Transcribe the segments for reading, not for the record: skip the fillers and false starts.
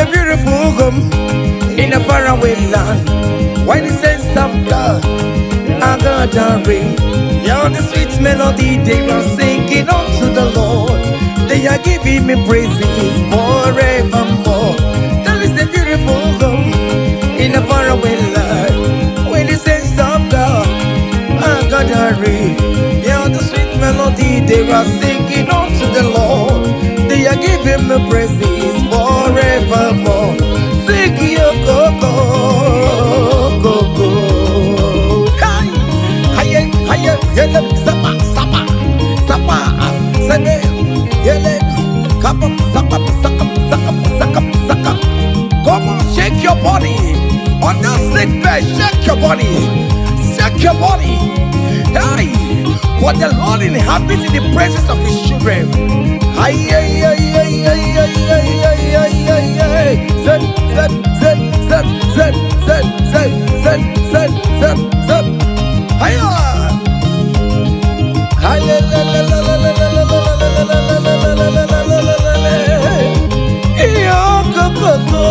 a beautiful home in a faraway land. Why the sense of God, I got a ring. Yeah, the sweet melody they are singing unto the Lord. They are giving me praises forevermore. That is a beautiful home in a faraway land. When the sense of God, I got a ring. Yeah, the sweet melody they are singing unto the Lord. They are giving me praises forevermore. Sing your go-go, go-go. Hi, hiya, hiya, yele, sapa, sapa, sapa, sene, yele, kapa, sapa, saka, saka, saka, saka. Come on, shake your body. On the sick bed, shake your body. Shake your body. Hey, what the Lord inhabits in the presence of His children. Hi, hey, hey, hey, hey, hey, hey, hey, hey, hey. Zed, zed, zed, zed, zed, zed, zed, zed, zed, zed, zed. Hiya. Hi, la, la, la, la, la, la, la, la, la, la, la, la, la. Yo, go, go, go.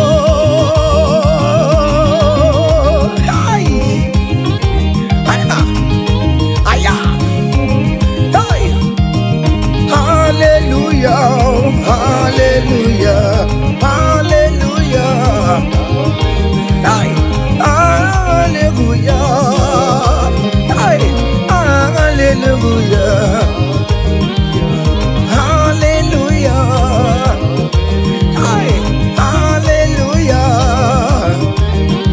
Hi. Hiya. Hiya. Hi. Hallelujah, hallelujah, hallelujah. Ay, hallelujah. Ay, hallelujah. Hallelujah. Ay, hallelujah.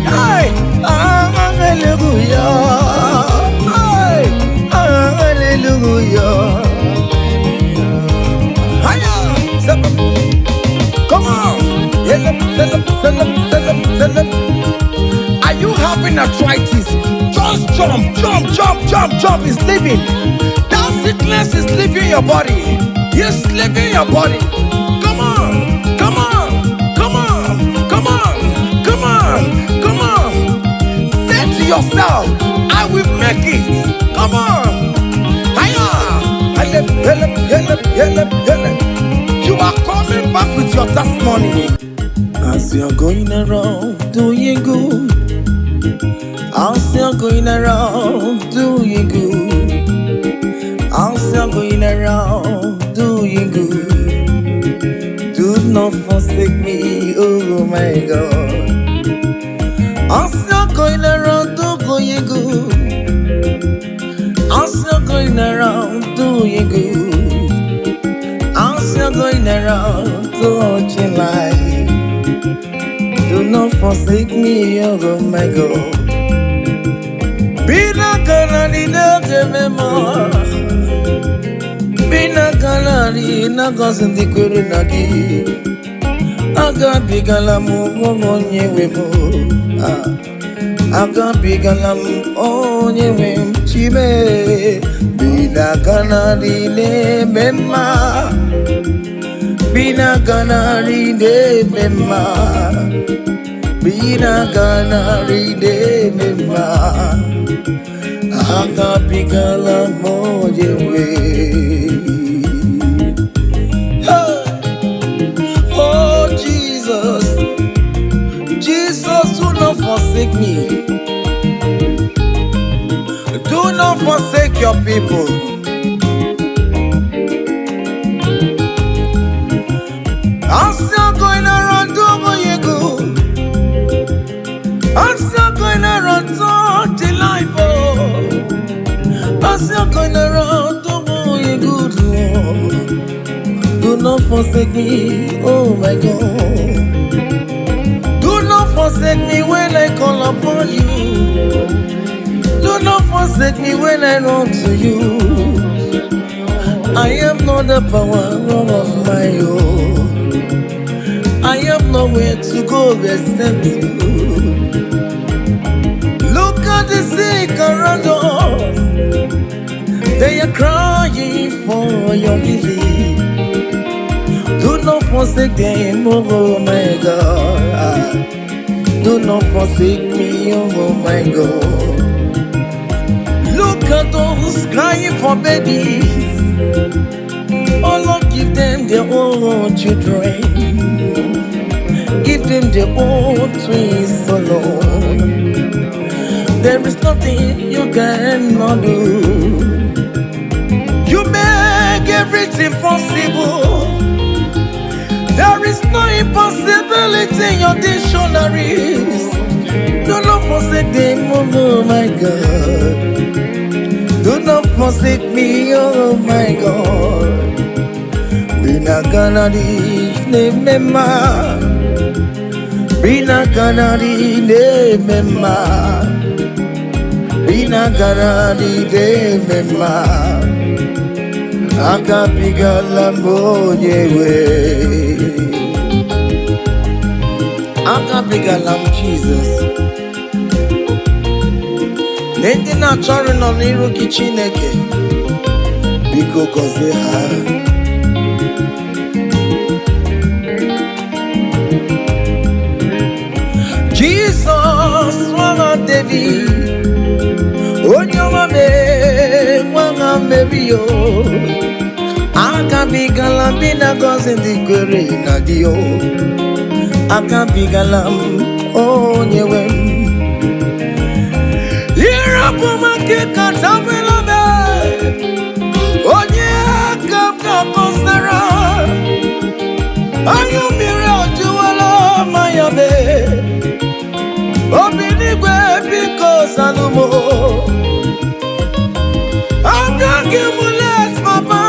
Ay, hallelujah. Ay, hallelujah. Come on! Are you having arthritis? Just jump, jump, jump, jump, jump. It's leaving. That sickness is leaving your body. It's leaving your body. Come on, come on, come on, come on, come on, come on. Say to yourself, I will make it. Come on. Hiya! You are coming back with your testimony. As you're going around doing good, as you're going around doing good, as you're going around doing good, do not forsake me, oh my God. As you're going around doing good, as you're going around doing good, as you're going around touching life, do not forsake me, oh my God. Be not gonna need no more. Be not gonna need no cousin the Kurunagi. I got big alamu on ye wemo. I got big alam on ye wem chibe. Be not gonna need memma. Bina gana ride memma, bina gana ride memma, anga pigala mojewe. Oh Jesus, Jesus, do not forsake me. Do not forsake your people. As you're going around doing good, as you're going around touching life, oh, as you're going around doing good, Lord, do not forsake me, oh my God. Do not forsake me when I call upon you. Do not forsake me when I run to you. I am not the power of my own. I have nowhere to go except you. Look at the sick around us. They are crying for your healing. Do not forsake them, oh my God. Do not forsake me, oh my God. Look at those crying for babies. Oh Lord, give them their own children. Give them their own twins alone. There is nothing you cannot do. You make everything possible. There is no impossibility in your dictionaries. Do not forsake them, oh my God. Do not forsake me, oh my God. Bina ganadi ne mema. Bina ganadi ne mema. Bina ganadi ne mema. Akapiga lambo yewe. Akapiga lam Jesus. Nende na chori no niru kichineke. Biko koze ha. Jesus wanga David. Onyoma me wanga mebio. Akapiga lam bina koze ndikwere na dio. Akapiga lam onyewe. Irapumakika tabelabe. Onye kapka konsera. Ayumire ojuwala mayabe. Obinigwe biko salumo. Agagimulet papa.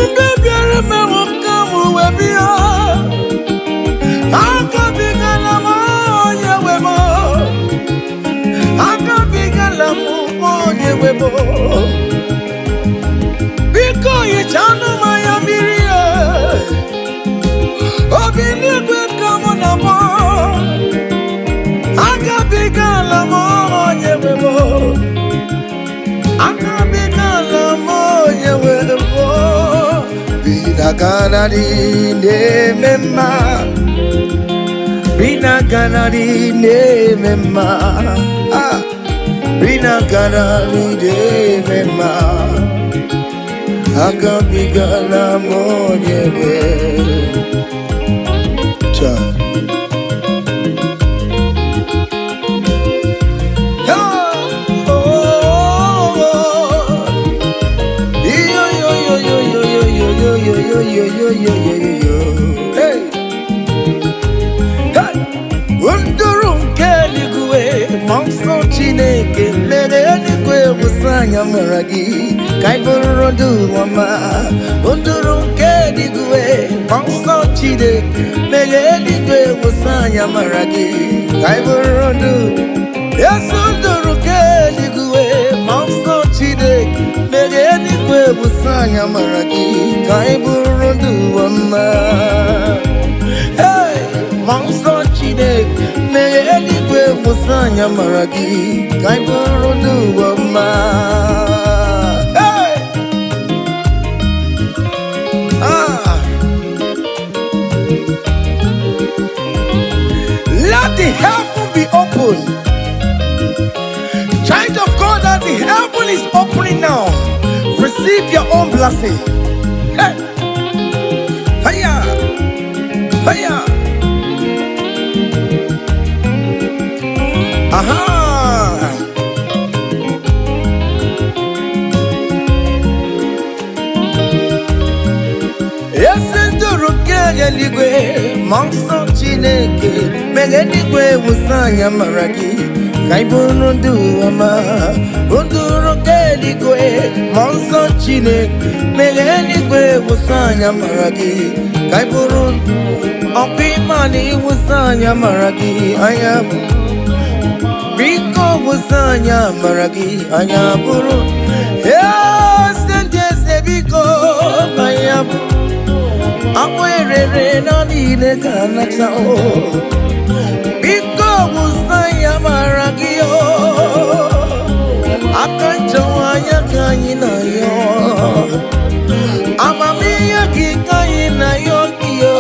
Mbebiare mewokamu webia. Akabigala moye webo. Akabigala moye webo. Biko yichanu mayamirie. Obinigwe kamonamo. Akabigala moye webo. Akabigala moye webo. Bina ganadi ne mema. Bina ganadi ne mema. Bina ganadi ne mema. Akabigala moye webo. Hey, Undurun keligwe, monso chineke, legeligwe usanya maragi, kaiburudu wama. Undurun keligwe, monso chineke, legeligwe usanya maragi, kaiburudu. Yes, undurun keligwe, monso chineke, legeligwe usanya maragi, kaiburudu wama. Hey, monso chide, meyeligwe musanya maragi, kaiburudu wama. Hey, let the heaven be open. Child of God, that the heaven is opening now. Receive your own blessing. Hey, hiya, hiya. Aha. Yesenduru keligwe, monso chineke, megeligwe usanya maragi, kaiburudu wama. Unduru keligwe, monso chineke, megeligwe usanya maragi, kaiburudu. Opimani usanya maragi, ayabu. Biko usanya maragi, ayaburu. Sendese biko, ayabu. Awerere na nile kanata o. Biko usanya maragi o. Akanchawanya kanyina yo. Amamiya kikanyina yo kiyo.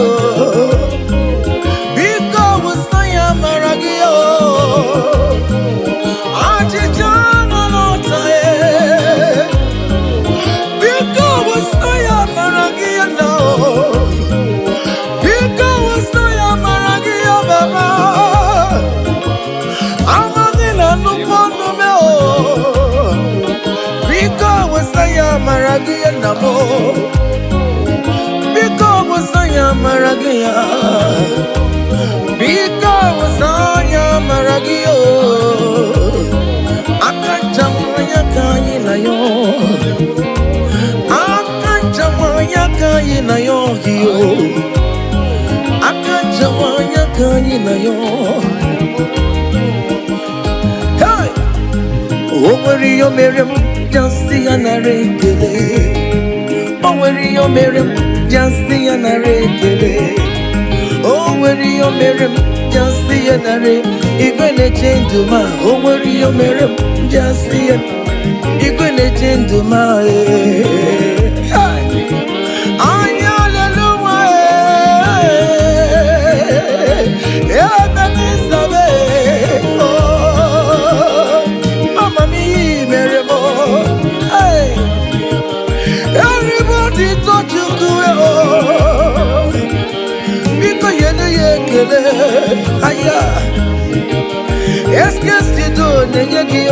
Biko usanya maragi o. Ajijana notae. Biko usanya maragi o. Biko usanya because anya maragio akachamanya kaina yo akachamanya kaina yo akachamanya kaina yo hey oweri yo merem just anarekele oweri yo merem just anarekele oweri yo merem just anare igwele change ma oweri yo merem just igwele change ma everybody touch you because you know you get aya esque do nengi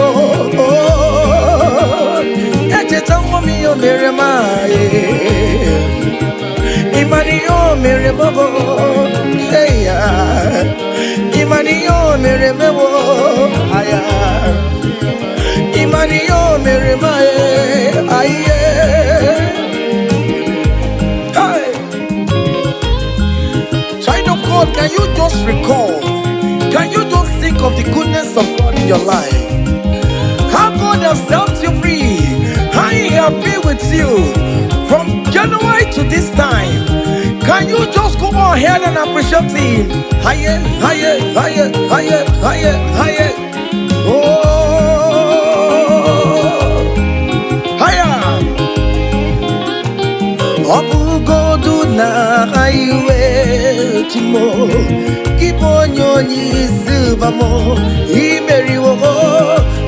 eche tango mi yo merema imani yo merema eya imani yo merema aya imani yo merema aye. Can you just recall? Can you just think of the goodness of God in your life? How God has set you free? How He has been with you from January to this time? Can you just go ahead and appreciate Him? Higher, higher, higher, higher, higher, higher. Oh, higher. Obu godu na highway timo kibonyo ni silvamo imeri wo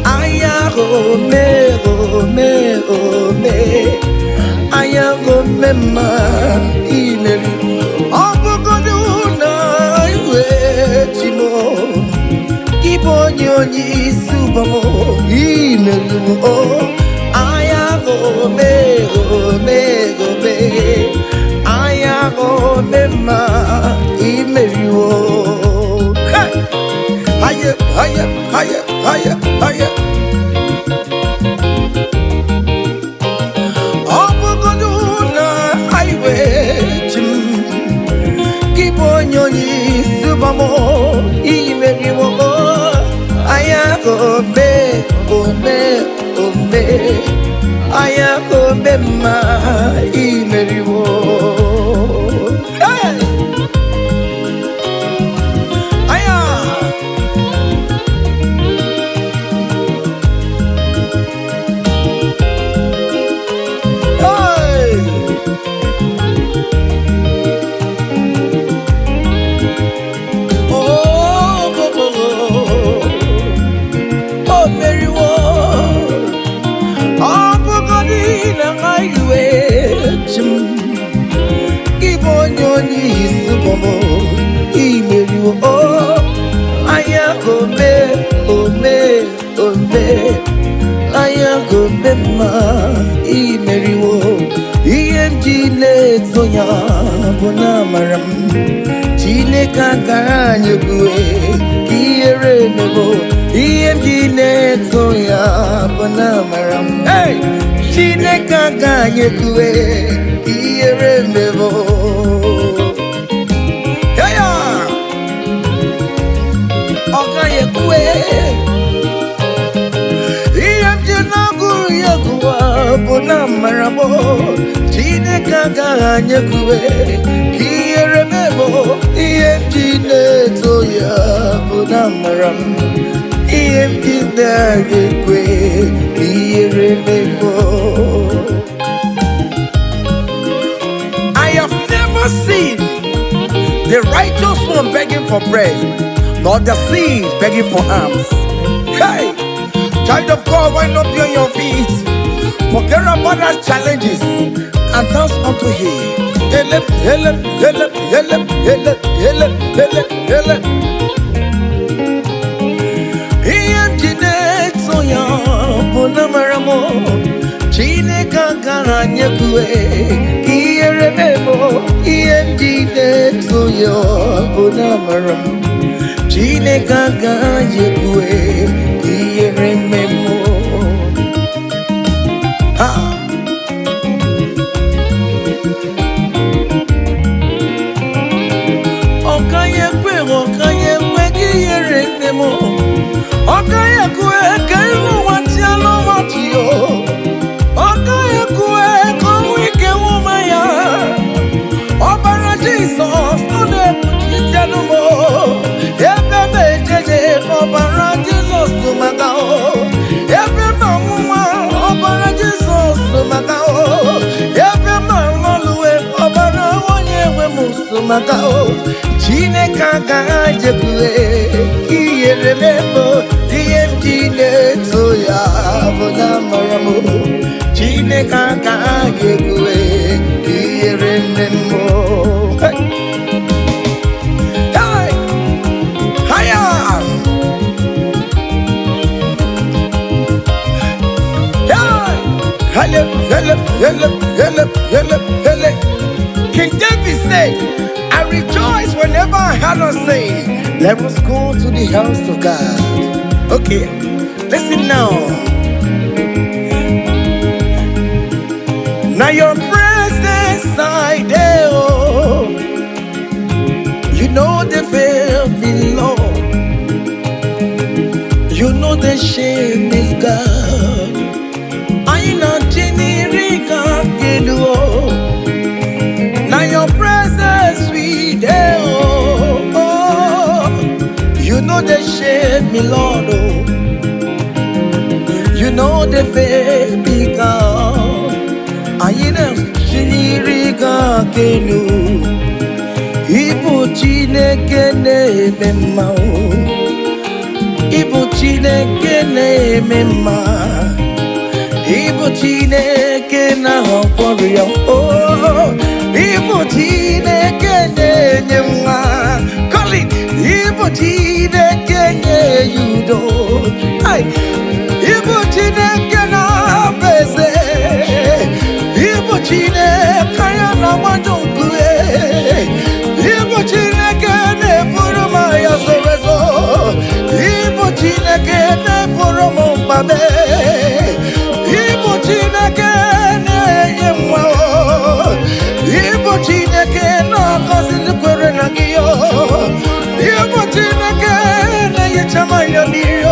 aya go me aya go mema imeri obu godu na highway timo kibonyo ni silvamo imeri wo aya go me aya go mema imeriwo higher higher higher higher higher obugoduna highway chim kibonyoni subamo imeriwo aya go me aya go mema imeriwo. Aya go mema imeriwo ienjile zoya bona maram chine kaganye kuwe kiere nebo ienjile zoya bona maram hey chine kaganye kuwe kiere nebo heya okaye kuwe bona marabo chine kaga nyekuwe kiere mebo iemjine toya bona maram iemjine gekwe kiere mebo. I have never seen the righteous one begging for bread, nor the seed begging for alms. Hey, child of God, why not be on your feet? Forget about our challenges and dance unto Him. Help, help, help, help, help, help, help, help. Iemjine toya bona maramo chine kaganya kuwe kiere mebo Yendine to your Bunamaram. Chine Gaga Yekwe, Yerememo. Okayekwe, Yerememo. Okayekwe, Kaimu Watiano Matio. Okayekwe, Kowike Womaya. Obara Jesus, Onebuchitanumo. Ebebe Jeje, Obara Jesus to Magao. Every Mamma, Obara Jesus to Magao. Every Mamma, Obara Onye Musumagao. Chine Kaga Jekwe, Kiye remember, DMG Netoya, Bonamaramu. Chine Kaga Jekwe, Kiye remember. Hey! Hiya! Hey! King David said, I rejoice whenever I hear us say, let us go to the house of God. Okay, listen now. Now your presence I there, oh. You know the fear me, Lord. You know the shame is God. I know Jenirica Gelu. Now your presence we there, oh. You know the shame me, Lord, oh. You know the fear me, God. I know Jenirica Gelu. Ibu Chineke na-eme mma, Ibu Chineke na-eme mma, Ibu Chineke na-agwọrọ ya, Ibu Chineke na-enye nwa, Colin, Ibu Chineke na-enye udo, Ibu Chineke na-abụ eze, Ibu Chineke ya na-agbado nkwe, Ibu Chineke na-eburu m ya zorezo, Ibu Chineke na-eburu m mbabe, Ibu Chineke na-enye nwa, Ibu Chineke na-agọzi ndị kwere na gị, Ibu Chineke na-enyecha m anya mmiri,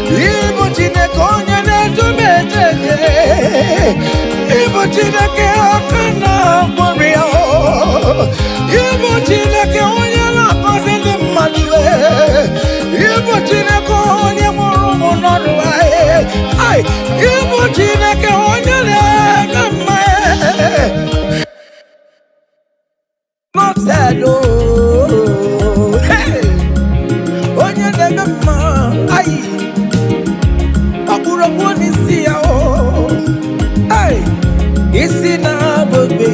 Ibu Chineke onye na-edu m ejeje, Ibu Chineke aka na-agwọrọ ya, Ibu Chineke onye na-agọzi ndị mmadụ, Ibu Chineke onye mụrụ ụmụ n'ọdụ anyị, Ibu Chineke onye na-eme mma, n'ọtụtụ onye na-eme mma, ọkpụrụkpụ n'isi ya, isi na-abụbe,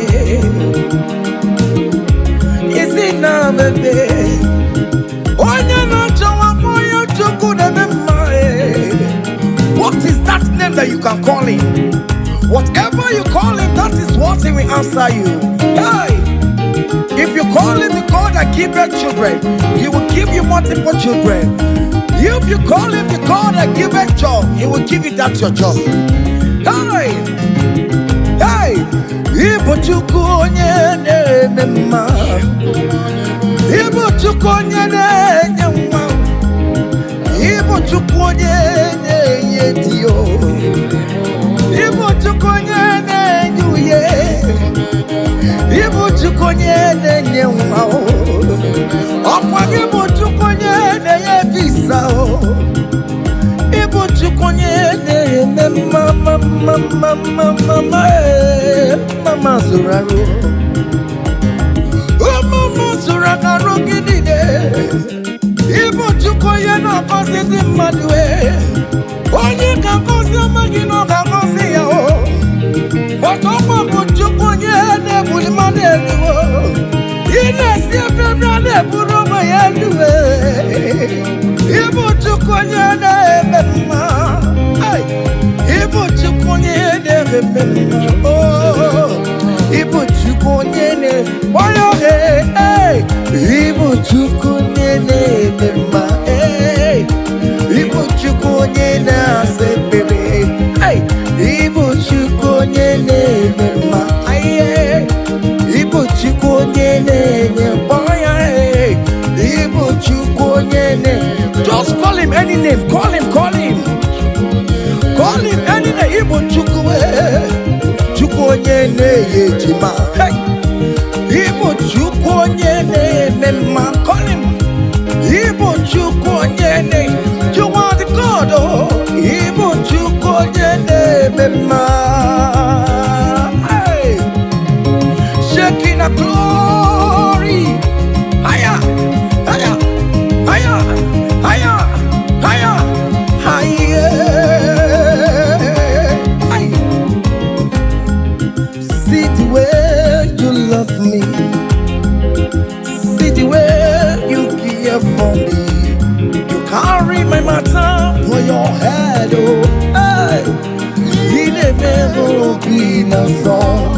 isi na-abụbe, onye na-achọwa onye Chukwu na-eme mma. What is that name that you can call him? Whatever you call him, that is what he will answer you. If you call him the God that giveth children, he will give you multiple children. If you call him the God that giveth job, he will give you that your job. Ibu Chukwu onye na-eme mma, Ibu Chukwu onye na-enye nwa, Ibu Chukwu onye na-enye di, Ibu Chukwu onye na-enye uye, Ibu Chukwu onye na-enye nwa, ọkwa Ibu Chukwu onye na-enye visa, Ibu Chukwu onye na-eme mama zụrụ arụ, mama zụrụ arụ gị niile, Ibu Chukwu onye na-agọzi ndị mmadụ, onye ga-agọzi ọma gị na ọ ga-agọzi ya, ọtọkwa bụ Chukwu onye na-ebuli mmadụ elu, ị na-esi efere a na-eburu ụmụ ya elu, Ibu Chukwu onye na-eme mma, Ibu Chukwu onye na-eme mma, Ibu Chukwu onye na-eme Oyo Ibu Chukwu na-eme mma Ibu Chukwu na-asa ekpere Ibu Chukwu na-eme mma Ibu Chukwu na-enye mkpọya Ibu Chukwu na-enye. Just call him any name, call him any name. Ibu Chukwu Chukwu na-enye ejima Ibu Chukwu na-eme mma. Call him Ibu Chukwu na-enye. You are the God, oh Ibu Chukwu na-eme mma. Shaking a glory. Higher, higher, higher, higher, higher, higher. See the way you love me. See the way you care for me. You carry my matter for your head, oh hey. In a melody, in a song.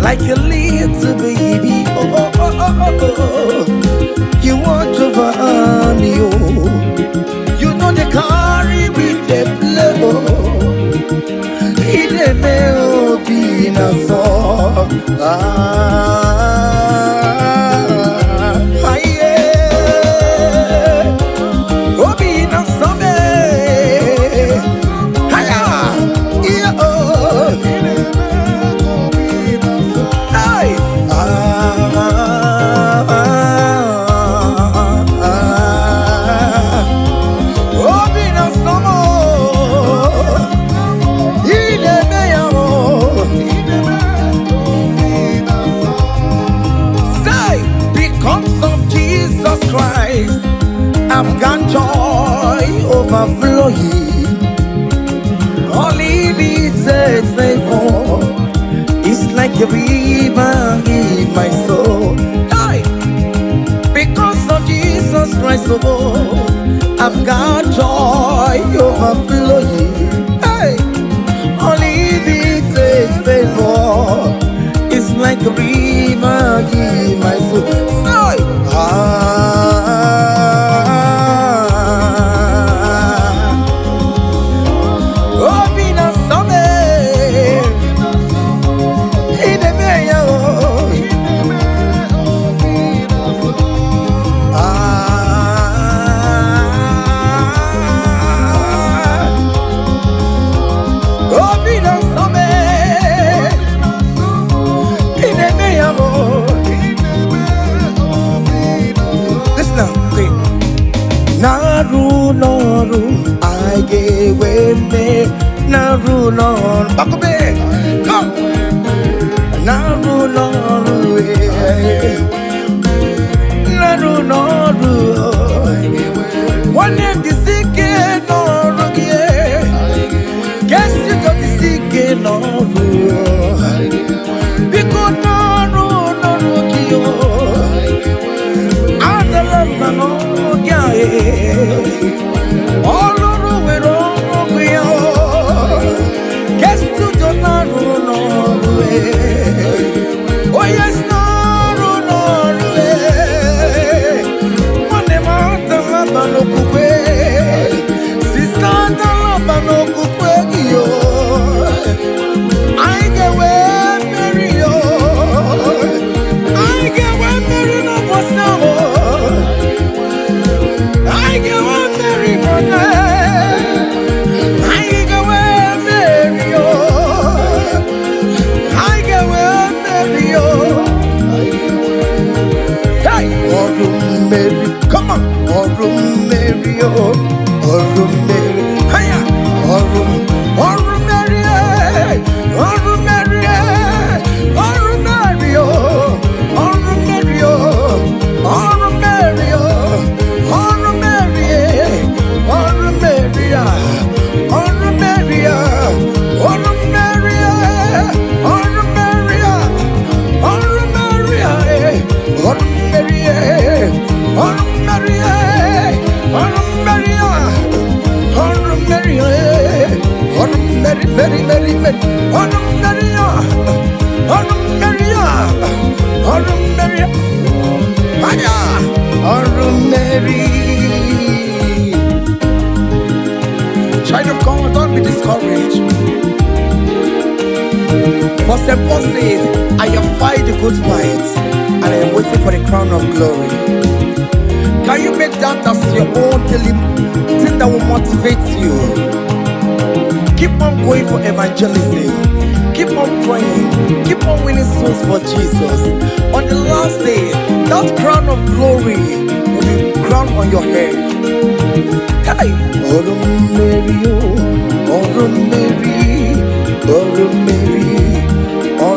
Like a little baby, oh, oh, oh, oh, oh, oh. You want over me, oh. You know they carry with the blow. In a melody, in a song. Yeah. Oh, be in a song. I've got joy overflowing. All it needs is favor. It's like a river in my soul. Hey! Because of Jesus Christ, oh, I've got joy overflowing. Hey! All it needs is favor. It's like a river in my soul. Naru noru age weme naru noru bakobe come naru noru naru noru one name the sick noru yeah guess you got the sick noru because naru noru kiyo adala no all over with all we are. Guess to the Norway. Oh, yes, Norway. One amount of Labano Coupe. Sister, the Labano Coupe. I get where Mary. I get where Mary no was now. I get one Mary Mother. I get one Mary. I get one Mary. Hey, Mary, come on, Mary, Mary, hiya, Mary, Mary, Mary, Mary, For St. Paul says, I have fight the good fight, and I am waiting for the crown of glory. Can you make that as your own daily thing that will motivate you? Keep on going for evangelism. Keep on praying. Keep on winning souls for Jesus. On the last day, that crown of glory will be crowned on your head. Hey! Oh, Mary, oh, Mary, oh, Mary, oh, Mary, oh,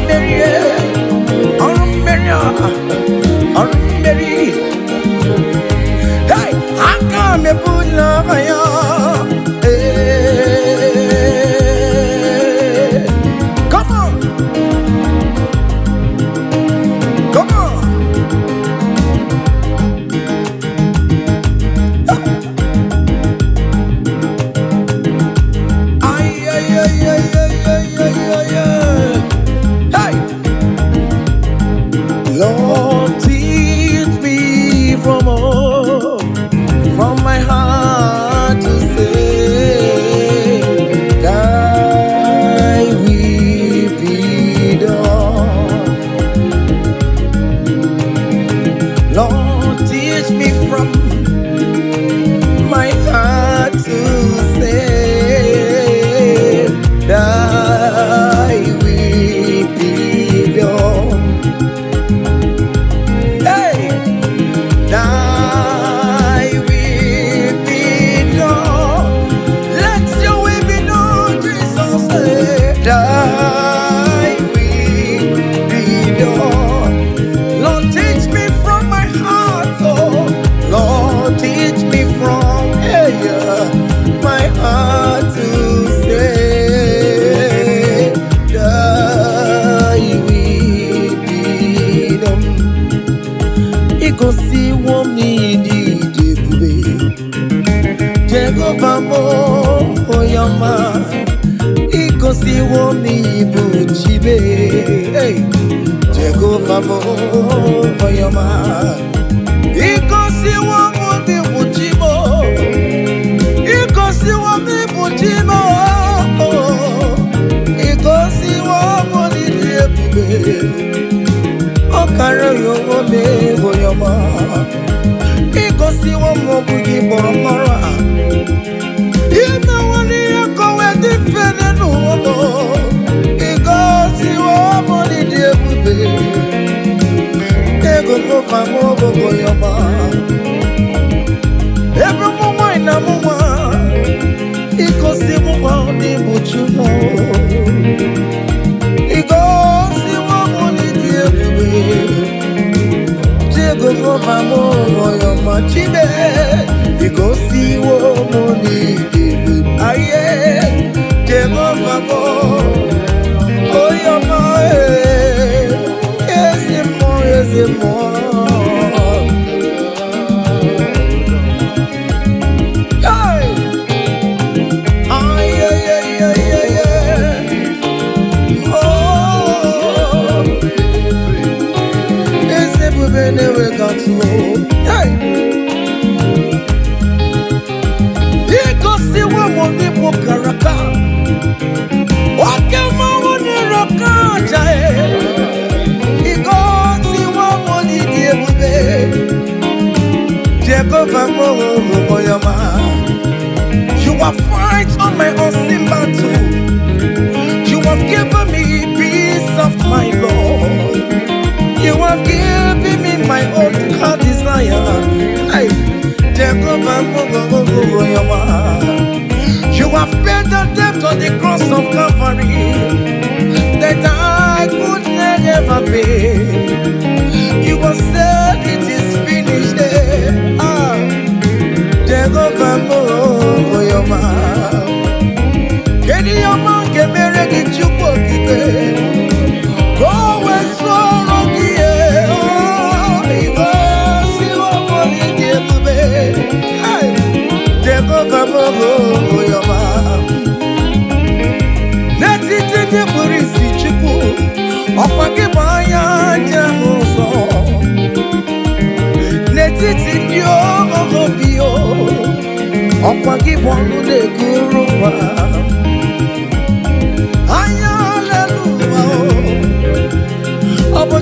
Mary, oh, Mary, oh, Mary. Hey! I come to put love on you. Lord, teach me from my heart to say, thy will be done. Lord, teach me from my heart to say, thy will be done. Thy will be done. Let your will be done, Jesus. Thy will be done. Lord, teach me from my heart, oh. Lord, teach me from my heart to say, thy will be done. Ikosi womi di debube, Jehovah mo oyama. Ikosi womi buchibe, Jehovah mo oyama. Ikosi womi buchibo, Ikosi womi buchibo, Ikosi womi di debube. Okara yowo me boyama, ikosi womo bugi boromora. Ina wani yakowe di fene nuwomo, ikosi womo di diebube. Ego mofa mo boyama, ebro mwa ina mwa, ikosi womo di buchumo. Ikosi womo di diebube. Jehovah mo oyama chibe, ikosi womo ni dibu. Aye, Jehovah mo oyama, ezemo. Hey, aye. Oh, never got to hey. Ikosi womo ni bukaraka, wakema woni raka jae. Ikosi womo ni diebube, Jehovah mo oyama. You have fight on my unseen battle. You have given me peace of my Lord. You have given me my own heart desire. Hey, Jehovah, you have paid the debt on the cross of Calvary that I could never pay. You have said it is finished. Jehovah, Kedi Yama, Kemere, Kichuko, Kibe. Go and swallow the air. Ikosi womo ni diebube. Hey, Jehovah mo oyama. Netiti ni burisi chuku, okwagi banya jamuso. Netiti ni ogo bio, okwagi bonu de guruwa.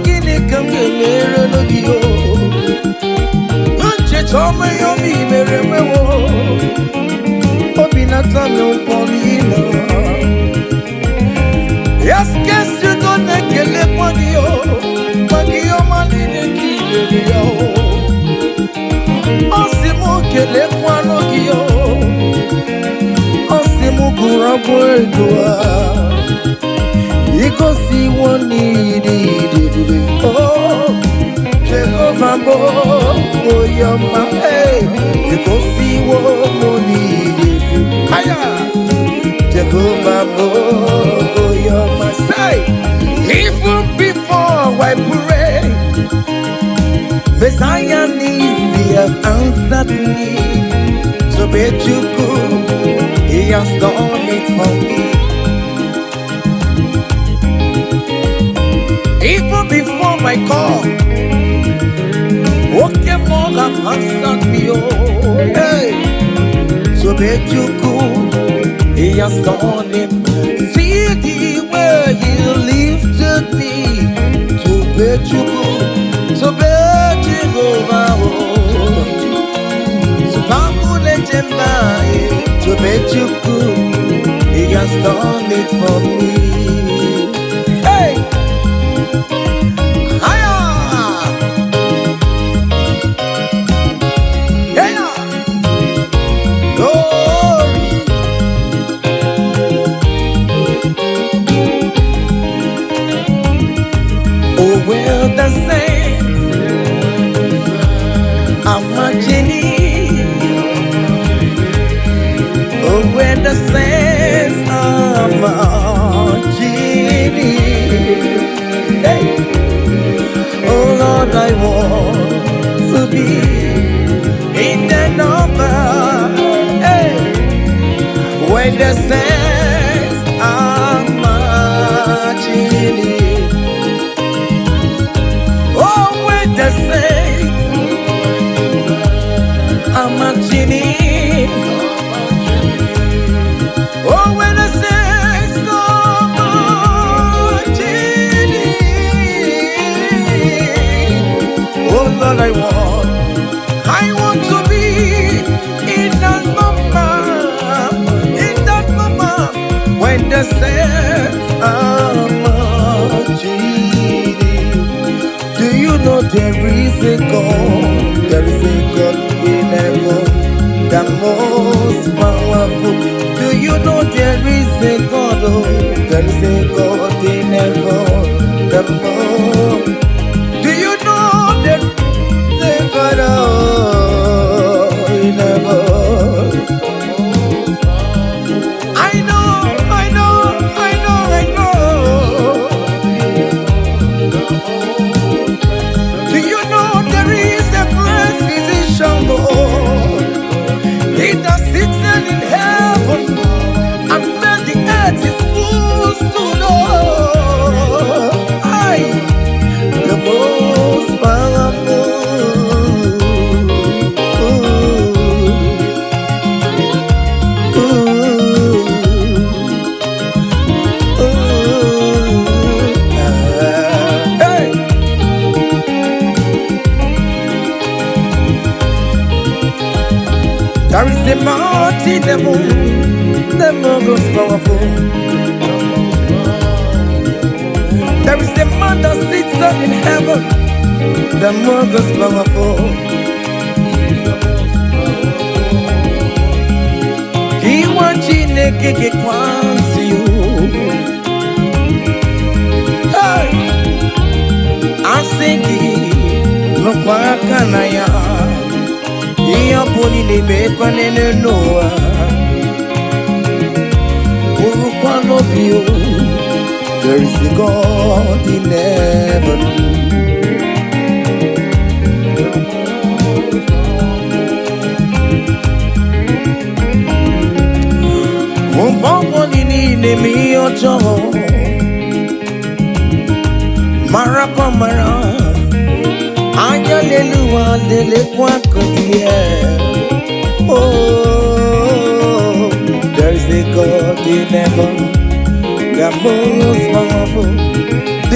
gini kamere no dio. Anche chome yo mi mere mewo. Obinata me upolina. Yes, guess you don't nekele pagio. Pagio manine kiyo. Osimo kele kwano gio. Osimo kurabo edwa. Iko si one need. Oh, Jehovah bo, oh your man, hey. Iko si one need. Aya, Jehovah bo, oh your man, say. Even before I pray, Messiah needs have answered me. So bet you could, He has done it for me. Even before my call, okay, more have answered me, oh, hey. So bet you could, He has done it. See the way He lifted me. So bet you could, so bet you go, oh. So Pamule Jemai, so bet you could, He has done it for me. Hey! Well, the saints are marching in. Oh, when the saints are marching in. Hey. Oh, Lord, I want to be in the number. Hey. When the saints are marching in. The saints are marching in. Oh, when the saints are marching in. Oh, Lord, I want to be in that moment, when the saints are marching. There is a God, there is a God in heaven, the most powerful. Do you know there is a God, oh, there is a God in heaven, the most. Do you know there is a God, oh, in heaven? I know. He that sits in heaven, and then the earth is full to know. I, the most powerful. Hey. There is a mountain, the most powerful. There is a man that sits up in heaven, the most powerful. He wants you to get one to you. Hey, I'm singing, look what can I am. Iya poni ni mekwa nene noa Urukwa no bio. There is a God in heaven. Umpamoni ni mi ocho Marapa mara Ayaleluwa lele kwa kodie. Oh, there is a God in heaven, the most powerful. Do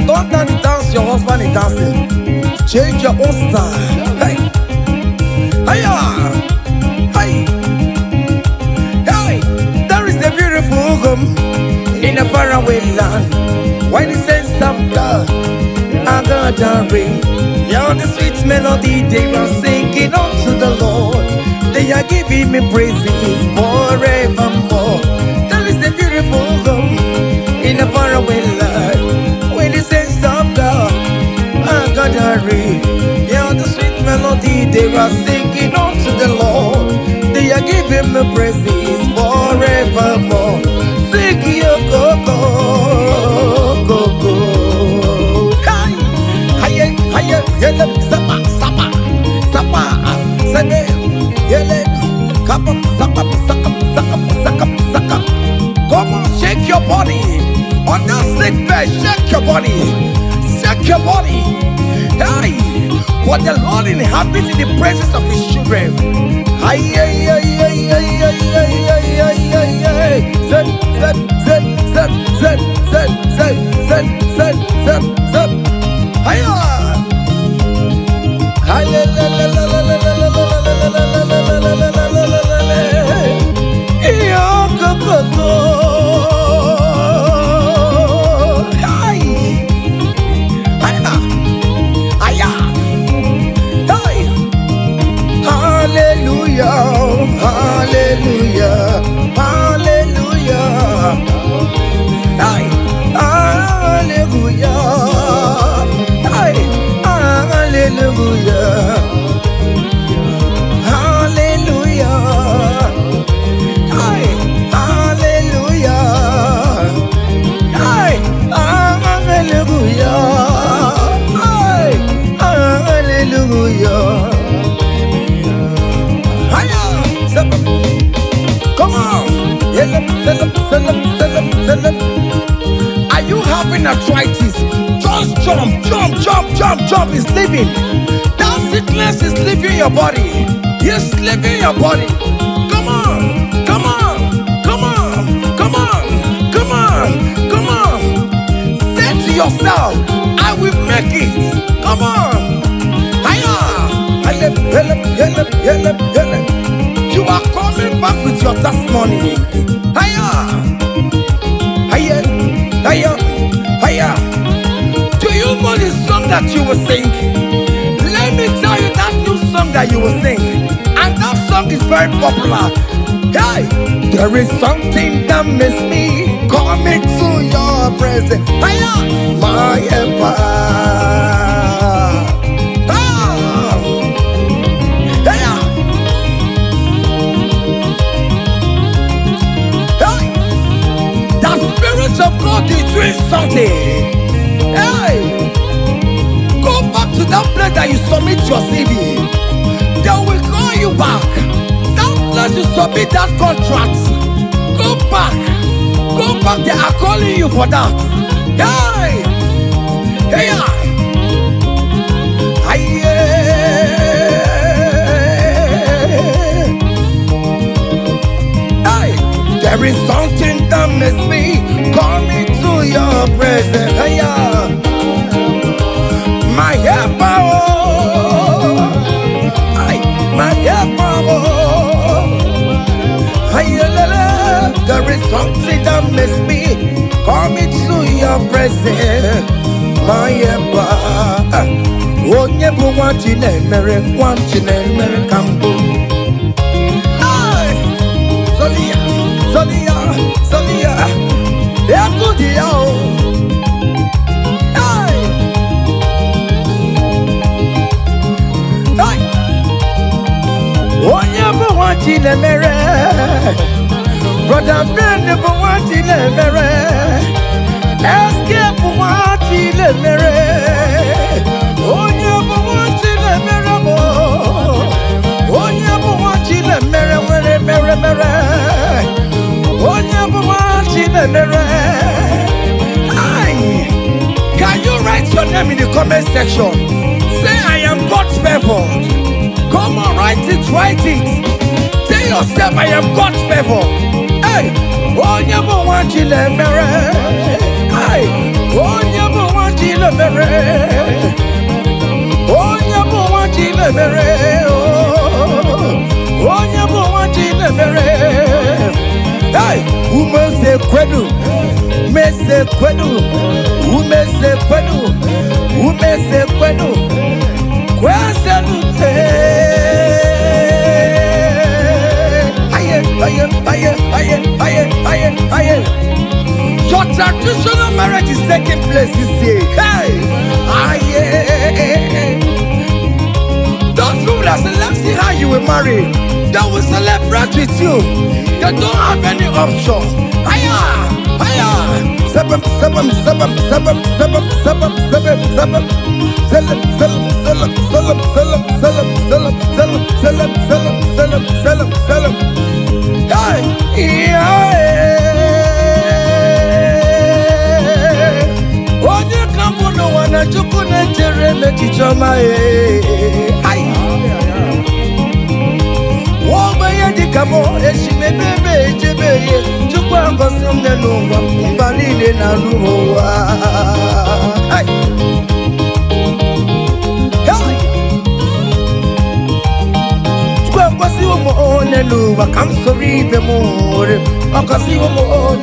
dancing, don't dance your husband is dancing. Change your own style. Hey, hiya, hey, hey. There is a beautiful home in a faraway land. Why the sense of God? I got a ring. Yeah, the sweet melody they are singing unto the Lord. They are giving me praises forevermore. There is a beautiful home in a faraway land. With the sense of God, I got a ring. Yeah, the sweet melody they are singing unto the Lord. They are giving me praises forevermore. Sing your go-go, go-go. Hiya, yele, sapa, sapa, sapa, sene, yele, kapa, saka, saka, saka, saka, saka. Come on, shake your body. On that sick bed, shake your body. Shake your body. Hey, what the Lord inhabits in the presence of His children. Hiya, hiya, hiya, hiya, hiya, hiya, hiya, hiya, hiya. Zed, zed, zed, zed, zed, zed, zed, zed, zed, zed, zed. Hiya. Are you having arthritis? Just jump, jump, jump, jump, jump. It's leaving. That sickness is leaving your body. It's leaving your body. Come on, come on, come on, come on, come on, come on. Say to yourself, I will make it. Come on. Hiya. You are coming back with your testimony. Hiya. Hiya, hiya, hiya. Do you know the song that you will sing? Let me tell you that new song that you will sing. And that song is very popular. Hey, there is something that makes me coming to your presence. Hiya, my empire. Of God is doing something. Hey, go back to that place that you submit your CV. They will call you back. That place you submit that contract. Go back. Go back. They are calling you for that. Hey, hey, hey. There is something that makes me coming to your presence. Hiya. My helper, my helper. Hiya, there is something that makes me coming to your presence. My helper. Oh, never want you, never want you, never come boom. Sonia, yeah, good yo. Hey, hey. Oh, never want you, never. Brother, friend, never want you, never. Escape, want you, never. Oh, never want you, never. Oh, never want you, never. Can you write your name in the comment section? Say I am God's favored. Come on, write it, write it. Tell yourself I am God's favored. Hey, oh, never want you to marry. Hey, oh, never want you mere. Onye bụ nwa Chinemere. Onye bụ nwa Chinemere. Hey, umeze kwenu. Umeze kwenu. Umeze kwenu. Umeze kwenu. Kweselute. Aye. Your traditional marriage is taking place this year. Hey, aye. Those people that select see how you will marry, they will celebrate with you. They don't have any option. Aye. Sabam. Hey, onye kambu no wana chuku na chere mechichoma Wogbe dikamo eshimebebe ejebeye chuku angosi mnenungwa mbalile na luwa. Come sorry the more. Because you more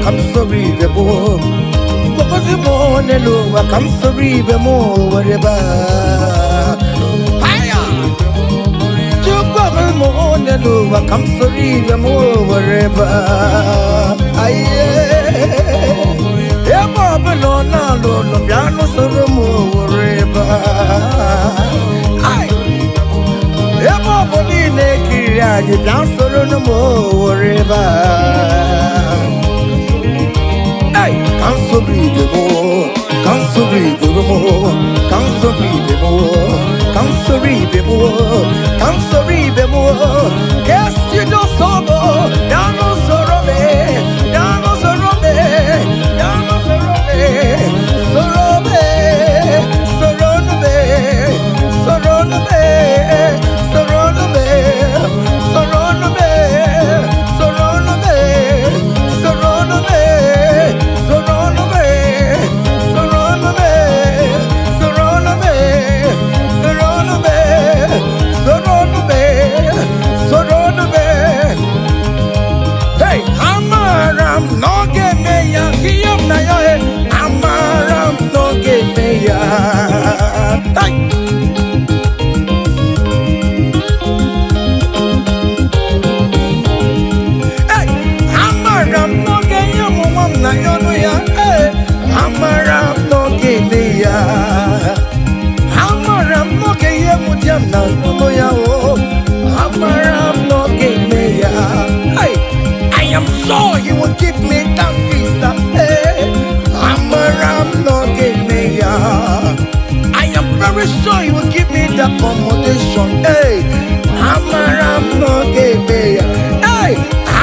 come sorry the more. Because you more come sorry the more. Whatever. Hiya. You go more come sorry the more. Whatever. Aye. Yeah, Baba, no, piano sorrow more. Whatever. Aye. Everybody naked, you dance for no more river. Hey, come so breathe the more, come so breathe the more, come so breathe the more, come so breathe the more, come so breathe the more. Yes, you know so more, down on Sorobe, down on Sorobe, down on Sorobe, Sorobe, Sorobe, Sorobe. I am sure you will give me that visa. I am very sure you will give me the accommodation. Hey, hey,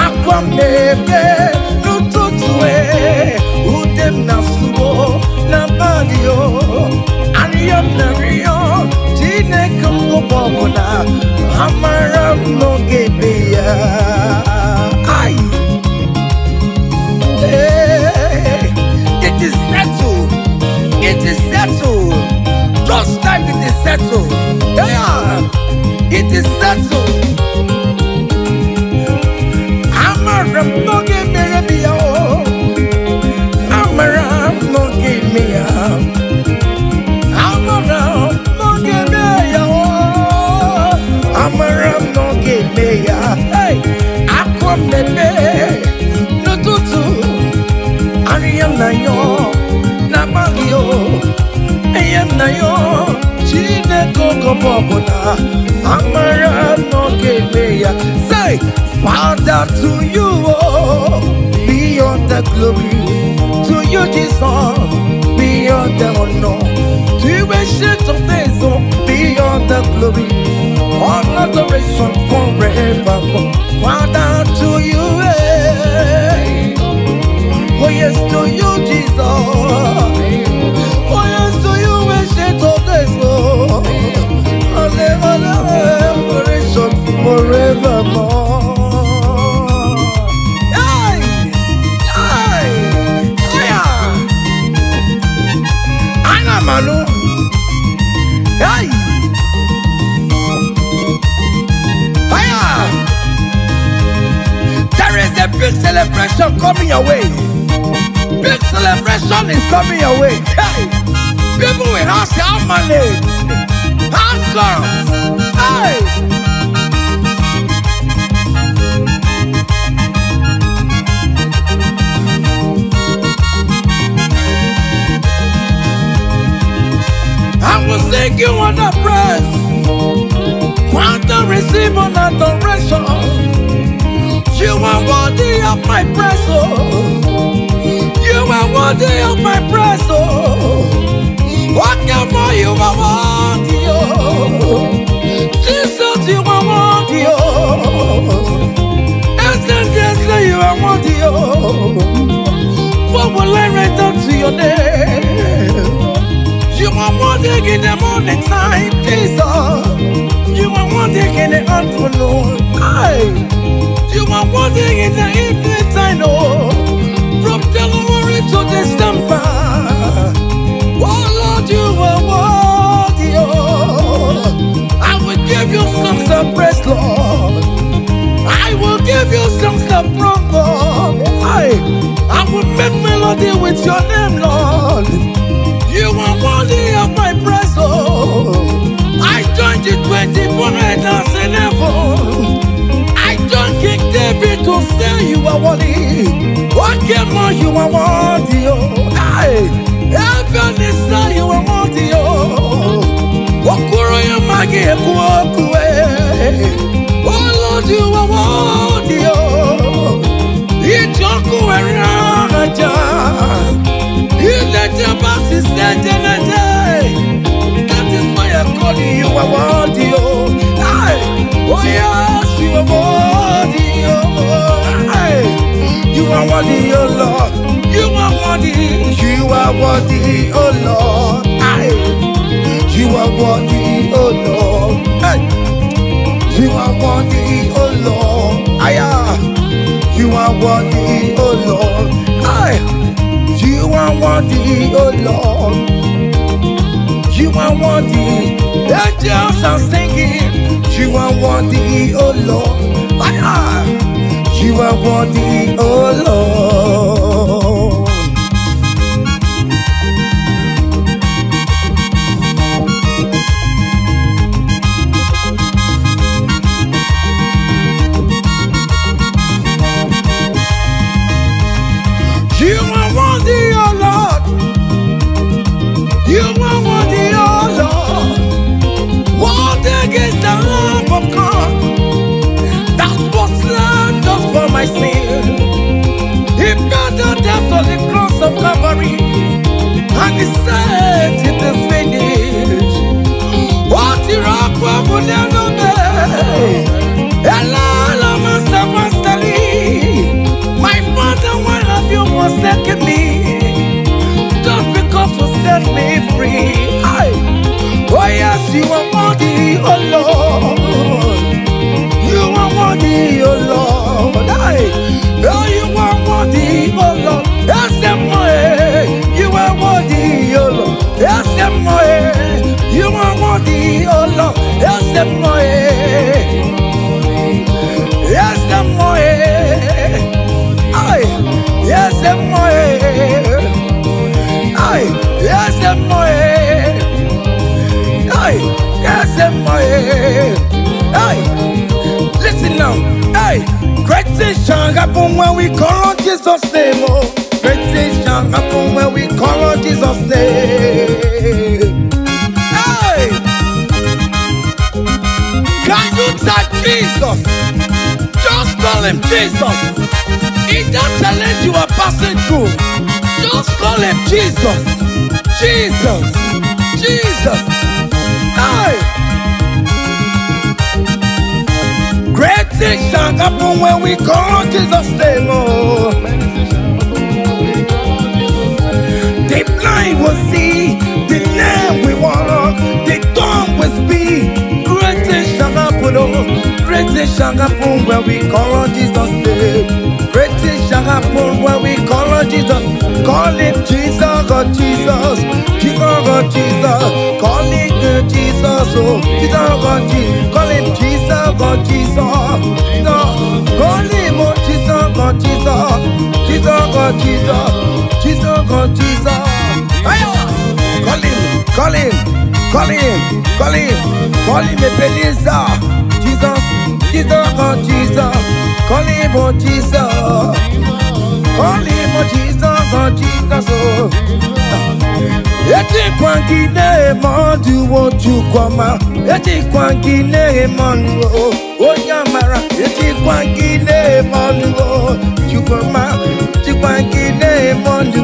akwamebe nututue udem nasuo na badio ariyam na riyo jineke mbobona amaram no gebeya. Ay, hey, it is settled. It is settled. Just like it is settled. Yeah, it is settled. Amaram no gebeya. Amaram no gebeya. Amaram no gebeya. Amaram no gebeya. Hey, akwamebe nututu ariyam na yo. Nayo, Chineke Kobobona, Amara no Gebeya. Say, Father, to you, be all the glory. To you, Jesus, be all the honor. To you, ancient of days, be all the glory. All adoration forevermore. Father, to you, oh yes, to you, Jesus. Oh yes, to you, ancient of days, Lord. Adoration forevermore. Hey! Fire! There is a big celebration coming your way. Big celebration is coming your way. Hey! People will ask how money, how comes. Hey! I will sing you on the praise, want to receive an adoration. You are worthy of my praise, oh. You are worthy of my praise, oh. What more you are worthy, oh. Jesus, you are worthy, oh. Essentially, you are worthy, oh. What will I render to your name? You are worthy in the morning time, Jesus. You are worthy in the afternoon. You are worthy in the evening time, oh. From January to December. Oh Lord, you are worthy, oh. I will give you songs of praise, Lord. I will give you songs of praise, Lord. I will make melody with your name, Lord. You are worthy of my praise, oh. I joined the 24 elders in heaven. I joined King David to say you are worthy. What more you are worthy, oh. Heaven is say you are worthy, oh. Okuro yamagi ekuokue. Oh Lord, you are worthy, oh. Ijoku eraja. That is why I'm calling you a worthy, oh. Oh yes, you are worthy, oh. You are worthy, oh Lord. You are worthy. You are worthy, oh Lord. You are worthy, oh Lord. You are worthy, oh Lord. You are worthy, oh Lord. You are worthy, oh Lord. You are worthy. Angels are singing. You are worthy, oh Lord. You are worthy, oh Lord. You are worthy, oh Lord. You are worthy, oh Lord. Worthy is the Lamb of God that was slain just for my sin. He paid the debt on the cross of Calvary, and he said it is finished. What you rock will never be. Ella, master, my Father, why have you forsaken me? Just because you set me free. Oh yes, you are worthy, oh Lord. You are worthy, oh Lord. Oh, you are worthy, oh Lord. Yes, you are worthy, oh Lord. Yes, you are worthy, oh Lord. Yes, yes, yes, listen now. Great things shall happen when we call on Jesus' name. Oh, great things shall happen when we call on Jesus' name. Can you touch Jesus? Just call him Jesus. In that challenge you are passing through, just call him Jesus. Jesus. Jesus. Great things shall happen when we call on Jesus' name. Oh. The blind will see, the lame will walk, the dumb will speak. Great things shall happen, oh. Great things shall happen when we call on Jesus' name. Great things shall happen when we call on Jesus. Call him Jesus, God Jesus. Jesus, God Jesus. Call him Jesus. Jesus, oh, Jesus, God, Jesus, call him Jesus, God, Jesus, no, call him, oh, Jesus, God, Jesus, Jesus, God, Jesus, Jesus, God, Jesus, call him, call him, call him, call him, call him, Ebenezer, Jesus, Jesus, God, Jesus, call him, oh, Jesus, call him, oh, Jesus, God, Jesus, oh. Eti kwangine mondu woju kwama. Eti kwangine mondu onyamara. Eti kwangine mondu woju kwama. Eti kwangine mondu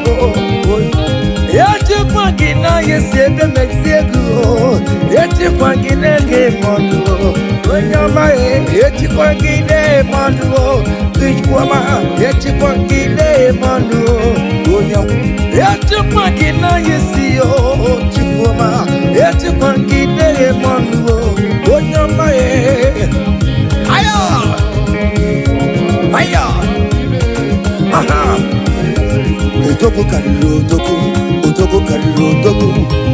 eti kwangina yesebe mexiego. Eti kwangine mondu onyama. Eti kwangine mondu kwama. Eti kwangine mondu onyama. Eti kwangina yesi o chukuma. Eti kwangina mondu onyama. Aya, aya, aha. Otoku kariro otoku, otoku kariro otoku,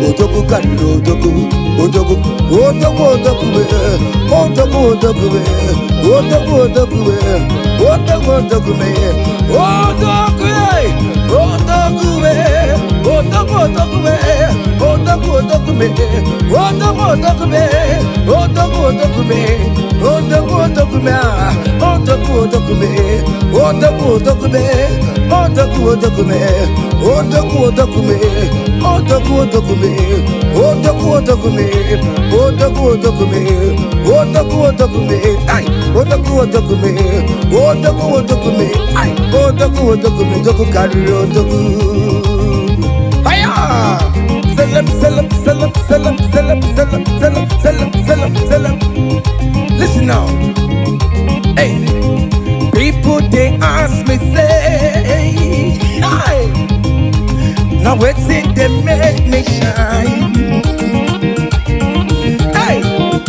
otoku kariro otoku, otoku, otoku otoku be, otoku otoku be, otoku otoku be, otoku otoku be, otoku otoku be, otoku otoku be, otoku otoku be, otoku otoku be, otoku otoku be, otoku otoku be, otoku otoku be, otoku otoku be, otoku otoku be, otoku otoku be, otoku otoku be, otoku otoku be, otoku otoku be, otoku otoku be, ay, otoku otoku be, otoku otoku be, ay, otoku otoku be, otoku kariro otoku. Aya! Selam, selam, selam, selam, selam, selam, selam, selam, selam, selam. Listen now. Hey, people they ask me say, hey, now what's it they make me shine? Hey,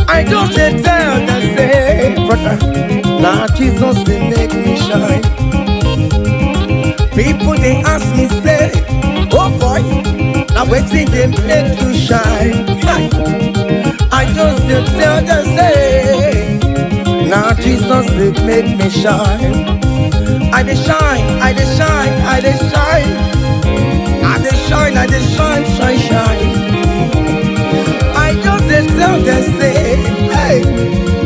I don't tell them say, brother, now Jesus they make me shine. People they ask me say, oh boy, now what's it they make you shine? Hey, I just tell them say, now Jesus it make me shine. I dey shine, I dey shine, I dey shine, I dey shine, I dey shine, shine, shine. I just tell them say, hey,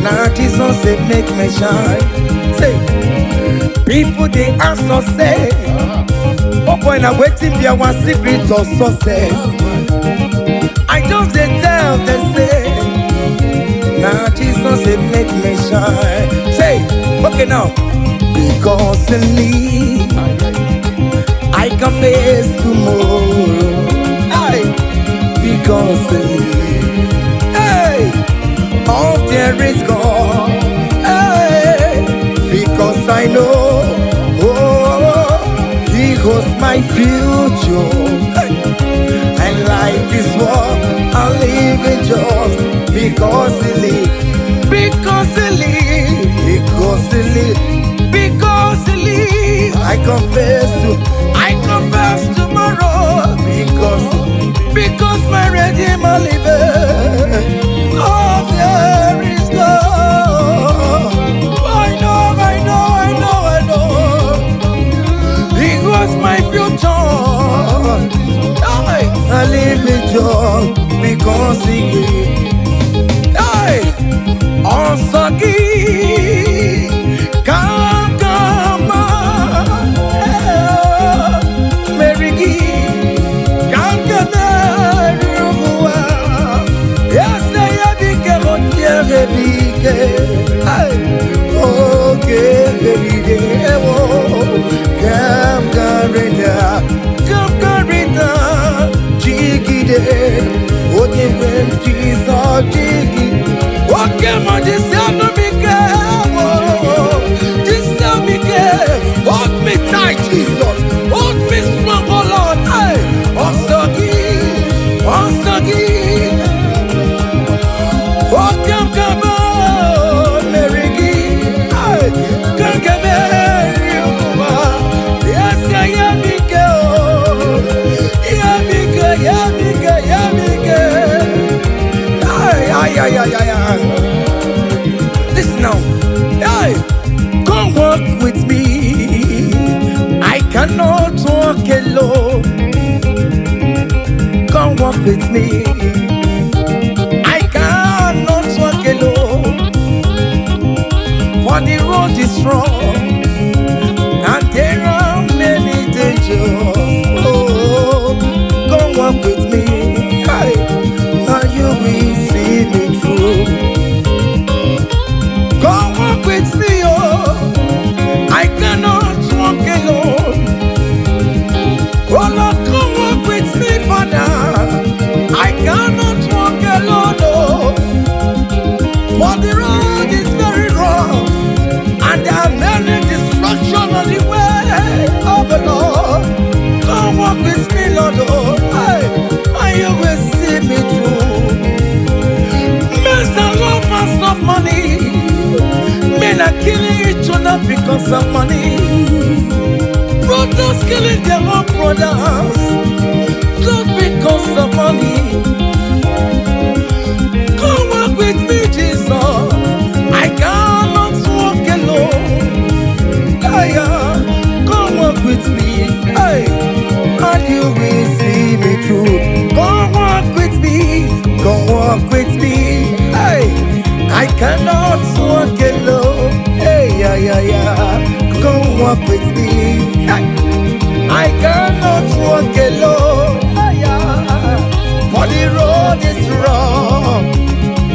now Jesus it make me shine. Say, people they ask us say, oh boy, now waiting be our secret of success. I just tell them say, now Jesus it make me shine. Say, okay now. Because in me, I can face tomorrow. Hey, because in me, hey, all there is gone. Hey, because I know, oh, He holds my future. Hey, and life is what I live in just because He lives. Because He lives. Because He lives. Because He lives, I confess tomorrow. Because my Redeemer liveth. Oh, there is God. I know. He was my future. I live in joy because He gave. Hey, also give. Come, Mary, come, yes, I became on your okay, come, Garita, Jiggy, Jesus, Jiggy, what came on this young hold me tight, Jesus. Hold me strong, oh Lord. Hey, also give. Oh, come on, Mary. Hey, come yes, I am big. Yeah, big. Ay, yeah. Listen now. Hey, come walk with me. I cannot walk alone. Come walk with me. I cannot walk alone. For the road is strong and there are many dangers. Oh, come walk with me. Hey, and you will see me through. Come walk with me, oh. I cannot walk alone. Oh Lord, come walk with me, Father. I cannot walk alone, oh. For the road is very rough and there are many distractions on the way. Oh the Lord, come walk with me, Lord, oh. Hey, and you will see me through. Men are lovers of money. Men are killing each other because of money. Brothers killing their own brothers just because of money. Come walk with me, Jesus. I cannot walk alone. Yeah, come walk with me. Hey, and you will see me through. Come walk with me. Come walk with me. Hey, I cannot walk alone. Hey, yeah. Come walk with me. Hey, I cannot walk alone. For the road is wrong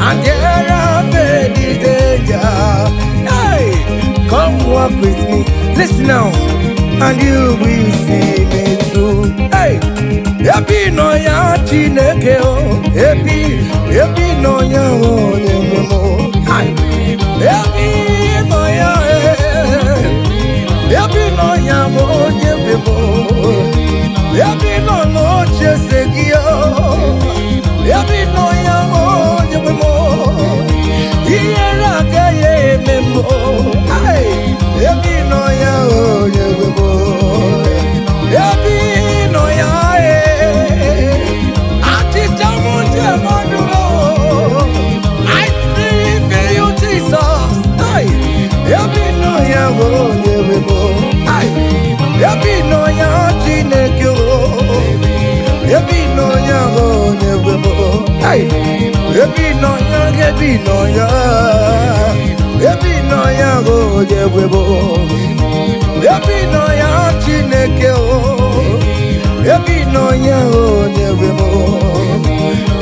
and there are many dangers. Hey, come walk with me. Listen now, and you will see me through. Hey, happy no ya chineke o. Happy no ya o nyemo. Happy no ya happy no ya o nyemo. Happy no chesegio. Happy no ya o nyemo. Hiera gaye memo. Hey, happy no ya o nyemo. Happy no ya I believe in you, Jesus. Hey, happy no ya o nyemo. Hey, happy no ya chineke o. Happy no ya o nyemo. Hey, happy no ya happy no ya o nyemo. Happy no ya chineke o. Happy no ya o nyemo.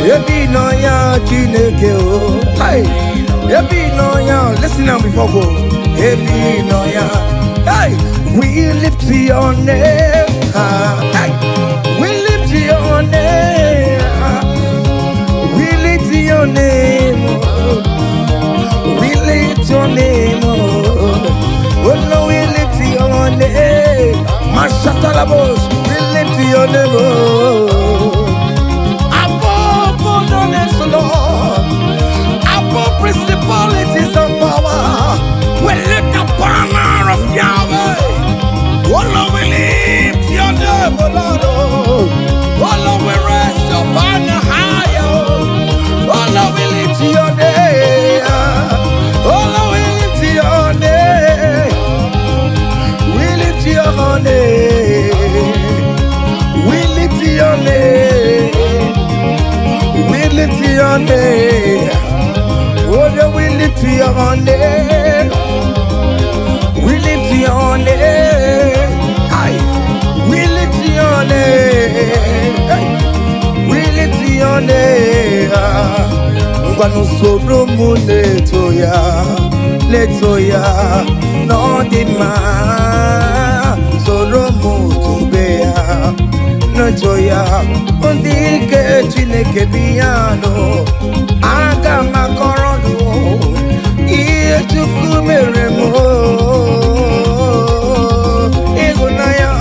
Happy no ya chineke o. Hey, happy no ya. Listen now before go. Happy no ya. Hey, we lift your name. Hey, we lift your name. We lift your name. We lift your name. Oh no, we lift your name. Mashatalabos, we lift your name. Above all the names, Lord. Above principalities and power. We lift the banner of Yahweh. Oh Lord, we lift your name, oh Lord. Oh Lord, we raise your banner higher. Oh Lord, we lift your name. Oh Lord, we lift your name. We lift your name. We lift your name. We lift your name. Oh Lord, we lift your name. We lift your name. Aye. We lift your name. Hey. We lift your name. Ngwanu soro mu leto ya, no di ma. Soro mu tube ya, leto ya. Undi ke chineke biyano, aga makorono. Iye chukwu mere mo. Ịhụnanya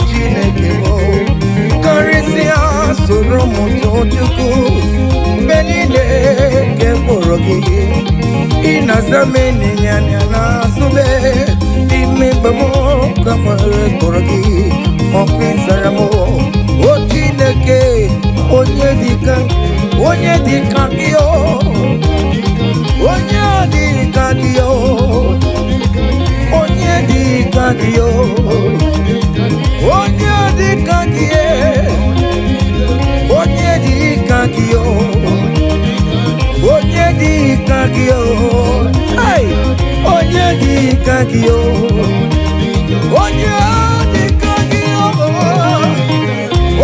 Chineke mo. Karịsịa soro m too Chukwu. Mgbe niile nke mkpụrụ gị. Ị na-aza m enyi ya n'azụ m. Ime mgbe m ka nwere mkpụrụ gị. Ọ kpịsara m. O Chineke, onye dịka gị o. kagio, onye di kagio, onye di kagie, onye di kagio, onye di kagio, hey, onye di kagio, onye di kagio,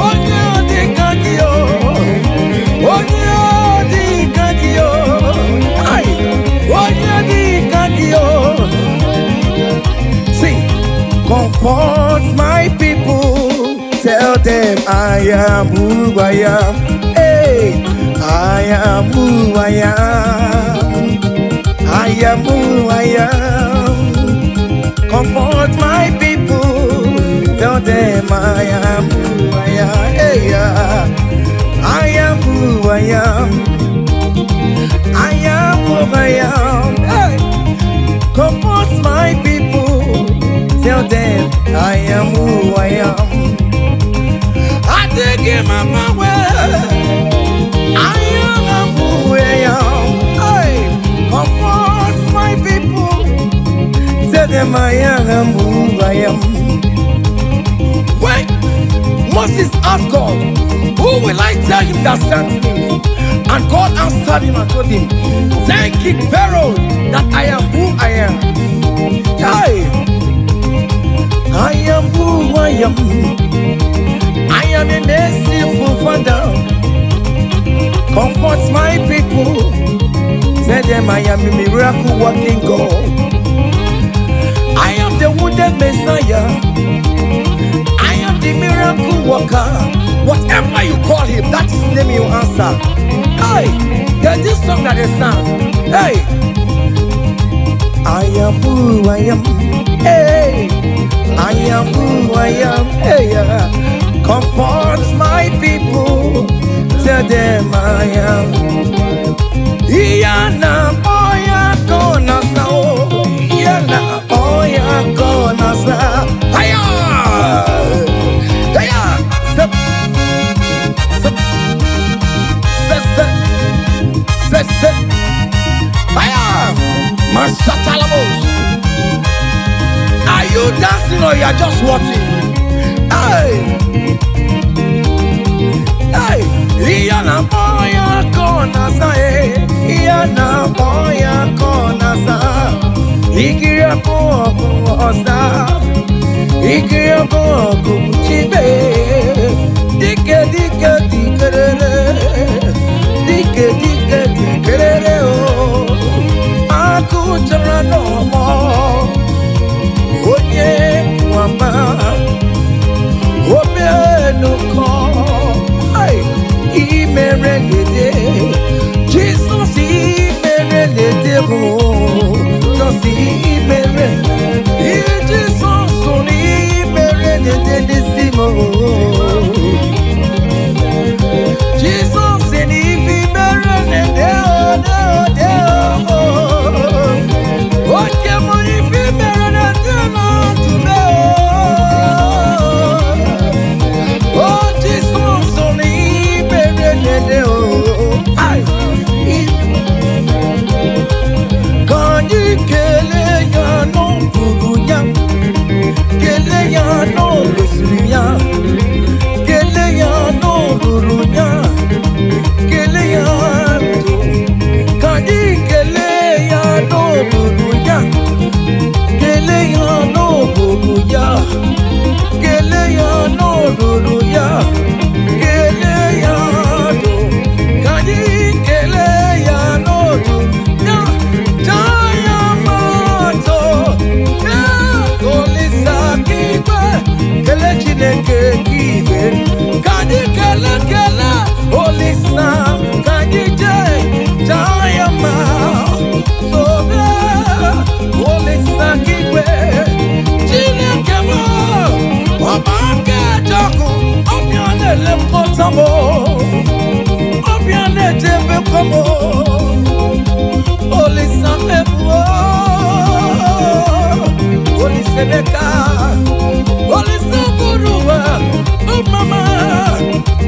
onye di kagio, onye di kagio, hey, onye di kagio. See, comfort my people, tell them I am who I am. Hey, I am who I am. I am who I am. Comfort my people, tell them I am who I am. Hey, I am who I am. I am who I am. Hey, comfort my people, tell them I am who I am. I take him on my way. I am who I am. Hey, comfort my people, tell them I am who I am. When Moses asked God, who will I tell him that sent me? And God answered him and told him, thank King Pharaoh that I am who I am. Hey, I am who I am. I am a merciful Father. Comfort my people. Tell them I am a miracle working God. I am the wounded Messiah. I am the miracle worker. Whatever you call him, that is the name you answer. Hey, there's this song that they sang. Hey, I am who I am. Hey, I am who I am. Hey, comfort my people. Tell them I am. Iyana oya kona sao. Iyana oya kona sao. Hiya, hiya. Step, step, step, step, step. Hiya, Masatalamos. Are you dancing or you are just watching? Hey, hey, Iyana oya kona sao. Iyana oya kona sao. Ikiria koko osa. Ikiria koko chibe. Dike dike dikerere. Dike dike dikerere oh. Aku jara no mo. Onye wama. Obe no ko. Ay, imerengede. Jesus imerengede oh. Jesus imerengede. Jesus imerengede simo. Jesus imerengede oh. Okay, mo imerengede no tume oh. Oh, Jesus imerengede oh. Ay. Kanyi kele ya no burunya, kele ya no lusunya, kele ya no burunya, kele ya no. Kanyi kele ya no burunya, kele ya no burunya, kele ya no burunya, kele ya no. Kanyi kele ya no burunya. Kele Chineke kibe, kanyi kele kele, olisa, kanyi je, jayama, sobe, olisa kibe, Chineke mo, obake joku, obiane le potamo, obiane jebe komo, olisa ebuo, olisa beka. Olisa buruwa, oh mama,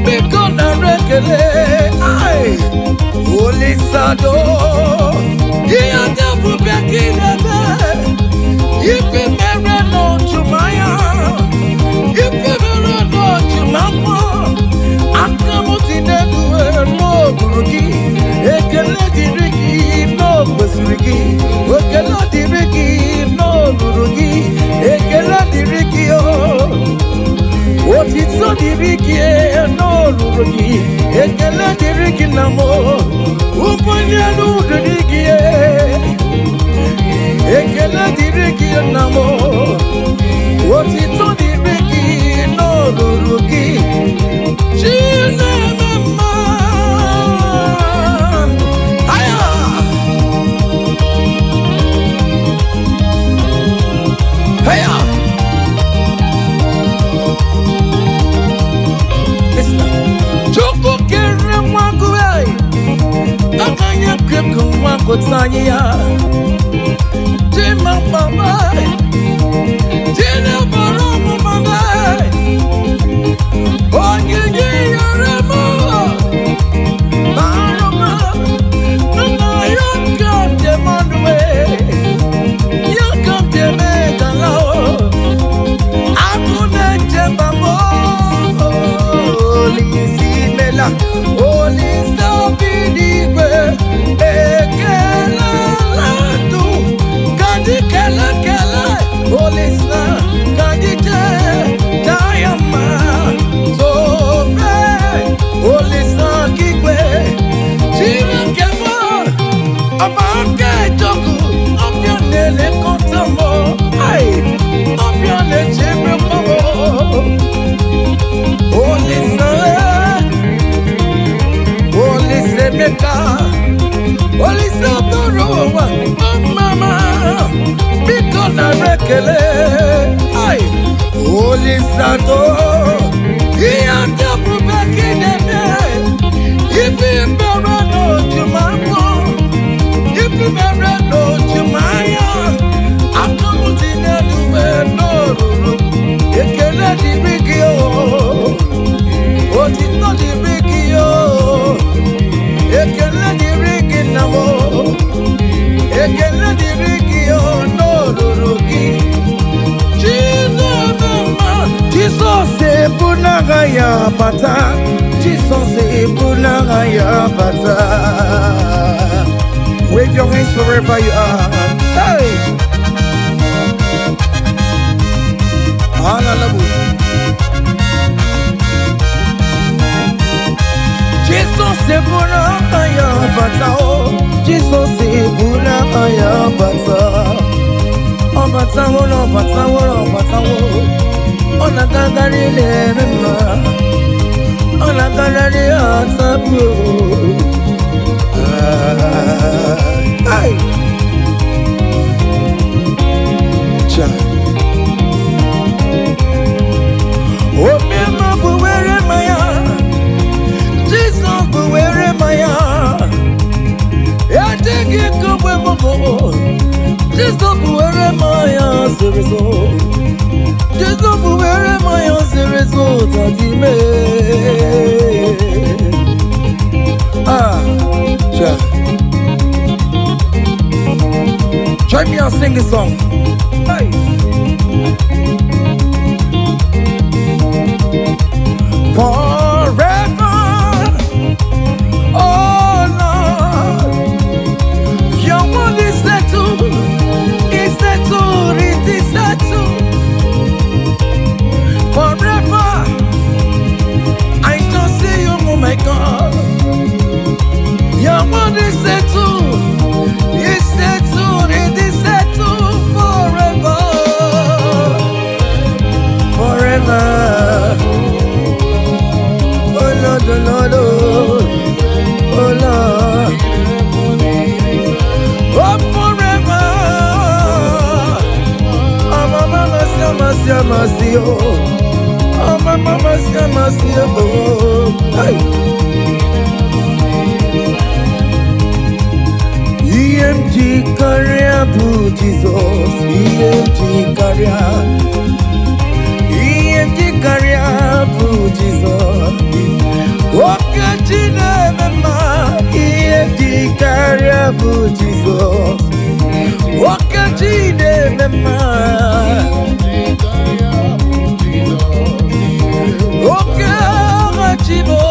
bikona rekele, ay, Olisa do, iya devu be Wave your hands wherever you are. Hey! Hallelujah. Jesus c'est Bounagaya Batao. Jesus c'est Bounagaya Batao. On Batao, on Batao, on Batao. On a gagné les mêmes. On a gagné à tabou. Hey! Oh, Mama, where am I? Jesus, where am I? I take it to where I'm going. Jesus, where am I? The result. Jesus, where am I? The result of the Try me and sing this song. Hey. Forever, oh Lord, your word is settled, it is settled. Forever, I shall see you, oh my God. Your word is settled, it's settled, it is settled forever, forever. Oh Lord, oh Lord, oh Lord, oh forever. Oh mama, mercy, oh mama, mercy, oh. EMT career, Jesus, EMT career, EMT career, Jesus. Okay, China, EMT career, Jesus. Okechi na-emema Okechi bo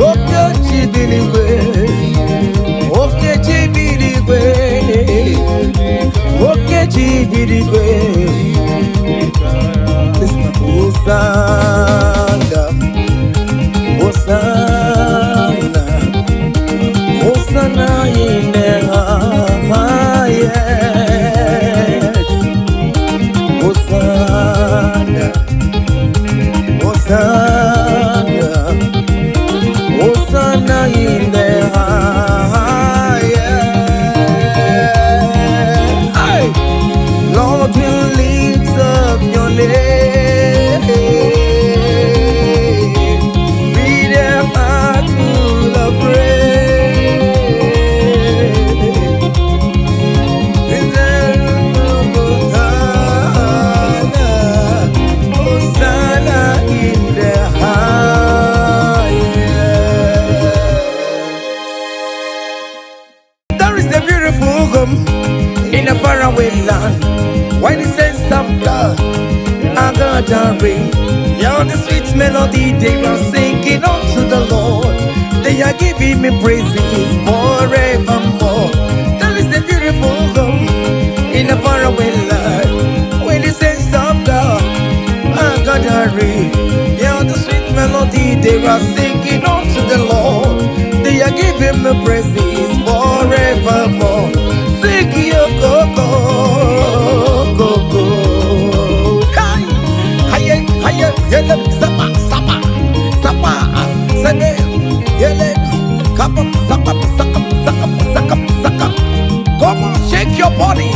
Okechi biligwe Okechi biligwe Okechi biligwe Hosanna Hosanna Hosanna in the highest Hosanna Hosanna Hosanna in the highest. Hey! Lord, we lift up your name. Be there heart full of praise. Hosanna in the highest. There is a beautiful home in a faraway land. Why the sense of God, I got a ring. Yeah, the sweet melody they are singing unto the Lord. They are giving me praises forevermore. There is a beautiful home in a faraway land. Why the sense of God, I got a ring. Yeah, the sweet melody they are singing unto the Lord. They are giving me praises forevermore. Sing your go-go. Yele sapa sapa sapa sene yele kapa sapa sapa sapa sapa sapa. Come on, shake your body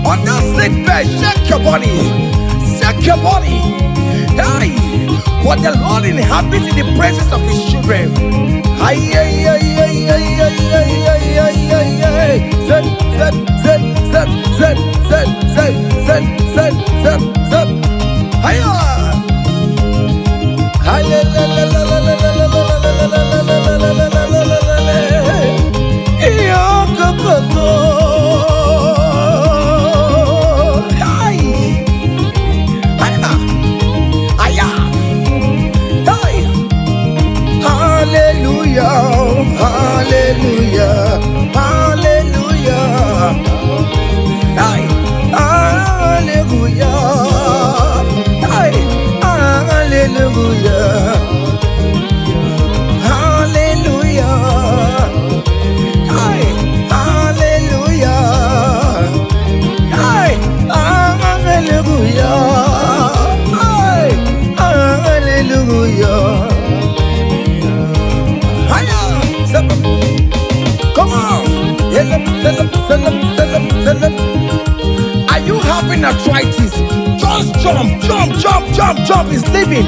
on that sick bed. Shake your body, shake your body. Hey, what the Lord inhabits in the presence of His children. Ay ay ay ay ay ay ay ay ay ay. Zep zep zep zep zep zep zep zep zep zep zep. Hiya. Come on! Are you having arthritis? Just jump, jump, jump, jump, jump. It's leaving.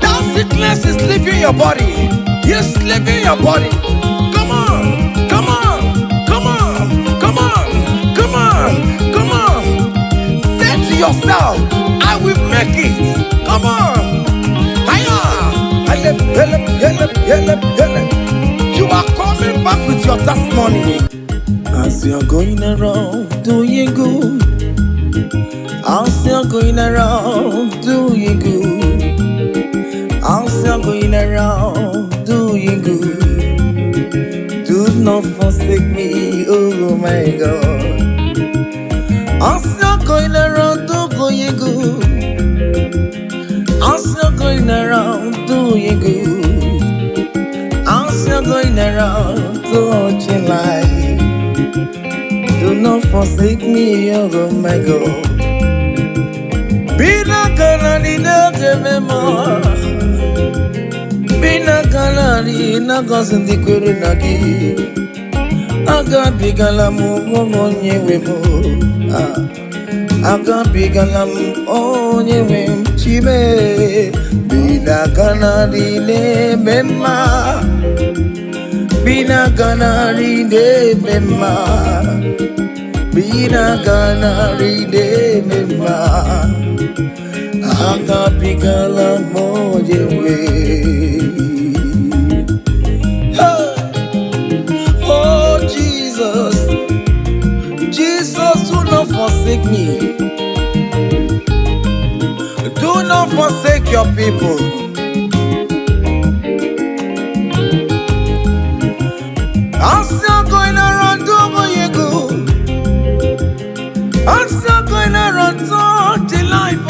That sickness is leaving your body. It's leaving your body. Come on, come on, come on, come on, come on, come on. Say to yourself, I will make it. Come on. You are coming back with your testimony. As you're going around doing good, as you're going around doing good, as you're going around doing good, do not forsake me, oh my God. As you're going around doing good, as you're going around doing good, as you're going around touching life, do not forsake me, oh my God. Be not gonna need no more. Be not gonna need no cousin the Kurunagi. I got big alamu, money wemo. I got big alamu, onye wem chibe. Be not gonna need mema. Be not gonna need mema. Be not gonna need mema. Anga bigala moje we. Oh Jesus, your people. I'm still going around doing you good. I'm still going around to life.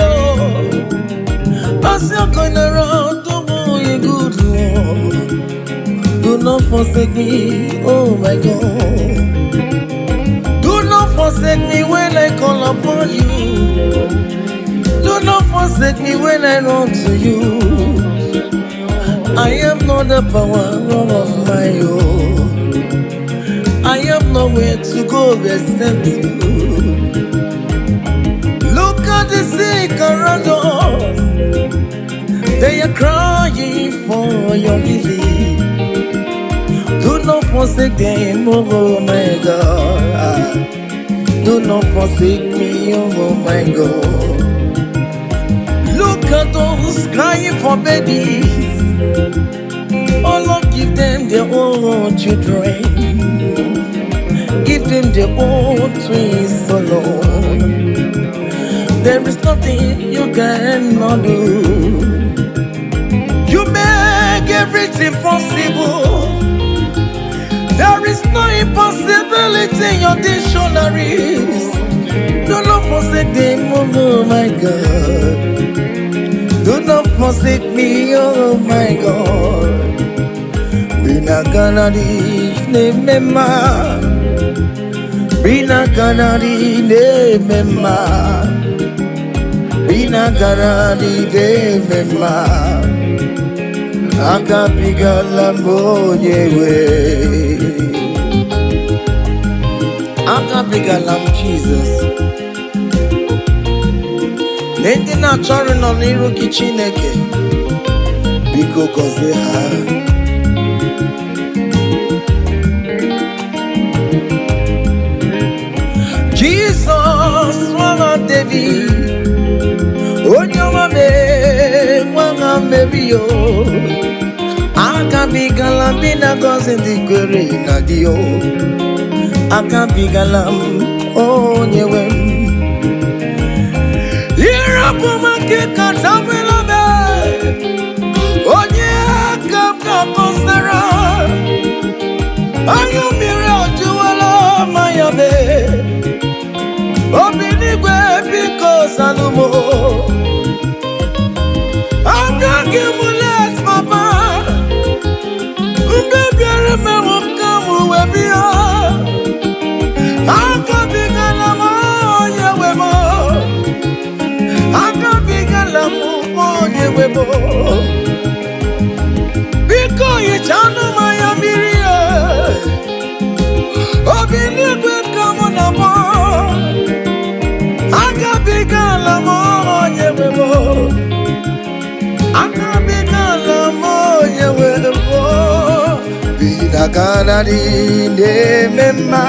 I'm still going around doing you good, Lord. Do not forsake me, oh my God. Do not forsake me when I call upon you. Do not forsake me when I run to you. I am not the power of my own. I have nowhere to go except you. Look at the sick around us. They are crying for your healing. Do not forsake them, oh my God. Do not forsake me, oh my God. Look at those crying for babies. Oh Lord, give them their own children. Give them their own twins, oh Lord. There is nothing you cannot do. You make everything possible. There is no impossibility in your dictionaries. Do not forsake them, oh my God. Do not forsake me, oh my God. Bina ganadi ne mema. Bina ganadi ne mema. Bina ganadi ne mema. Akapigala monyewe. Akapigala Jesus. Nende na chori no niru kichineke. Biko koze ha. Jesus wanga David. Onyoma me wanga mebiyo. Akapigala bina koze ndikwere na dio. Akapigala onyewe. Irapomake katabela me. Onye kapka kosera. Ayumire ojuwala mayabe. Obinigwe biko salumo. Agagimulet papa. Mbebiare me wakamu webia. Akabigala mo yewemo. Akabigala mo yewemo. Biko yichanu mayamirie. Obinigwe kamu na mo. Akabigala mo yewemo. Akabigala mo yewemo. Bina ganadi ne mema.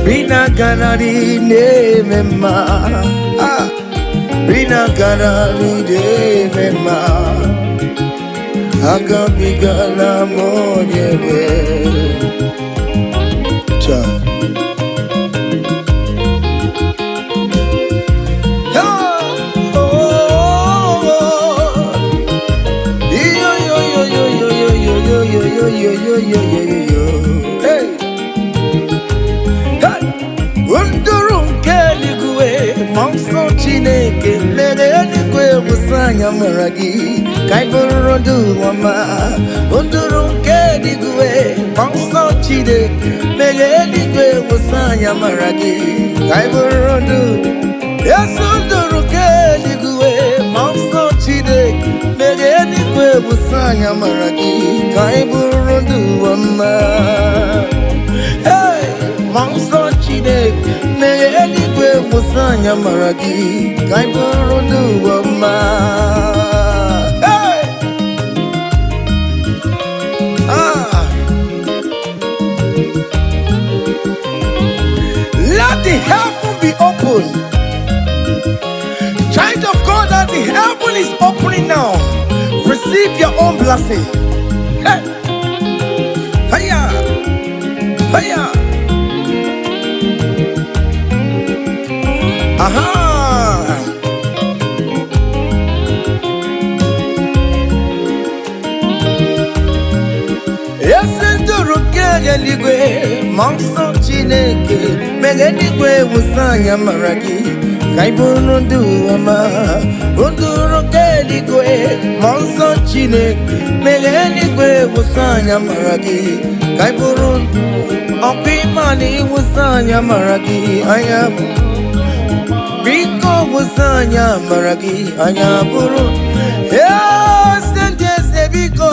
Bina ganadi ne mema. Bina ganadi ne mema. Akabigala mo yewemo. Cha. Hey, Unduru keligwe, monso chineke, leligwe musanya maragi, kaiburudu wama. Unduru keligwe, monso chineke, leligwe musanya maragi, kaiburudu. Yes, unduru keligwe, monso chineke, leligwe musanya maragi, kaiburudu wama. Hey, monso chineke, leligwe musanya maragi, kaiburudu wama. Hey, let the heaven be open. Child of God, that the heaven is opening now. Receive your own blessing. Hey, hiya, hiya. Aha. Onduru kege ligwe Monso chineke Mege ligwe Wusanya maragi Kaiburu nduama Onduru kege ligwe Monso chineke Mege ligwe Wusanya maragi Kaiburu Okimani Wusanya maragi Ayabu Biko Wusanya maragi Ayaburu Sente Biko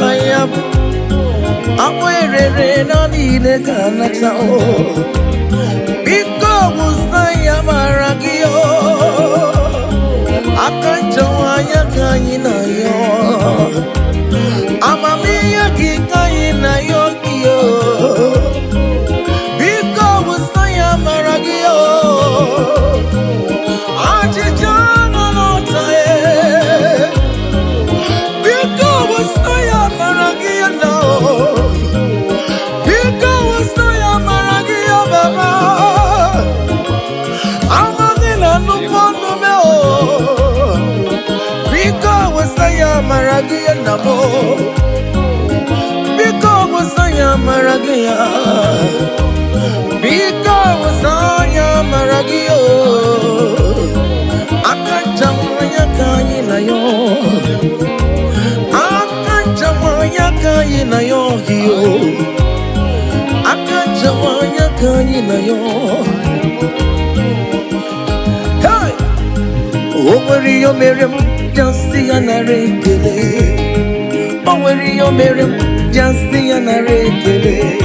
Ayabu Akwere na nile kana chao Biko Wusanya maragio Akanchawanya kanyina yo Amamiya kikanyina yo kiyo Biko Wusanya maragio Achichana notae Biko Wusanya maragio no Maragia namo Biko Wasanya Maragia Biko Wasanya Maragio Akachamanya kayina yo Akachamanya kayina yo Akachamanya kayina yo Hey! Oweri yo Miriam Just anarekele Oweri yo Miriam Just anarekele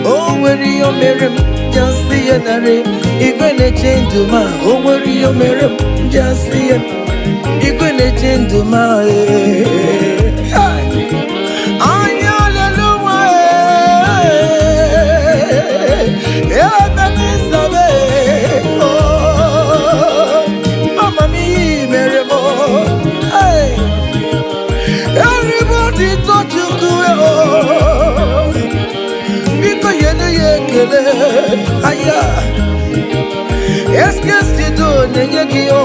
Oweri yo Miriam Just anare Igwene chenduma Oweri yo Miriam Just Igwene chenduma Hallelujah Ebenezabe Mama mi Miriam Hey, everybody touch you go. Because you know aya. Yes, you do negio.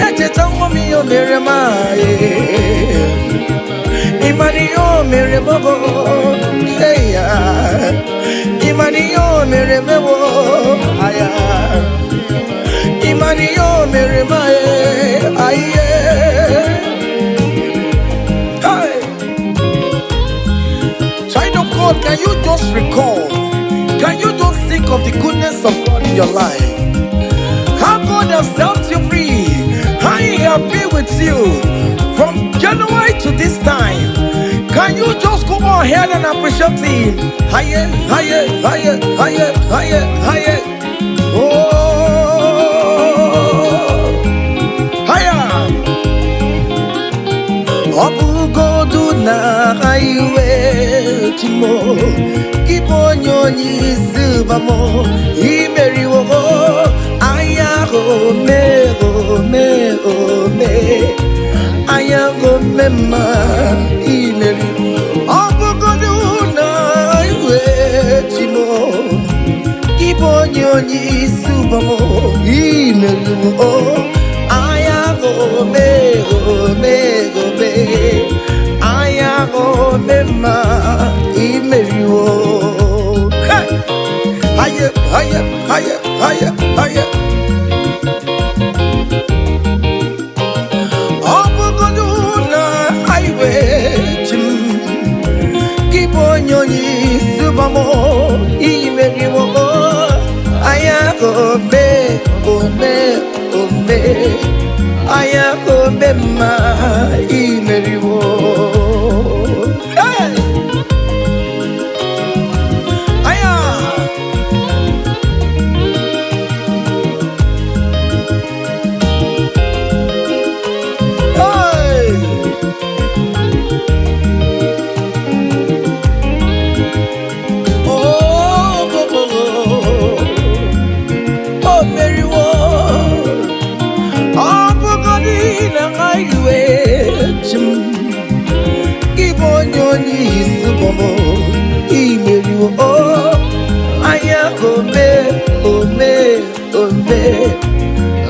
Echetango mi yo meremae. Imani yo meremabo. Hey ya. Imani yo meremabo. Aya. Imani yo meremae, aye. Hey. Child of God, can you just recall? Can you just think of the goodness of God in your life? How God has set you free? How He has been with you from January to this time? Can you just go ahead and appreciate Him? Higher, higher, higher, higher, higher, higher. Oh. Na aiwe chimo kiponyo nyisubamo imeriwo ayago me ayago mema imeri obugodu na aiwe chimo kiponyo nyisubamo imeriwo ayago me Ayago mema imeriwo. Hey, higher, higher, higher, higher, higher. Obugoduna highway chim. Kibonyoni subamo imeriwo. Ayago me. Ayago mema imeriwo.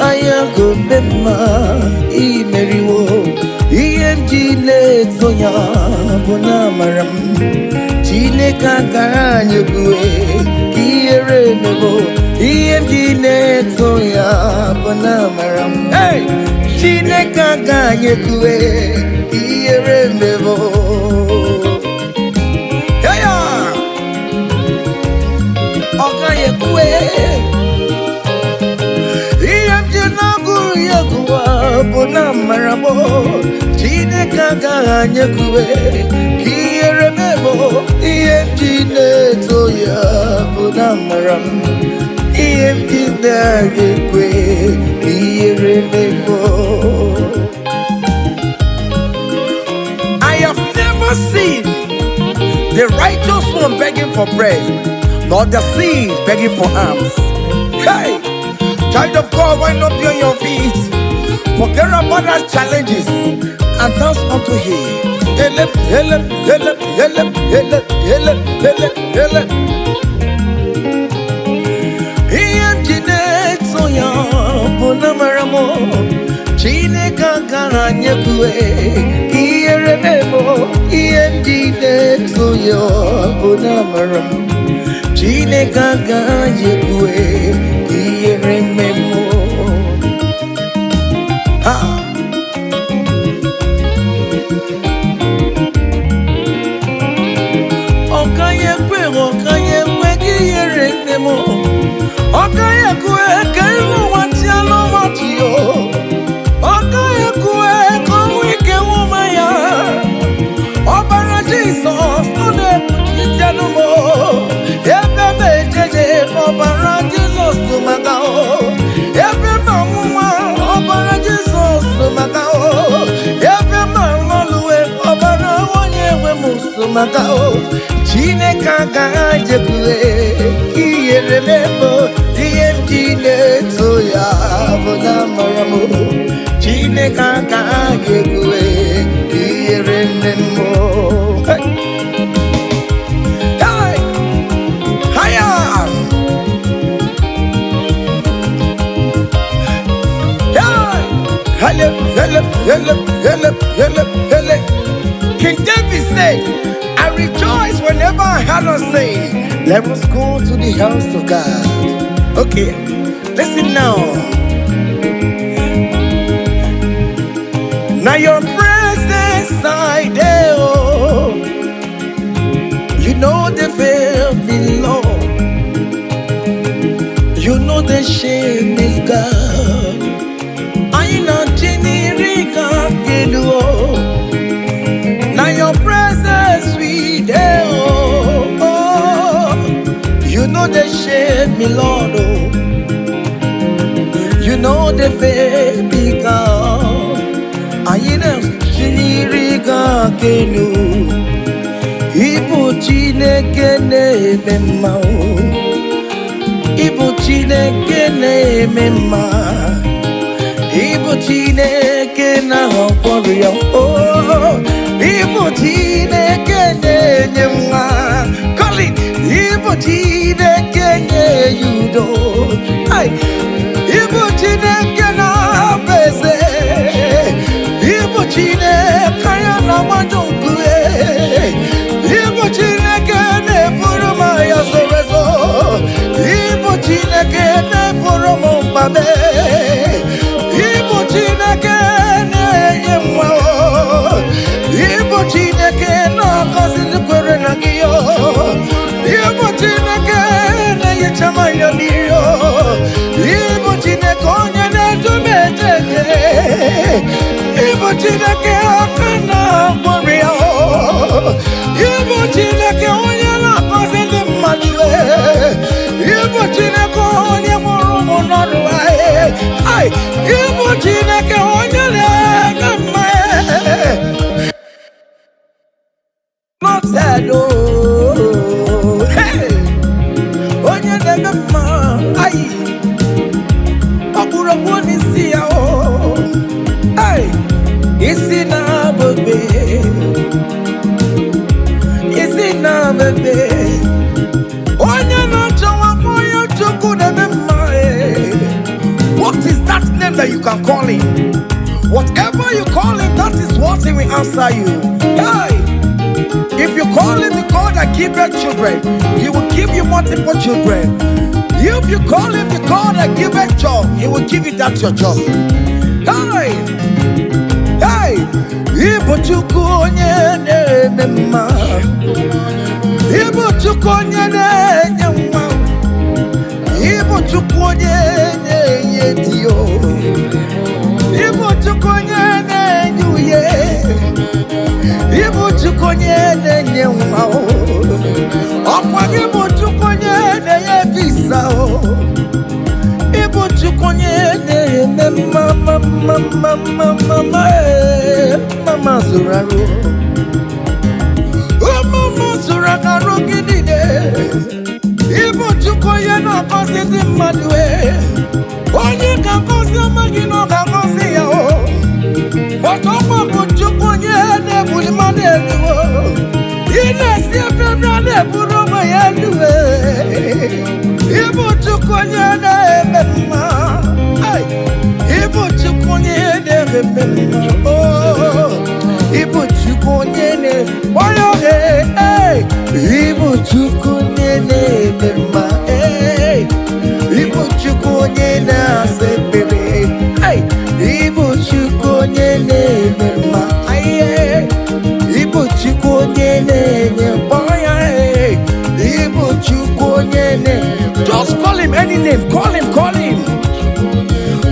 Ayago mema imeriwo. EMG let's soya bona maram Chineke akanye kwe kiere mebo Chineke soya bona maram Hey Chineke akanye kwe kiere mebo Heya akanye kwe Bona marabo Chineke akanye kwe kiere mebo Chineke soya bona maram Chineke kwe kiere mebo I have never seen the righteous one begging for bread, nor the seed begging for alms. Hey, child of God, wind up on your feet. Forget about our challenges and dance unto Him. Help, help, help, help, help, help, help, help. Chineke soya bona maramo Chineke akanye kwe kiere mebo Chineke soya bona maramo Chineke akanye kwe kiere mebo Okaye kwe kiere mebo Okaye kwe kelu watialo watio Okaye kwe kowike wumaya Obara Jesus Ode kutitenumo Ebebe jeje Obara Jesus tumagao Ebe mamuma Obara Jesus tumagao Ebe mamoluwe Obara wanyewe musumagao Chineke akanye kwe kiere mebo Chineke soya bona maramo Chineke akanye kwe kiere mebo Hey Haya Hey King David said, I rejoice whenever I hear us say, let us go to the house of God. Okay, listen now. Now your presence I there, oh. You know the fear of the Lord. You know the shame is God. I know Jinirika Kidu. Now your presence we there, oh. You know the shame, me Lord, oh. You know the baby God. I know Jinirika Kidu. Ibu Chineke ne mema, Ibu Chineke ne mema, Ibu Chineke na warrior, oh. Ibu Chineke ne nyema, call it. Ibu Chineke ne yudo, ay. Ibu Chineke na beze, Ibu Chineke na wanjungwe. Ibu Chineke ne puruma ya sorezo, Ibu Chineke ne puruma mbabe, Ibu Chineke ne yemwa, Ibu Chineke na kazi kwere na giyo, Ibu Chineke ne yechama ya niyo, Ibu Chineke onye ne tumejeje, Ibu Chineke akana warrior. Ibu Chineke onye na-akọzi ndị mmadụ Ibu Chineke onye mụrụ ụmụ n'ọdụ anyị Ibu Chineke onye na-eme mma n'ọtado onye na-eme mma anyị ọkpụrụkpụ n'isi ya isi na-abụbe What is that name that you can call him? Whatever you call him, that is is what he will answer you. Hey! If you call him the God that giveth children, he will give you multiple children. If you call him the God that giveth job, he will give you that your job. Hey! Hey! Ibu chukwu onye na-eme mma. Ibu chukwu onye na-enye nwa. Ibu chukwu onye na-enye di o. Ibu chukwu onye na-enye uye. Ibu chukwu onye na-enye nwa o. Ọkwa ibu chukwu onye na-enye visa o. Ibu chukwu onye na-eme mama zuraru. Mama zuraru gidide. Ibu chukwu onye na-akọzi ndị mmadụ onye ga-akọzi amaghị na ọ ga-akọzi ya o. Ọtọkwa bụ chukwu onye na-ebuli mmadụ elu o. Ị na-esi efebra na-eburu onwe ya elu Ibu chukwu onye na-eme mma. Ibu chukwu onye na-eme mma. Ibu chukwu onye na-eme Ibu chukwu onye na-eme mma. Ibu chukwu onye na-asa ekpere. Ibu chukwu onye na-eme mma. Ibu chukwu onye na-enye mkpọya. Ibu chukwu onye na-enye. Just call him any name. Call him, call him.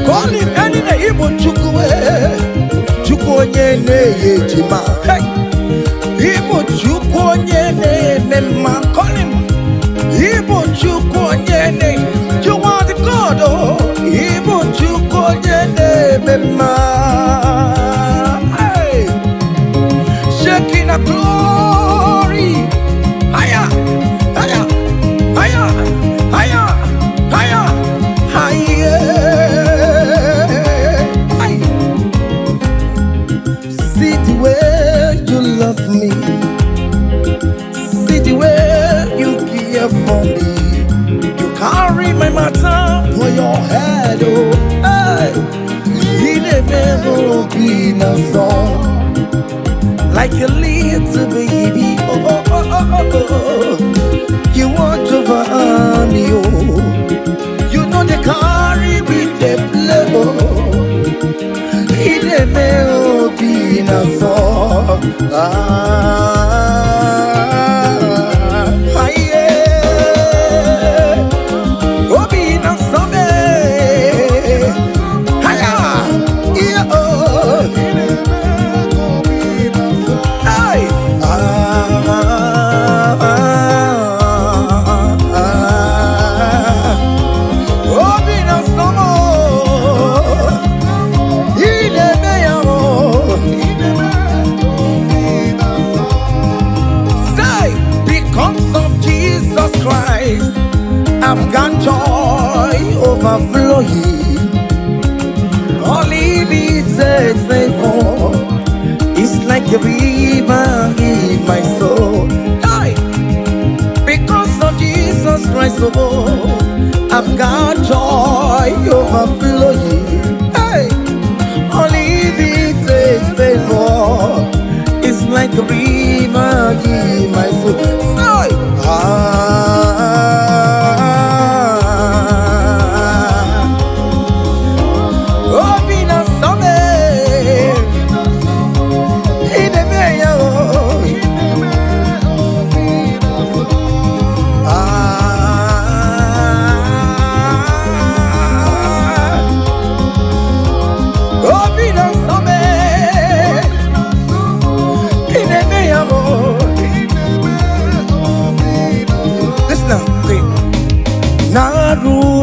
Call him any name. Ibu chukwu chukwu onye na-enye ejima. Ibu chukwu onye na-eme mma. Call him. Ibu chukwu onye na-enye. You are the God, oh. Ibu chukwu onye na-eme mma. Shaking a glory. Higher, higher, higher, higher, higher, higher. See the way you love me. See the way you care for me. You carry my matter for your head, oh. Hey. In a melody, in a song. Like a little baby, oh, oh, oh, oh, oh. You want over me, oh. You know they carry with the play, oh. In a melody, in a song. Yeah. Oh, be in a song, yeah, oh. I've got joy overflowing. Only needs a favor. It's like a river in my soul. Hey! Because of Jesus Christ, oh, I've got joy overflowing. Hey! Only needs a favor. It's like a river in my soul. Hey!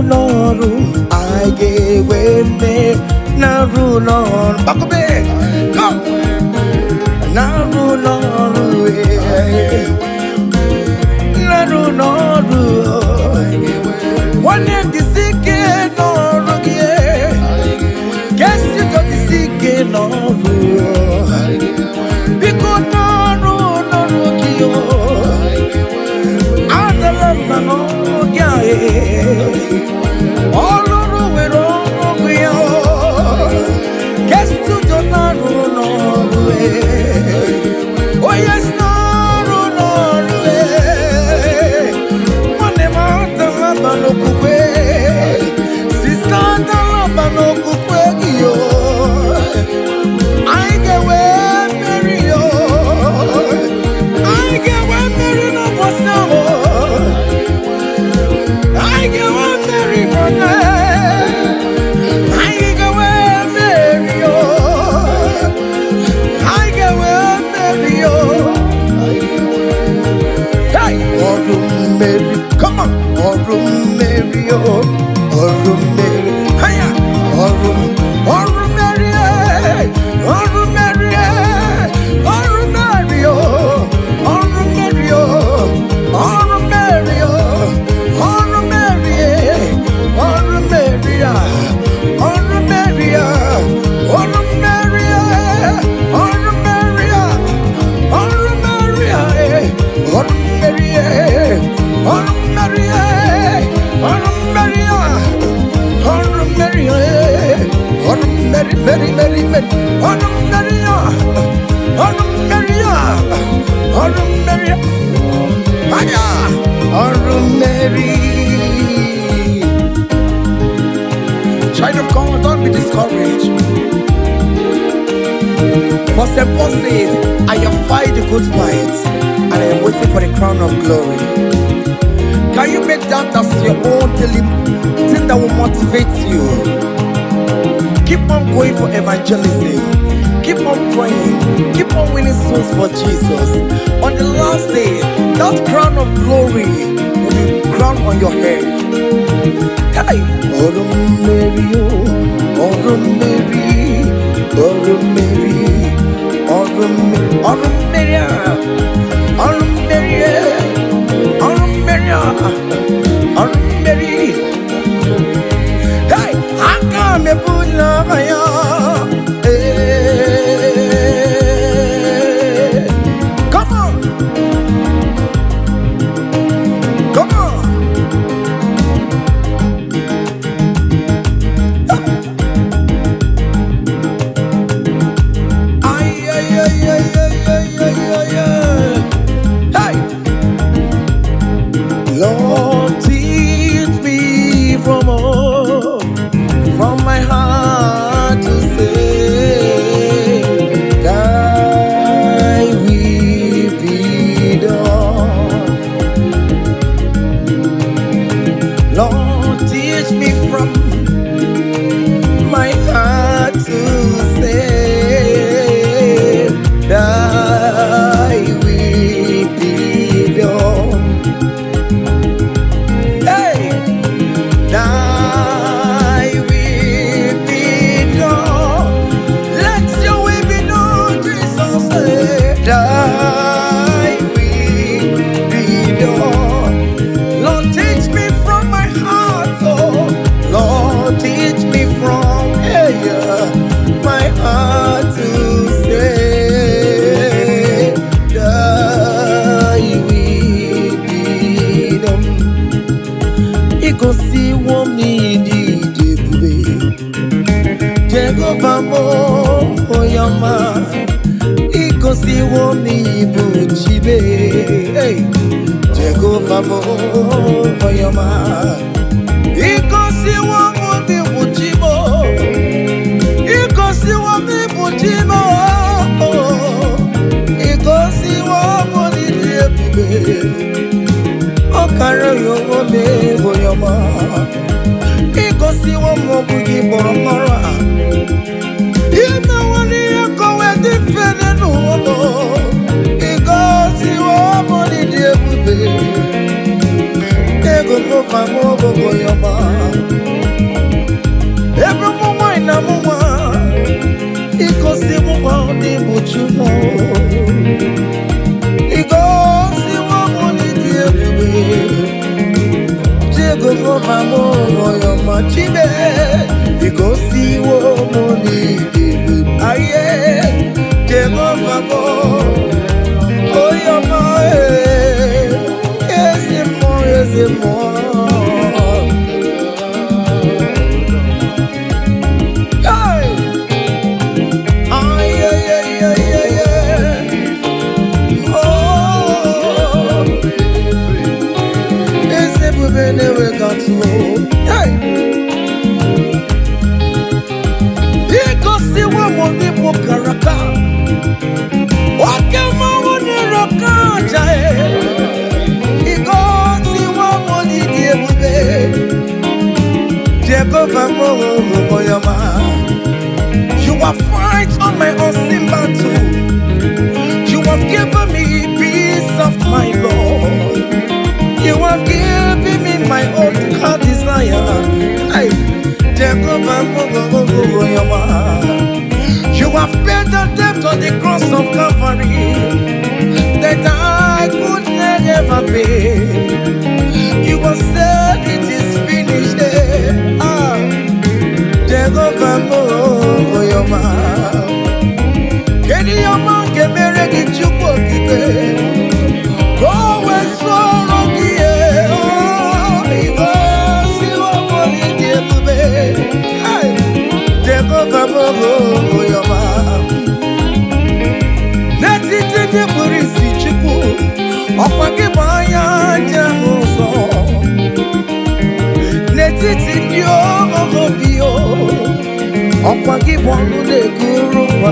Noru, I gave me Naru Noru. Bakobe, come. Naru Noru, Naru Noru. One name the sick Noru, guess you got the sick Noru. Because Noru Noru, Adalama Noru, all over with all we are. Guess to the Naru Noru. Mary. Child of God, don't be discouraged. For St. Paul says, I have fight the good fight, and I am waiting for the crown of glory. Can you make that as your own daily thing that will motivate you? Keep on going for evangelism. Keep on praying. Keep on winning souls for Jesus. On the last day, that crown of glory will be crowned on your head. Hey! Oh, Mary, oh, Mary, oh, Mary, oh, Mary, oh, Mary, oh, Mary, oh, Mary. Hey! I can't be put Lord, teach me from my heart to say, thy will be done. Lord, teach me from my heart to say, thy will be done. Ikosi womi buchibe, Jehovah mo oyama. Ikosi womi buchibo, Ikosi womi buchibo, Ikosi womi diebube. Okara yo womi oyama. Ikosi womi buchibo mora. You have fight on my unseen battle. You have given me peace of my Lord. You have given me my own heart desire. You have paid the debt on the cross of Calvary that I could never pay. You have said it is finished. Jehovah Moyoma, Kedi Yoma Kemere Gichupo Kite, Go West Rogie, Siwa Mori Diebube, Jehovah Moyoma, Let it in the Burisi Chipu, Opake Baya Jamu. n'etiti ndị obi o, ọkwa gị bụ ọnụ na-eguru ụwa.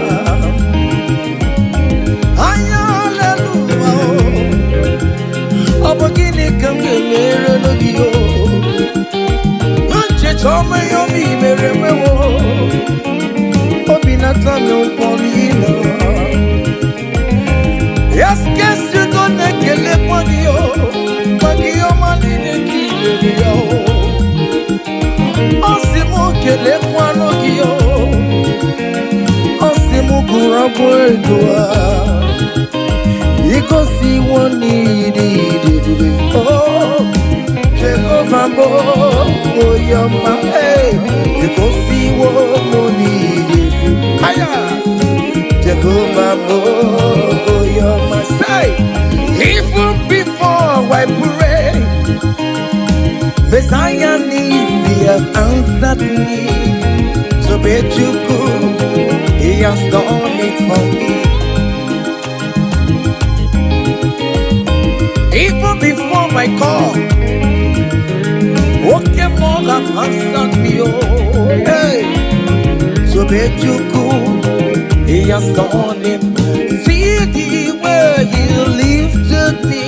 Anya haleluya o, ọ bụ gịnị ka m ga-emere n'obi o? Ncheta ọma ihe obi mere mewo, obi na-atọ m ụtọ n'ime. Yes, guess you don't ekele kwa gị o, kwa gị ọma niile ka ị mere ya o. Ọ sị m kelekwa gị o, ọ sị m gụrụ abụ ego a. Igosiwo n'ịdị ebube o, Jehova mbụ onye ọma. Igosiwo m n'ịdị ebube, Jehovah mbụ onye ọma. Say, even before I pray, Messiah needs to have answered me. So bet you could, He has done it for me. Even before my call, okay, more have answered me. Oh, hey. So bet you could, He has done it. See the way He lifted me.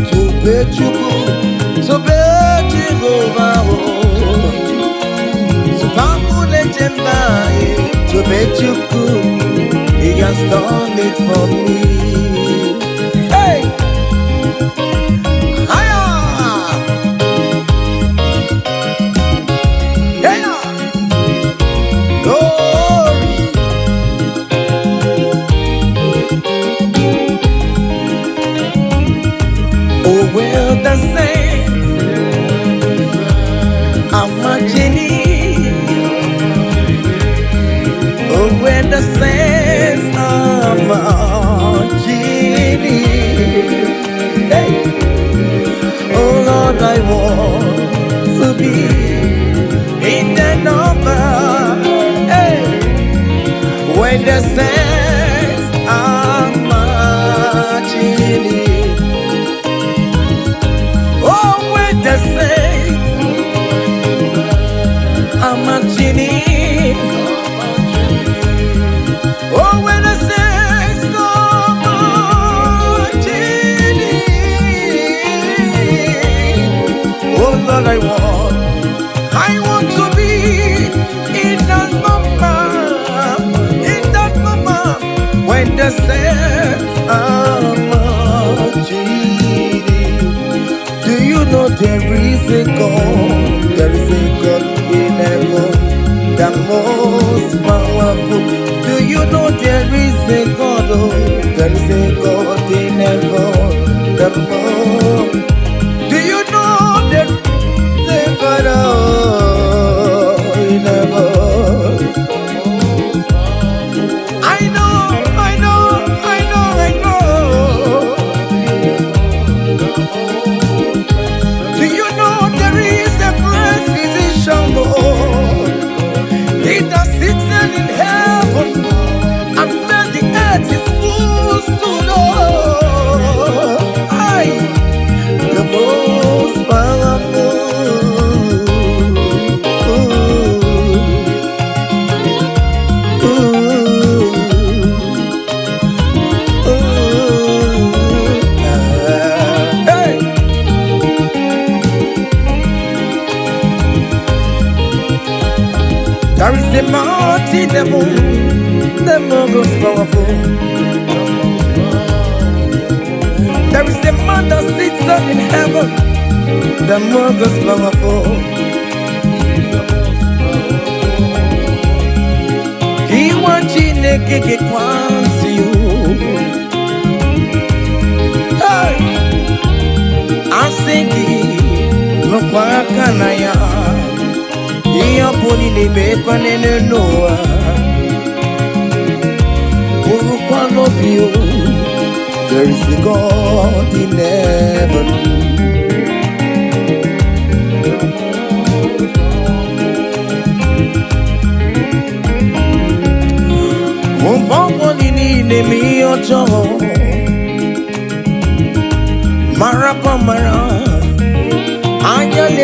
To bet you could, so bet you go. So Pamule Jemai, to bet you could, He has done it for me. Hey! The saints are marching in. Hey. Oh Lord, I want to be in the number. Hey. When the saints are marching in. Oh, when the saints are marching in. Oh, when the saints are marching in. Oh Lord, I want to be in that moment when the saints are marching in. Do you know there is a God? There is a God in heaven, the most powerful. Do you know there is a God? Oh, there is a God in heaven, the more. Do you know there is a God in heaven? I know. Do you know there is a great physician, Lord? He that sits in heaven. It's full to know the most powerful. Hey. There is a mighty devil, the most powerful. There is a man that sits up in heaven, the most powerful. He wants you to get one to you. Hey, I'm singing, look what can I am. You're putting the bacon in the Noah. There is a God in heaven. Mara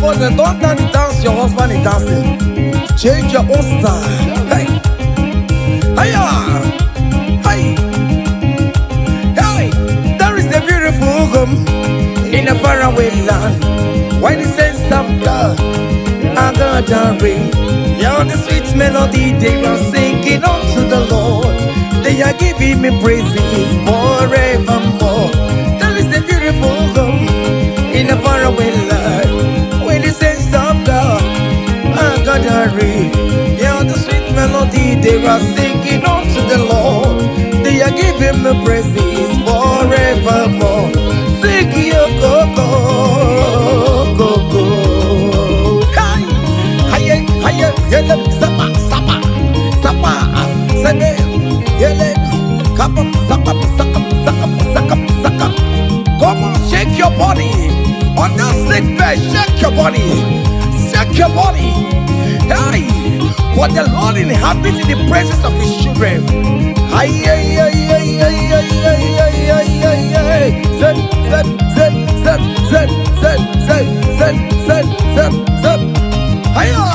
boys, don't dance your husband is dancing. Change your own style. Hey, hiya, hey, hey. There is a beautiful home in a faraway land. Why the sense of God? I got a ring. Yeah, the sweet melody they are singing unto the Lord. They are giving me praises forevermore. There is a beautiful home in a faraway land. When the sense of God, I got a ring. Yeah, the sweet melody they are singing unto the Lord. They are giving me praises forevermore. Sing your go-go, go-go. Hiya, yele, sapa, sapa, sapa, sene, yele, kapa, saka, saka, saka, saka, saka. Come on, shake your body. On that sick bed, shake your body. Shake your body. Hey, for the Lord inhabits in the presence of his children. Hiya, hiya, hiya, hiya, hiya, hiya, hiya, hiya, hiya. Zed, zed, zed, zed, zed, zed, zed, zed, zed, zed, zed. Hiya.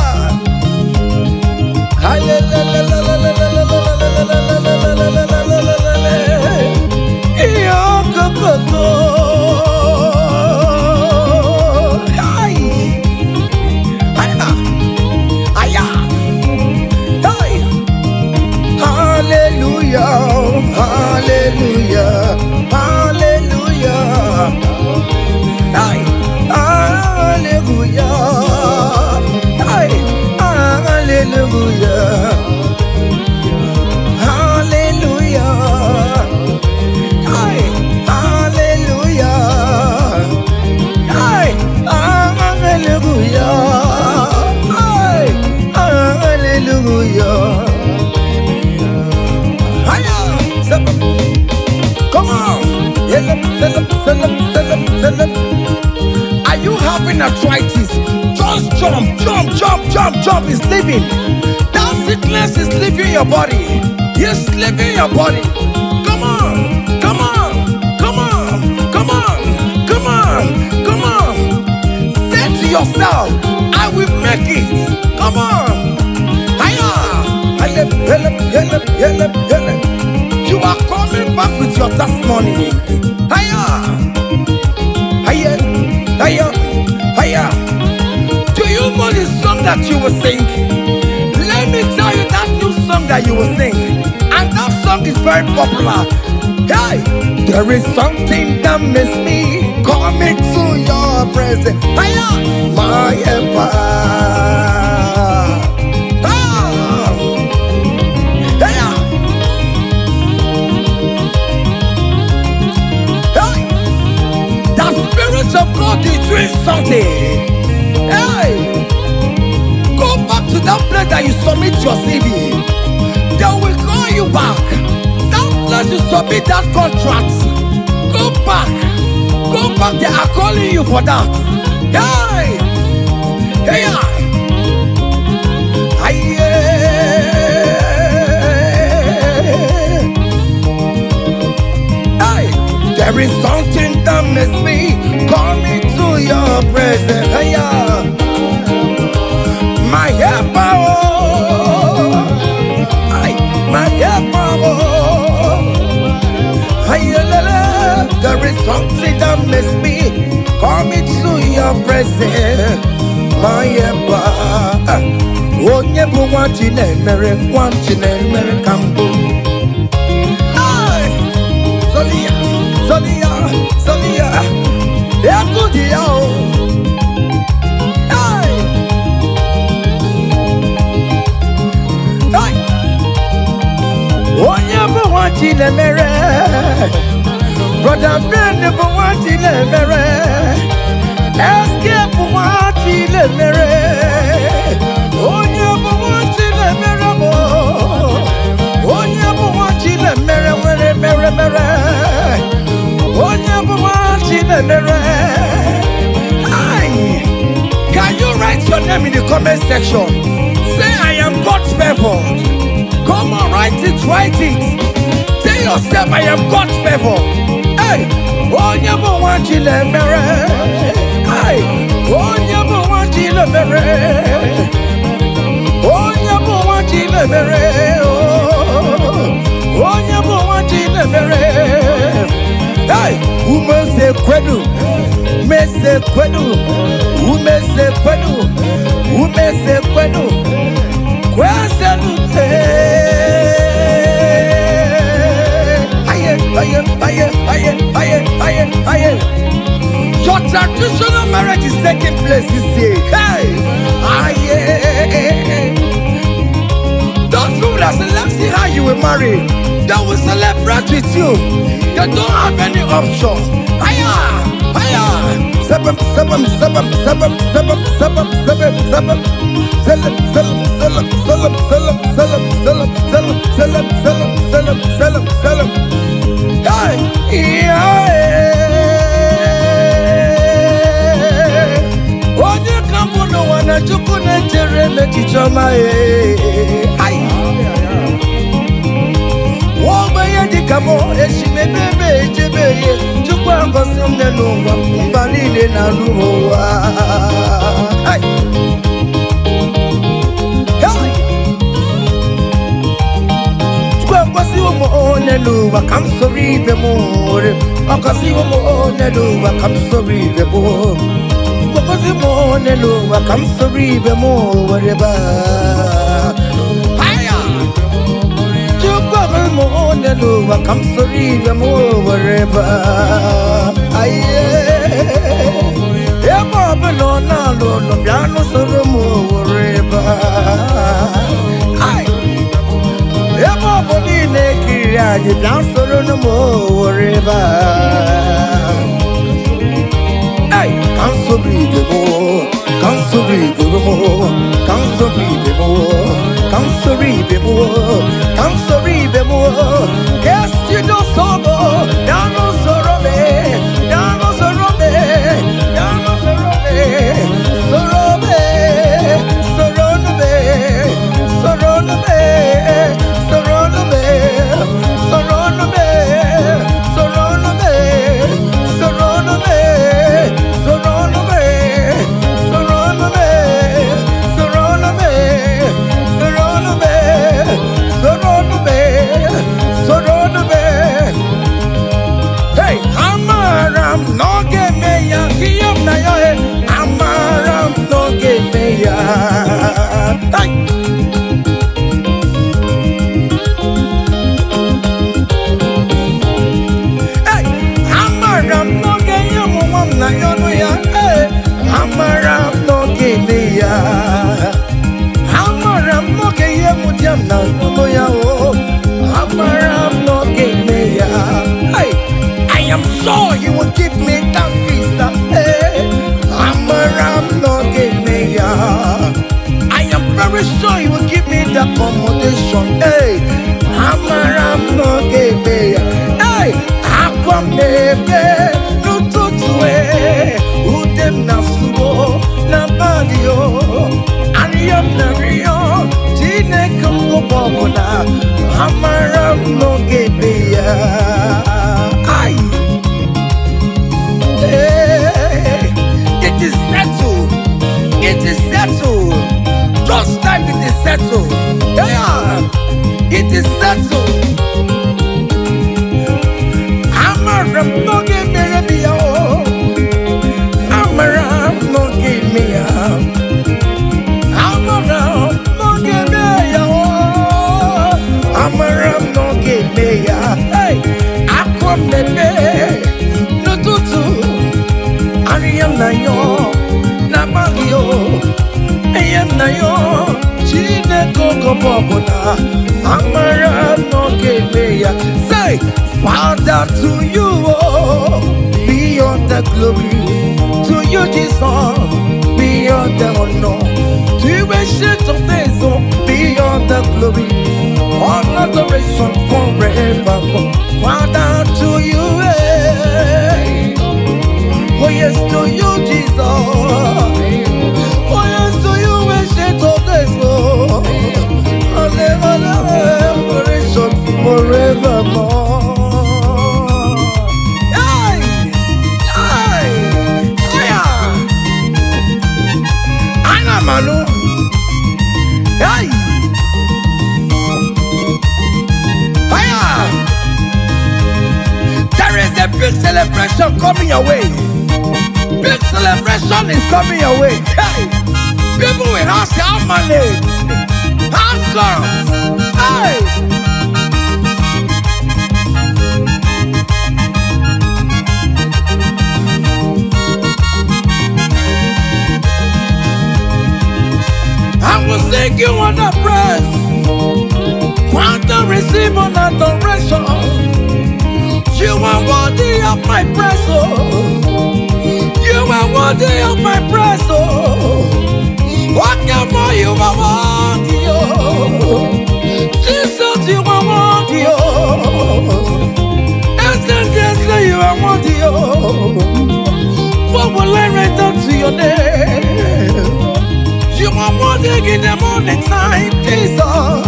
Are you having arthritis? Just jump, jump, jump, jump, jump. It's leaving. That sickness is leaving your body. It's leaving your body. Come on, come on, come on, come on, come on, come on. Say to yourself, I will make it. Come on. You are coming back with your testimony. Hiya, hiya. Do you know the song that you will sing? Let me tell you that new song that you will sing. And that song is very popular. Hey, there is something that makes me coming to your presence. Hiya, my empire. Of God is doing something. Hey, go back to that place that you submit your CV. They will call you back. That place you submit that contract. Go back. Go back. They are calling you for that. Hey, hey, hey, there is something that makes me coming to your presence. Hiya, my helper, my helper. Hiya, there is something that makes me coming to your presence. My helper. Onye bu wachine mere kambu. Solia, Solia, Solia. Yeah, good, yo. Hey, hey. Onye bu wachine mere, brother Ben bu wachine mere, escape bu wachine mere. Onye bu wachine mere mo, onye bu wachine mere mere mere. Onye bu wachine mere. Can you write your name in the comment section? Say I am God's favored. Come on, write it, write it. Tell yourself I am God's favored. Hey, onye bu wachine mere. Hey, onye bu mere onye bụ nwa Chinemere. Hey, umeze kwenu, meze kwenu, umeze kwenu, umeze kwenu, kweselute. Aye. Your traditional marriage is taking place this year. Hey, aye. Those people that select how you will marry, they will celebrate with you. They don't have any option. Aya. Sabam. Hey, onye kambu no wana chuku ne chere mechichoma Wogbe di kamo eshimebebe ejebeye chuku agosi mne nungwa mbalile na luwa. Akwasi womo oneluwa kam sorry be more. Akwasi womo oneluwa kam sorry be more. Akwasi mo oneluwa kam sorry be more whatever. Hiya. Chukwa mo oneluwa kam sorry be more whatever. Aye. Emo beno na lo piano soro mo whatever. Aye. Emo boni nekiri aje dansoro no mo river. Hey, can't so breathe more, can't so breathe more, can't so breathe more, can't so breathe more, can't so breathe more. Yes, you do so more. Down on Sorobe, down on Sorobe, down on Sorobe, Sorobe, Sorobe, Sorobe. I am sure you will give me that visa. I'm around no give me. I am very sure you will give me that accommodation. Hey, I'm around no give me. Hey, I come baby, no to Udem na subo na badio. Ariam na rio, Tine kumbo bobona. I'm around no give me. Aye. Hey, it is settled. It is settled. Just like it is settled. Yeah, it is settled. I'm around no give me. I'm around no give me. I'm around no give me. I'm around no give me. Hey, I come baby. No tutu. Ariam na yo. Na bagio. Ayam na yo. Chine koko bobona. I'm around no give me. Say, Father, to you, oh, beyond the glory. To you, Jesus, beyond the honor. To you, ancient of days, oh, beyond the glory. All adoration forevermore. Father, to you, eh. Oh, yes, to you, Jesus. Oh, yes, to you, ancient of days, oh. Adoration forevermore. Manu, hey, big celebration coming your way. Big celebration is coming your way. Hey, people will ask how money, how comes. Hey. I will sing you on the praise, want to receive an adoration. You are worthy of my praise, oh. You are worthy of my praise, oh. What more you are worthy, oh. Jesus, you are worthy, oh. Yes, you are worthy, oh. What will I return to your name? You are worthy in the morning time, Jesus.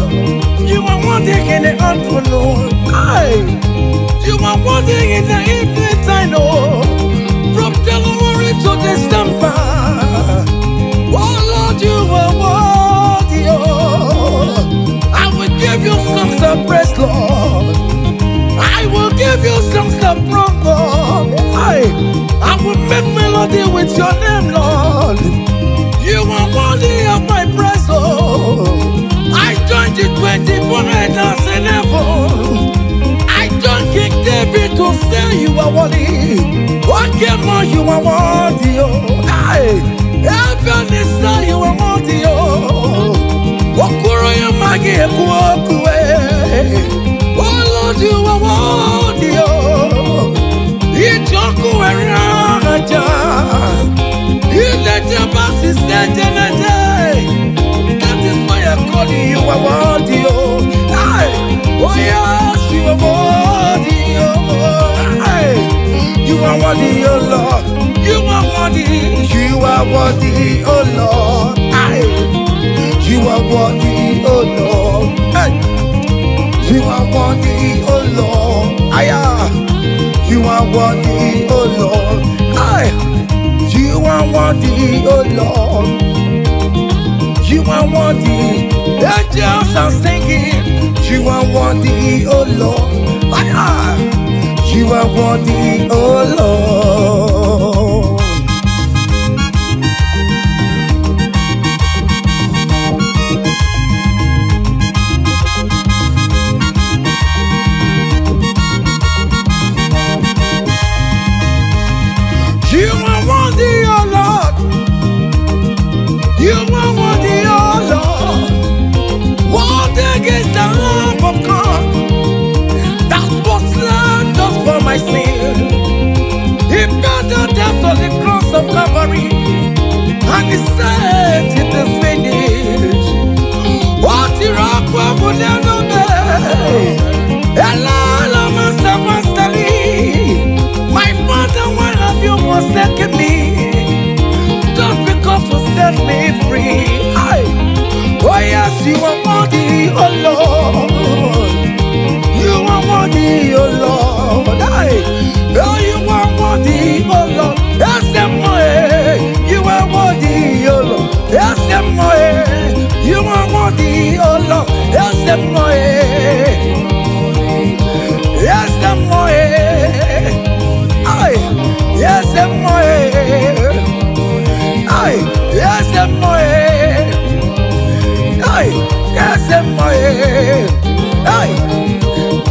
You are worthy in the afternoon. You are worthy in the evening time, oh. From January to December. Oh Lord, you are worthy, oh. I will give you songs of praise, Lord. I will give you songs of praise, Lord. I will make melody with your name, Lord. You are worthy of my praise, oh. I joined the 24 elders in heaven. I joined King David to say you are worthy. What more you are worthy, oh. Heaven is say you are worthy, oh. Wakuro ya magi ekuokwe. Oh Lord, you are worthy, oh. Ijoku eraja. That is why I call you, you are worthy, oh. Oh yes, you are worthy, oh. You are worthy, oh Lord. You are worthy, you are worthy, oh Lord. You are worthy, oh Lord. You are worthy, oh Lord. You are worthy, oh Lord. You are worthy, oh Lord. You are worthy. Angels are singing. You are worthy, oh Lord. You are worthy, oh Lord. You are worthy, oh Lord. You are worthy, oh Lord. Worthy is the Lamb of God that was slain just for my sin. He paid the debt on the cross of Calvary, and he said it is finished. What you rock would never be. Hello, Master Masterly. My Father, why have you forsaken me? Just because you set me free. Oh yes, you are worthy, oh Lord. You are worthy, oh Lord. Oh, you are worthy, oh Lord. Yes, you are worthy, oh Lord. Yes, you are worthy, oh Lord. Yes, yes, yes,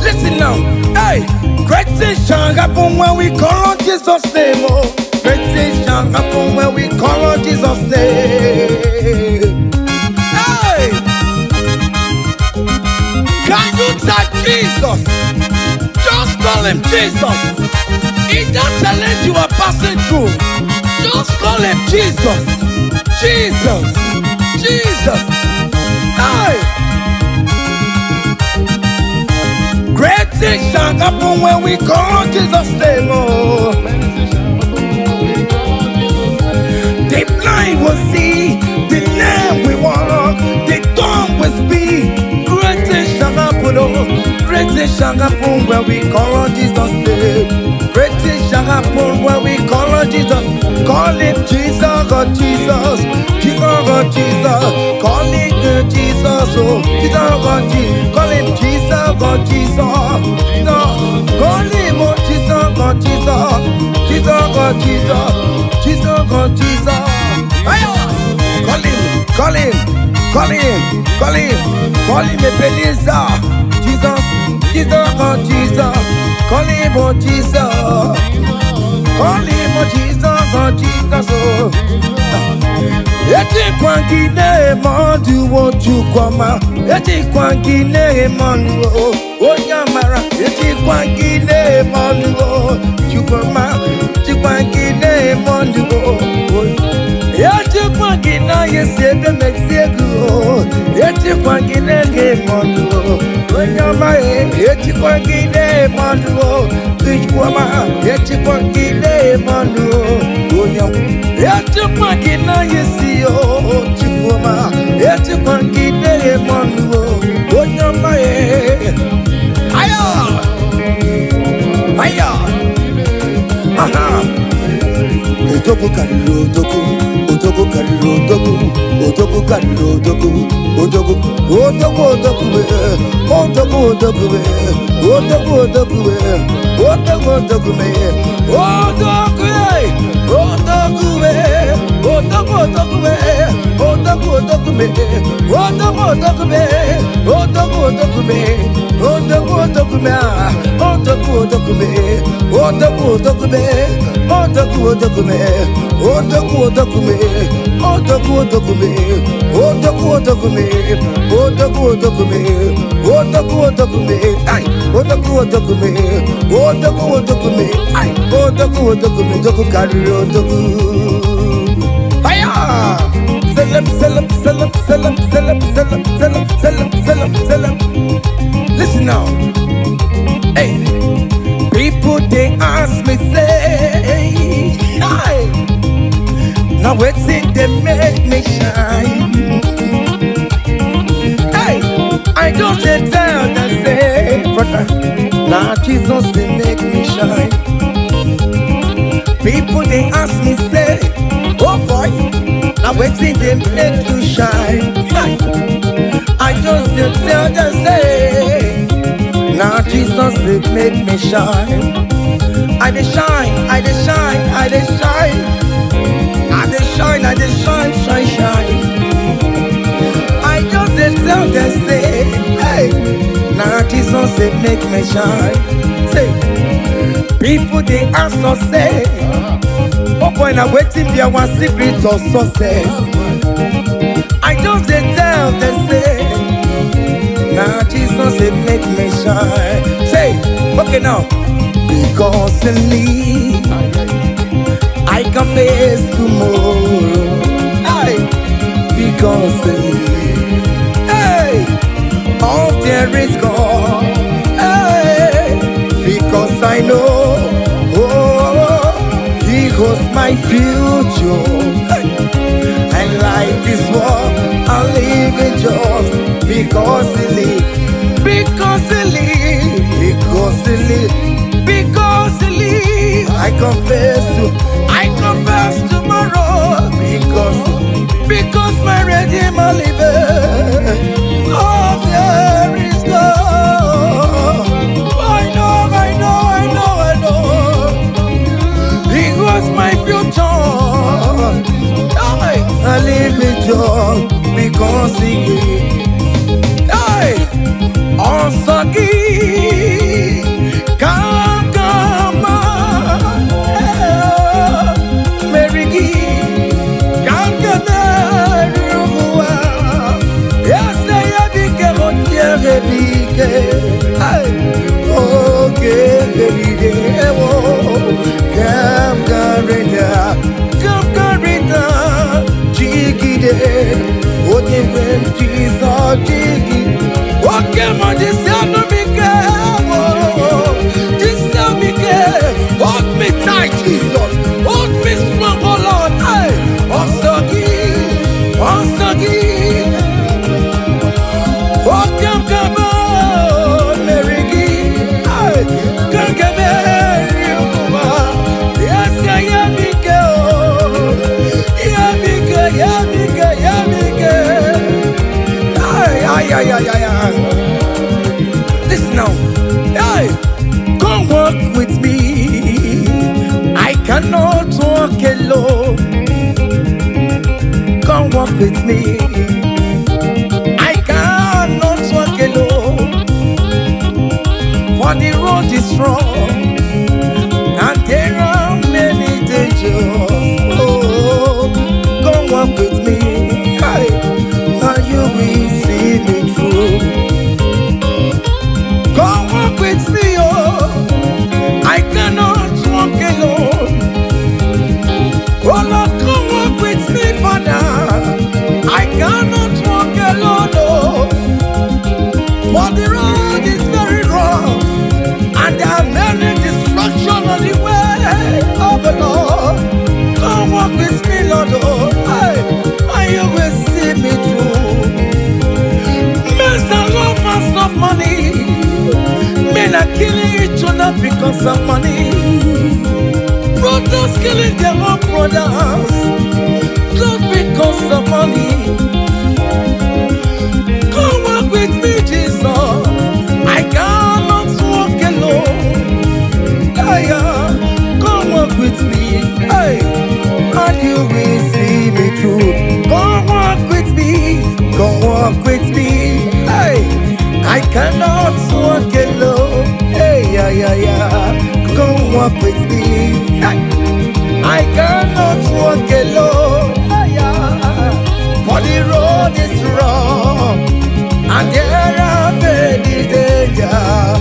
listen now. Great things shall happen when we call on Jesus' name. Oh, great things shall happen when we call on Jesus' name. Can you type Jesus? Just call him Jesus. In that challenge you are passing through, just call him Jesus. Jesus. Jesus. Great things shall happen when we call Jesus' name. Oh. The blind will see, the lame will walk, the dumb will speak. Great things shall happen, oh. Great things shall happen when we call on Jesus' name. Great things shall happen when we call on Jesus. Call him Jesus, oh Jesus. Jesus, oh Jesus. Call him Jesus, oh Jesus, oh Jesus. Call him Jesus, oh Jesus. Call him, oh Jesus, oh Jesus. Call him, call him, call him, call him Ebenezer. Jesus, Jesus, oh Jesus. Call him, oh Jesus. Call him, oh Jesus, oh Jesus, oh. Eti kwangine mondu wo chukwama. Eti kwangine mondu wo nyamara. Eti kwangine mondu wo chukwama. Eti kwangine mondu wo. Eti kwangina yesebe mexiego. Eti kwangine mondu wo nyama. Eti kwangine mondu wo chukwama. Eti kwangine mondu wo nyama. Eti kwangina yesi o chukwama. Eti kwangine mondu wo nyama. Aya, aya, aha. Otoku kariro otoku, otoku kariro otoku, otoku kariro otoku, otoku, otoku otoku be, otoku otoku be, otoku otoku be, otoku otoku be, otoku otoku be, otoku otoku be, otoku otoku be, otoku otoku be, otoku otoku be, otoku otoku be, otoku otoku be, otoku otoku be, otoku otoku be, otoku otoku be, otoku otoku be, otoku otoku be, otoku otoku be, otoku otoku be, ay, otoku otoku be, otoku otoku be, ay, otoku otoku be, otoku kariri otoku. Aya! Selam, selam, selam, selam, selam, selam, selam, selam, selam, selam. Listen now. Hey, people they ask me say, hey, now what's it they make me shine? Hey, I don't say tell them say, brother, now Jesus they make me shine. People they ask me say, oh boy, now what's it they make you shine? Hey, I just say tell them say, now Jesus they make me shine. I dey shine, I dey shine, I dey shine, I dey shine, I dey shine, shine, shine. I just dey tell them say, hey, now Jesus they make me shine. Say, people they ask us say, oh boy, now waiting be our secret of success. I just dey tell them say, now Jesus they make me shine. Say, okay now. Because in me, I can face tomorrow. Hey, because in me, hey, all there is gone. Hey, because I know, oh, He holds my future. Hey, and life is what I live in just because He lives, because He lives, because He lives. Because He lives, I confess tomorrow. Because my Redeemer liveth, oh, there is God. I know. He was my future. I live with joy because He gave. Hey, also give. Hold me tight, Jesus. Hold me strong, oh Lord. Also give. Oh, come on, Mary. Come yes, I am Listen now. Hey, come walk with me. I cannot walk alone. Come walk with me. I cannot walk alone, for the road is wrong, and there are many dangers. Oh, come walk with me, and you will see me through. Come walk with me, oh, I cannot walk alone. Oh Lord, come walk with me, Father. I cannot walk alone, oh, for the road is very wrong, and there are many distractions on the way. Oh the Lord, come walk with me, Lord, oh, and you will see me through. Men are lovers of money. Men are killing each other because of money. Brothers killing their own brothers just because of money. Come walk with me, Jesus. I cannot walk alone. Come walk with me, and you will see me through. Come walk with me, come walk with me. I cannot walk alone. Come walk with me. I cannot walk alone. For the road is wrong, and there are many dangers.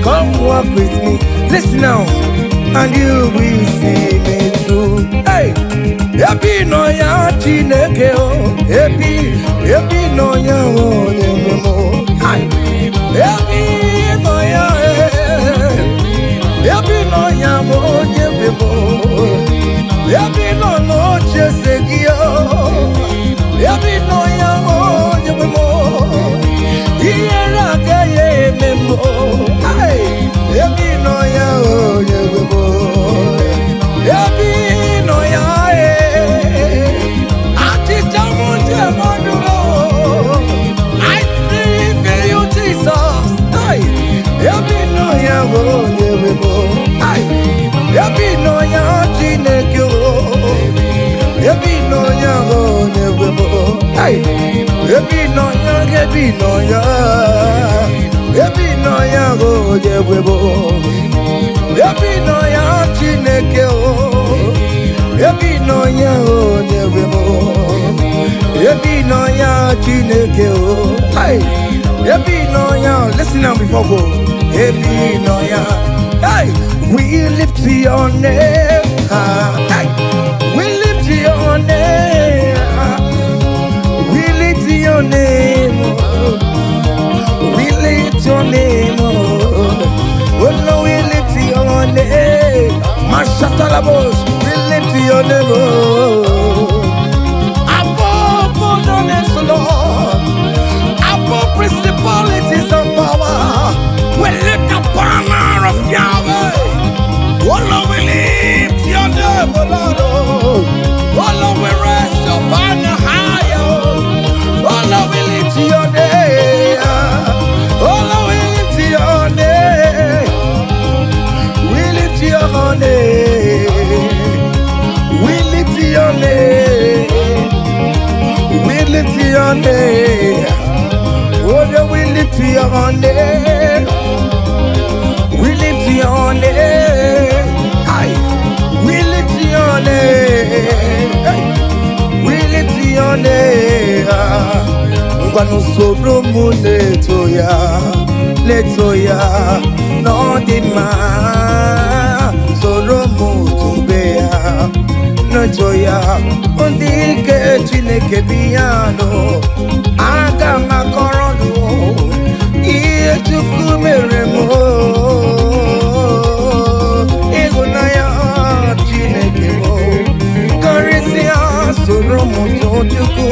Come walk with me. Listen now, and you will see me through. Ebi no ya Chineke o, ebi no ya onye mo. Ebi no ya onye mo. Ebi no chesegio. Ebi no ya onye mo. Iyera keye memo. Ebi no ya onye mo. Ebi no ya I pray you, Jesus. Ebi no ya onye mo. Ebi no ya Chineke o. Ebi no ya onye mo. Ebi no ya, ebi no ya. Ebi no ya onye mo. Ebi no ya Chineke o. Ebi no ya onye mo. Ebi no ya Chineke o. Ebi no ya. Listen now before go. Ebi no ya. We lift your name. We lift your name. We lift your name. We lift your name. Oh no, we lift your name. Mashatalabos. We lift your name. Above all the names, Lord. Above principalities and power. We lift the banner of Yahweh. Oh Lord, we lift your name, oh Lord. Oh Lord, we raise your banner higher. Oh Lord, we lift your name. Oh Lord, we lift your name. We lift your name. We lift your name. We lift your name. Oh Lord, we lift your name. We lift your name. We lift your name. We lift your name. Ngwanu soro mu leto ya, no di ma. Soro mu tube ya, no joya. Undi ke Chineke biyano, aga makorono. Iye chukwu mere mo. Soro muto chuku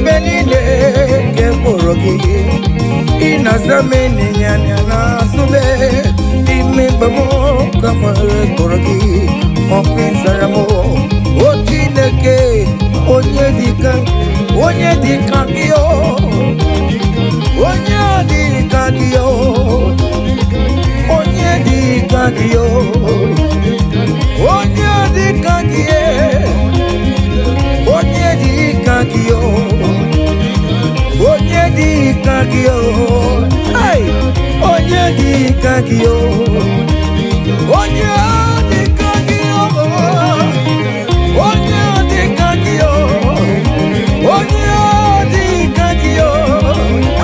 benile ke porogi ina zameni nyanya na sube ime bamo kamare porogi ofisara mo o Chineke onye dika kio onye dika kio onye dika kio onye dika kio onye kagio. Hey, onye di kagio. Onye di kagio. Onye di kagio. Onye di kagio.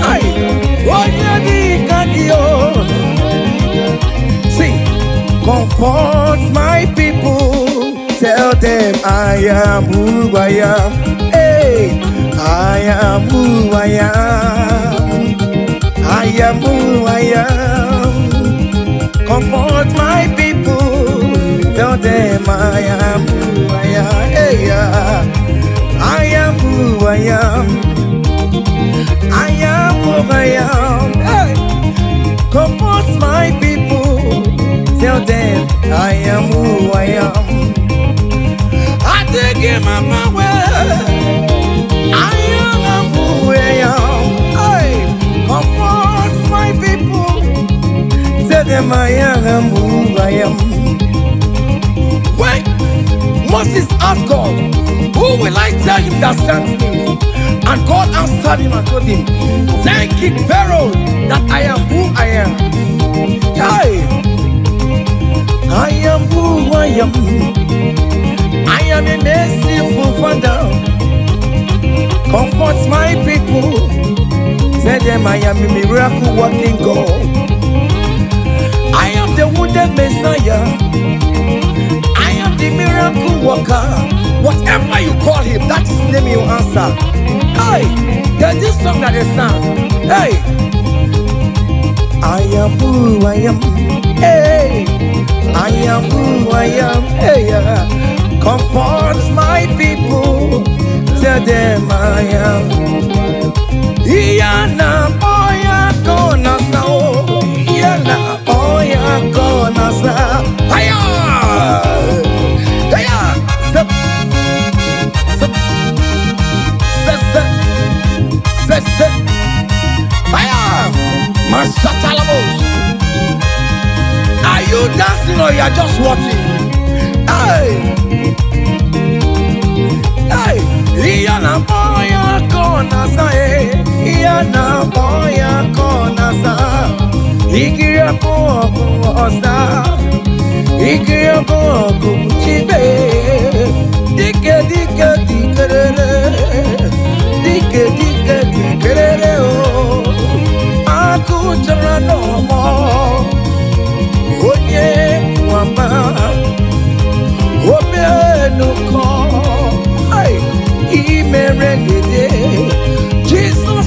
Hey, onye di kagio. See, comfort my people. Tell them I am who I am. Hey, I am who I am. I am who I am. Comfort my people. Tell them I am who I am. Hey, I am who I am. I am who I am. Hey, comfort my people. Tell them I am who I am. I take him my way. I am who I am. Hey, comfort my people. Tell them I am who I am. When Moses asked God, who will I tell him that sent me? And God answered him and told him, thank King Pharaoh that I am who I am. Hey, I am who I am. I am a merciful Father. Comfort my people. Tell them I am a miracle working God. I am the wounded Messiah. I am the miracle worker. Whatever you call him, that is the name you answer. Hey, there's this song that they sang. Hey, I am who I am. Hey, I am who I am. Hey, comfort my people. Tell them I am. Iyana oya kona sao. Iyana oya kona sao. Hiya, hiya. Step, step, step, step, step. Hiya, Masatalamos. Are you dancing or you are just watching? Hey, hey, Iyana boya kona sa, Iyana boya kona sa, Ikiya ko osa, Ikiya ko chibe, dike dike dikerere, dike dike dikerere o, aku chara no mo, onye wama. Jesus,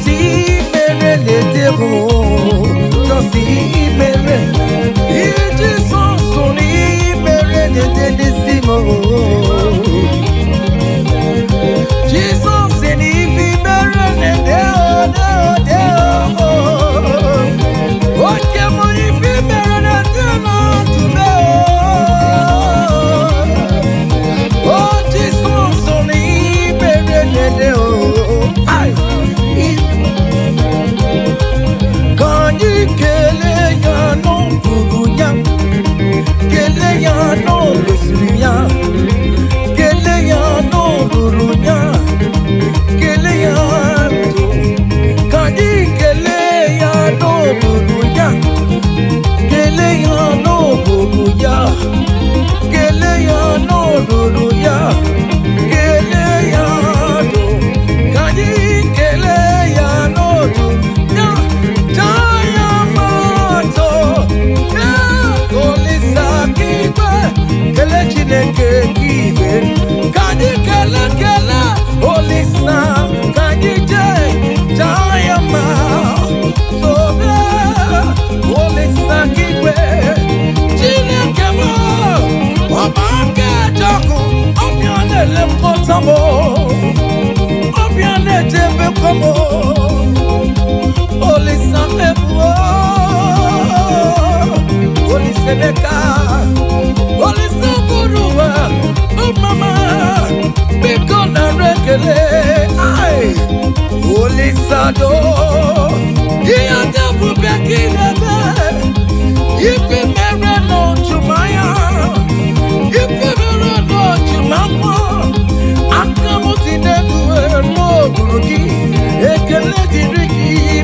ekele dịrị gị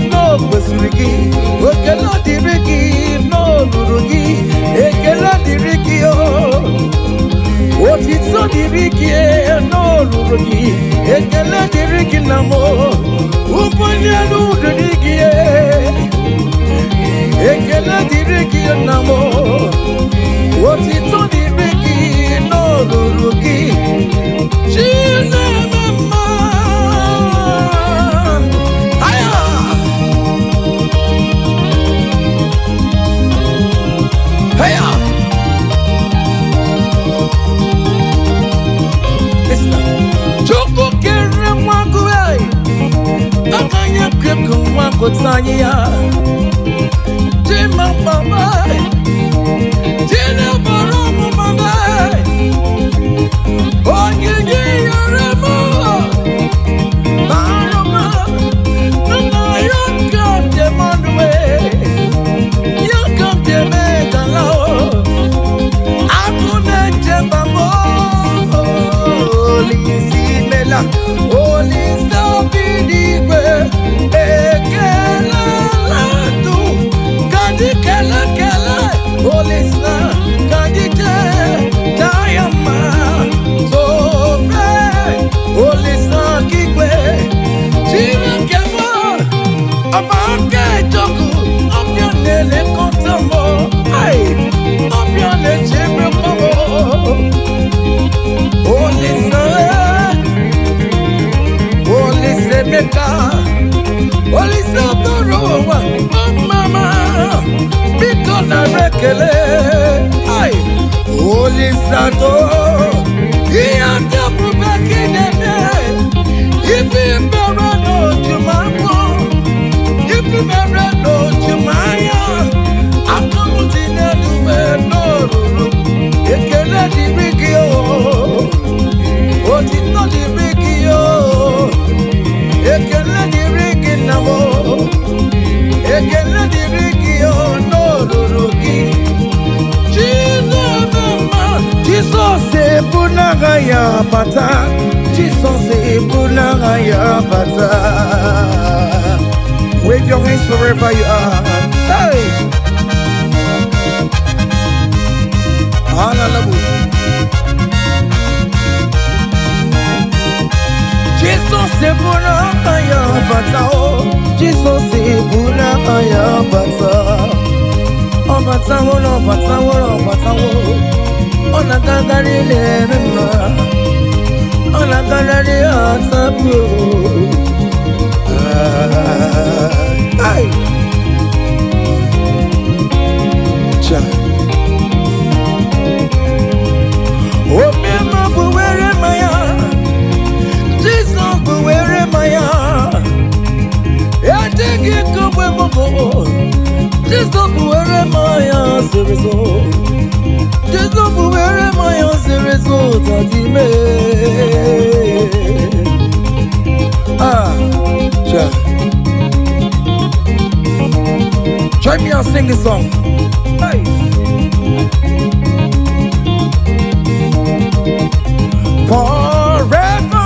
diriki namo, upanyanu diriki ekele diriki namo, otito diriki no luruki, chine mama, aya, aya. Akanya kreko wako tanya Jima baba Jina boromu baba Onyinyi yaremo Baroma Nuna yakam demonwe Yakam demegalao Akune jebamo Olisi mela Olisi bidigwe ekele ladu kadi kele kele olisa kadi je dayama tobe olisa kigwe chirikemo amake joku obianele kontamo ai obianele chebe pomo olisa Meka, Olisa Borowa, Mama, Bikona Rekele, Ay, Olisa Do, Ianta Bubaki Deme, if you no Jumako, if you no Jumaya, I'm not in no, Ekele di Rigio, what is not the Rigio. Ekele diriki namo, ekele diriki ono luruki. China mama, Jesus ebunagaya bata, Jesus ebunagaya bata. Wave your hands wherever you are. Hey, hallelujah. Jesus ebuna aya bata o, Jesus ebuna aya bata. O bata o, o bata o, o bata o. Ona gagari le mema, ona gagari asabu. Ay, cha. O mema buwere maya. Jesus, where am I? I take it to where Jesus, where am I? As a result, Jesus, where am I? As a result, of the try me and sing this song. Hey. Forever.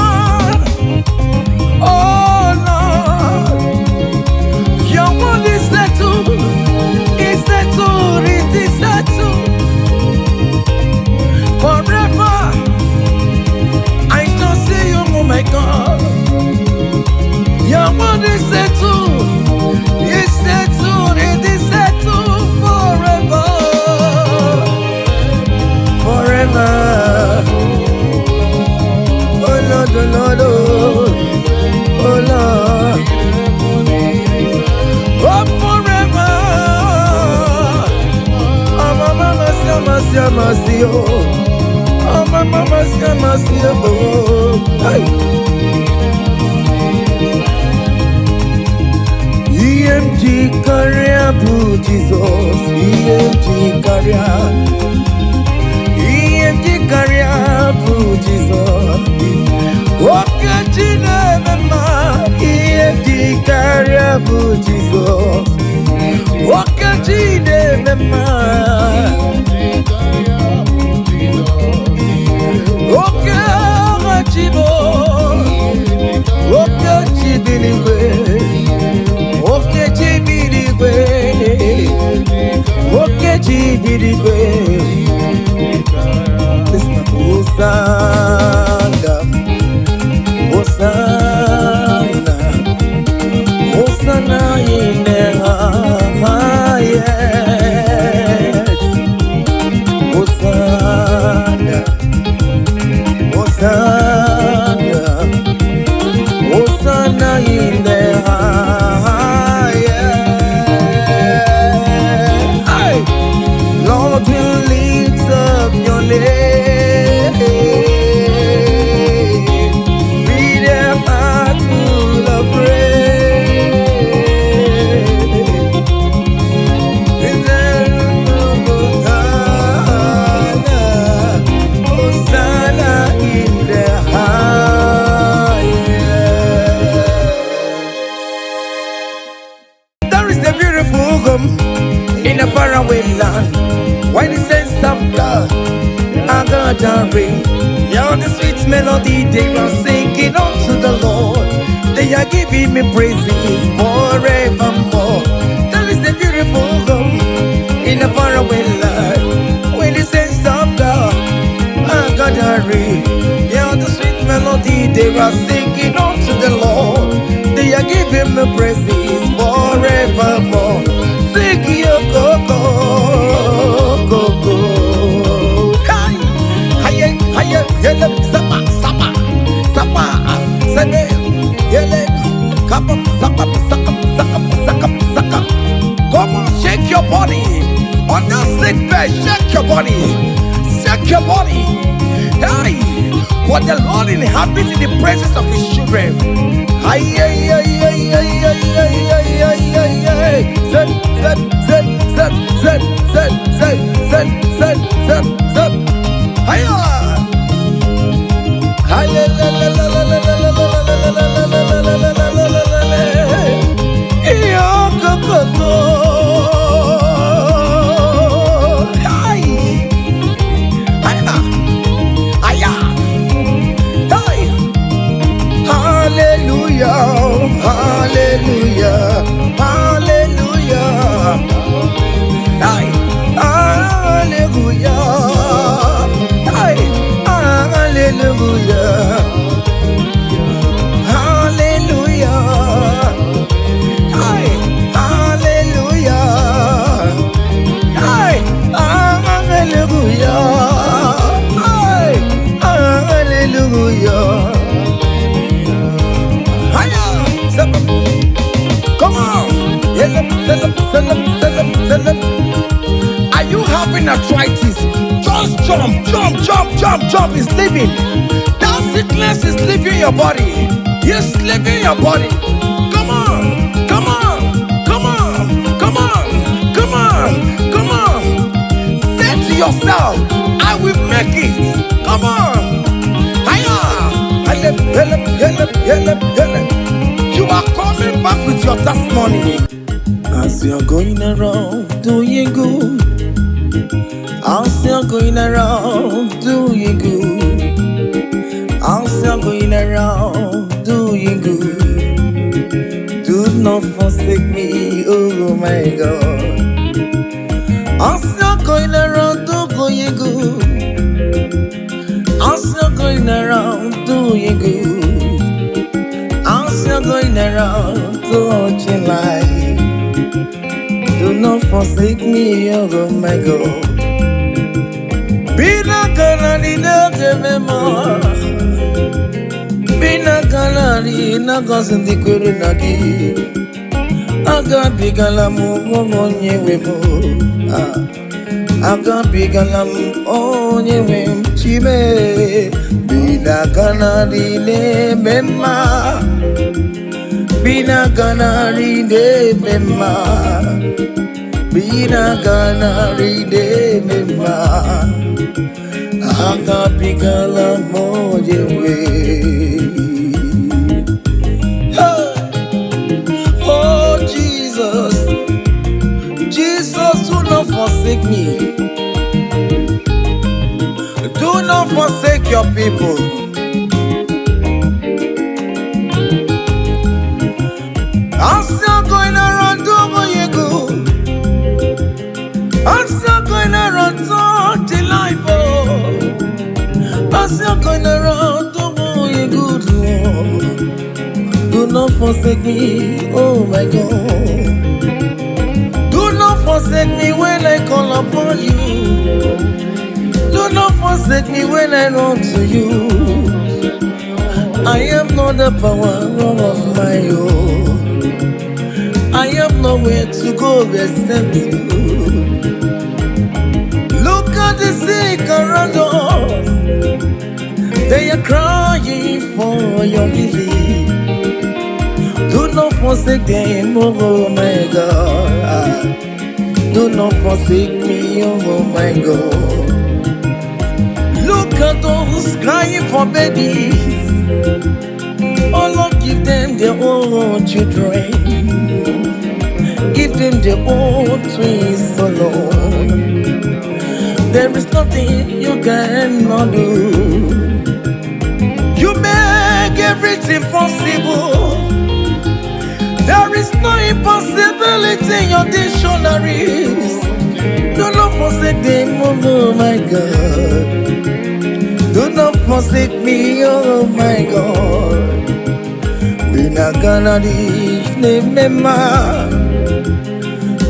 Forever, I don't see you, oh my God. Your word is settled, it is settled forever, forever. Oh Lord, oh Lord, oh Lord, oh forever. Oh mama, mercy, oh. Oh, my mama's gonna see a boat. EMG career, Jesus. EMG career. EMG career, Jesus. Okay, Gina, mama. EMG career, Jesus. Okay, Gina, mama. Chibo, okay, Chibiliwe, okay, Chibiliwe, okay, Chibiliwe. Listen, Osanga, Osanga. Hosanna in the highest. Hey. Lord will lift up your name with a heart full of praise. Hosanna in the highest. There is a beautiful home in a faraway land, why the sense of God are gonna ring. Yeah, the sweet melody they are singing unto the Lord. They are giving me praises forevermore. There is a beautiful home in a faraway land, where the sense of God are gonna ring. Yeah, the sweet melody they are singing unto the Lord. They are giving me praises forevermore. Sing your go-go. Yele, sapa, sapa, sapa, sene, yele, come on, sapa, sapa, sapa, sapa, sapa. Come on, shake your body. On that sick bed, shake your body. Shake your body. Hey, what the Lord inhabits in the presence of His children. Ay, ay, ay, ay, ay, ay, ay, ay, ay, ay, ay. Zed, zed, zed, zed, zed, zed, zed, zed, zed, zed, zed. Hiya. Are you having arthritis? Just jump, jump, jump, jump, jump. It's leaving. That sickness is leaving your body. It's leaving your body. Come on, come on, come on, come on, come on, come on. Say to yourself, I will make it. Come on. Hiya. You are coming back with your testimony. As you're going around doing good, as you're going around doing good, as you're going around doing good, do not forsake me, oh my God. As you're going around doing good, as you're going around doing good, as you're going around touching life, do not forsake me, oh my God. Be not gonna need no more. Be not gonna need no cause in the Kurunagi. I got big alamu on ye mo. I got big alam on ye wim chime. Be not gonna need memma. Be not gonna need memma. Bina gana ride mema, aga bigala moje we. Oh Jesus, Jesus, do not forsake me. Do not forsake your people. I'm still going around doing you good. I'm still going around to life, oh. I'm still going around to you good, Lord. Do not forsake me, oh my God. Do not forsake me when I call upon you. Do not forsake me when I run to you. I am not the power of my except you. Look at the sick around us. They are crying for your healing. Do not forsake them, oh my God. Do not forsake me, oh my God. Look at those crying for babies. Oh Lord, give them their own children. Give them their own twins, oh Lord. There is nothing you cannot do. You make everything possible. There is no impossibility in your dictionaries. Do not forsake them, oh my God. Do not forsake me, oh my God. Bina ganadi ne mema.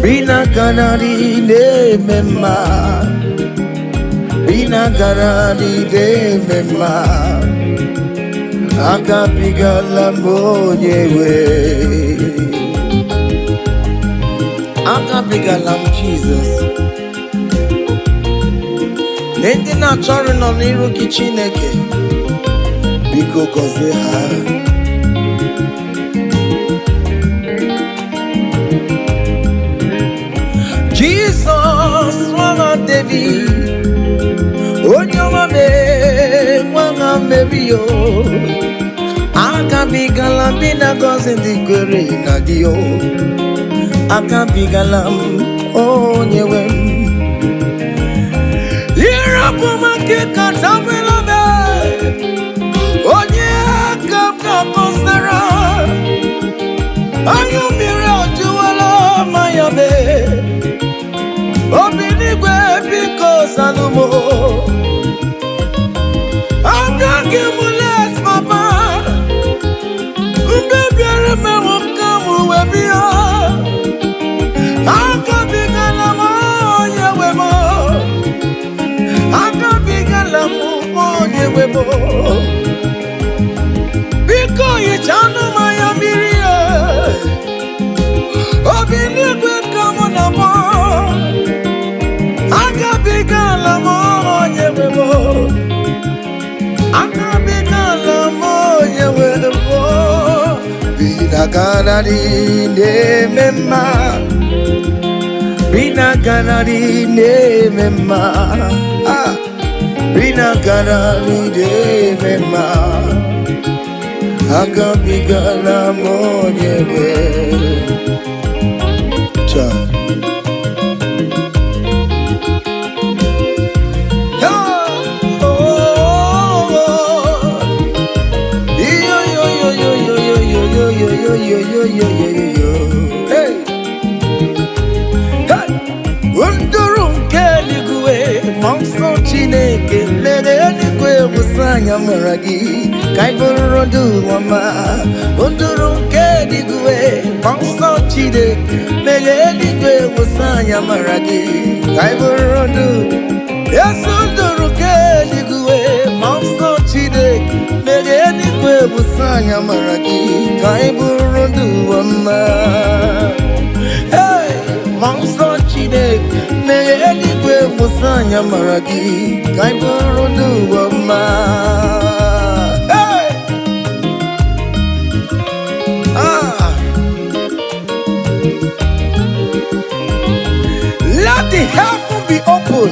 Bina ganadi ne mema. Bina ganadi ne mema. Akapigala monyewe. Akapigala Jesus. Nende na chọrọ nọ n'iru gị Chineke. Biko gọzie ha. Jesus nwa David. Onye ọma mee nwa mebi yo. Akabigala bina gọzi ndị kwere na gị o. Akabigala m onye nwe m. Irapu makika tamwela me. Onye akabga kosera. Ayumire ojuwala mayabe. Obinigwe biko salumo. Akagi mulet papa. Mbebiare me wakamu webia. Akabigala mo onye webo. Akabigala mo onye webo. Biko yichanu mayamirie. Obinigwe kamo na mo. Akabigala mo onye webo. Akabigala mo onye webo. Bina ganadi ne mema. Bina ganadi ne mema. Bina ganadi ne mema. Akabigala monyewe. Cha. Hey. Unduru keligwe monso Chineke leligwe musanya maragi kaiborodu wama. Unduru keligwe monso Chineke leligwe musanya maragi kaiborodu. Yes, unduru keligwe monso Chineke leligwe musanya maragi kaiborodu wama. Hey, monso Chineke leligwe musanya maragi kaiborodu wama. Hey, let the heaven be open.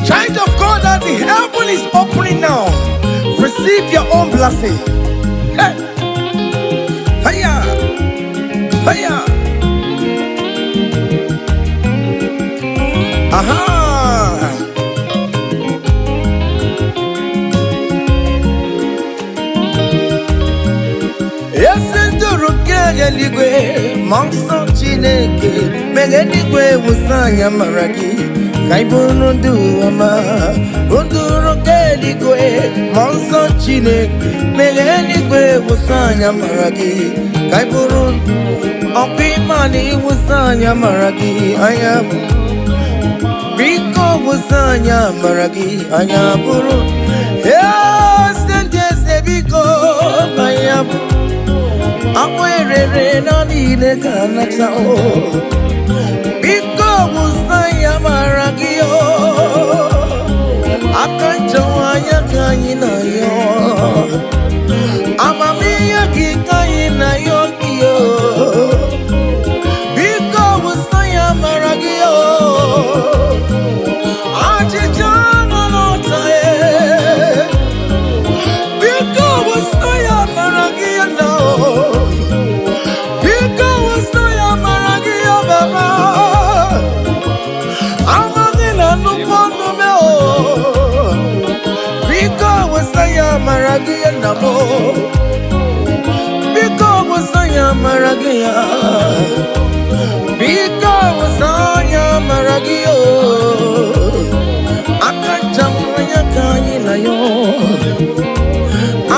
Child of God, that the heaven is opening now. Receive your own blessing. Hey, hiya, hiya. Aha. Esenduru keligwe monso Chineke megeligwe musanya maragi kaiborodu wama. Unduru keligwe monso Chineke megeligwe musanya maragi kaiborodu. Okimani musanya maragi ayam. Biko musanya maragi anyaburu. Yes, and yes, biko ayam. Akwere na ni Chineke anata o biko wụsaya mara gị o aka nchawanya ka anyị na yo amamihe gị ka anyị na yo gị o biko wụsaya mara gị o ajịja nọ n'ọta biko wụsaya mara gị na o Maragia namo, because wasaya maragia, because wasaya maragio, akachamaya kaina yo,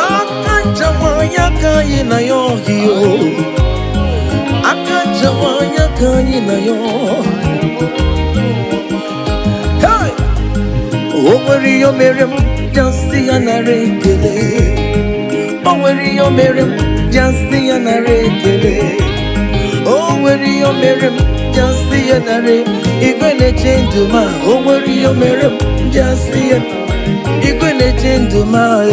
akachamaya kaina yo hiyo, akachamaya kaina yo. Hey, over your miriam. Just see an arekele. Oh, where you marry? Just see an arekele. Oh, where you marry? Just see an are. You're gonna change to my. Oh, where you marry? Just see it. You're gonna change to my.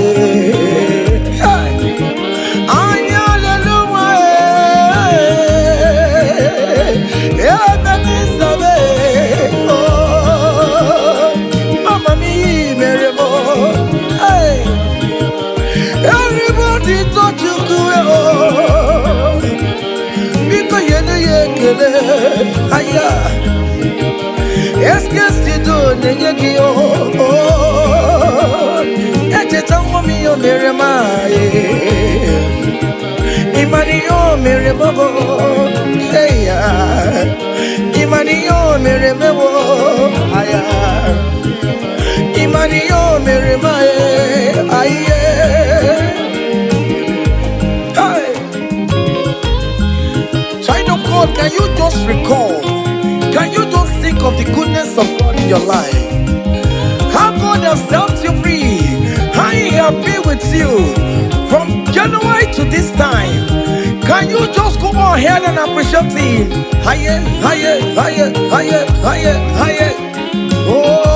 Yeah, that is the way. Oh, Mama me, Mary. Hey, everybody touch you oh, because you know you can. Aya, yes, yes, you do. Nengi oh, ete tango mi yo mere mai, imani yo mere bobo. Hey ya, imani yo mere mebo. Aya. Imaniyo mere mae aye. Hey, child of God, can you just recall? Can you just think of the goodness of God in your life? How God has helped you free. How He has been with you from January to this time. Can you just go ahead and appreciate Him? Aye, aye, aye, aye, aye, aye. Oh.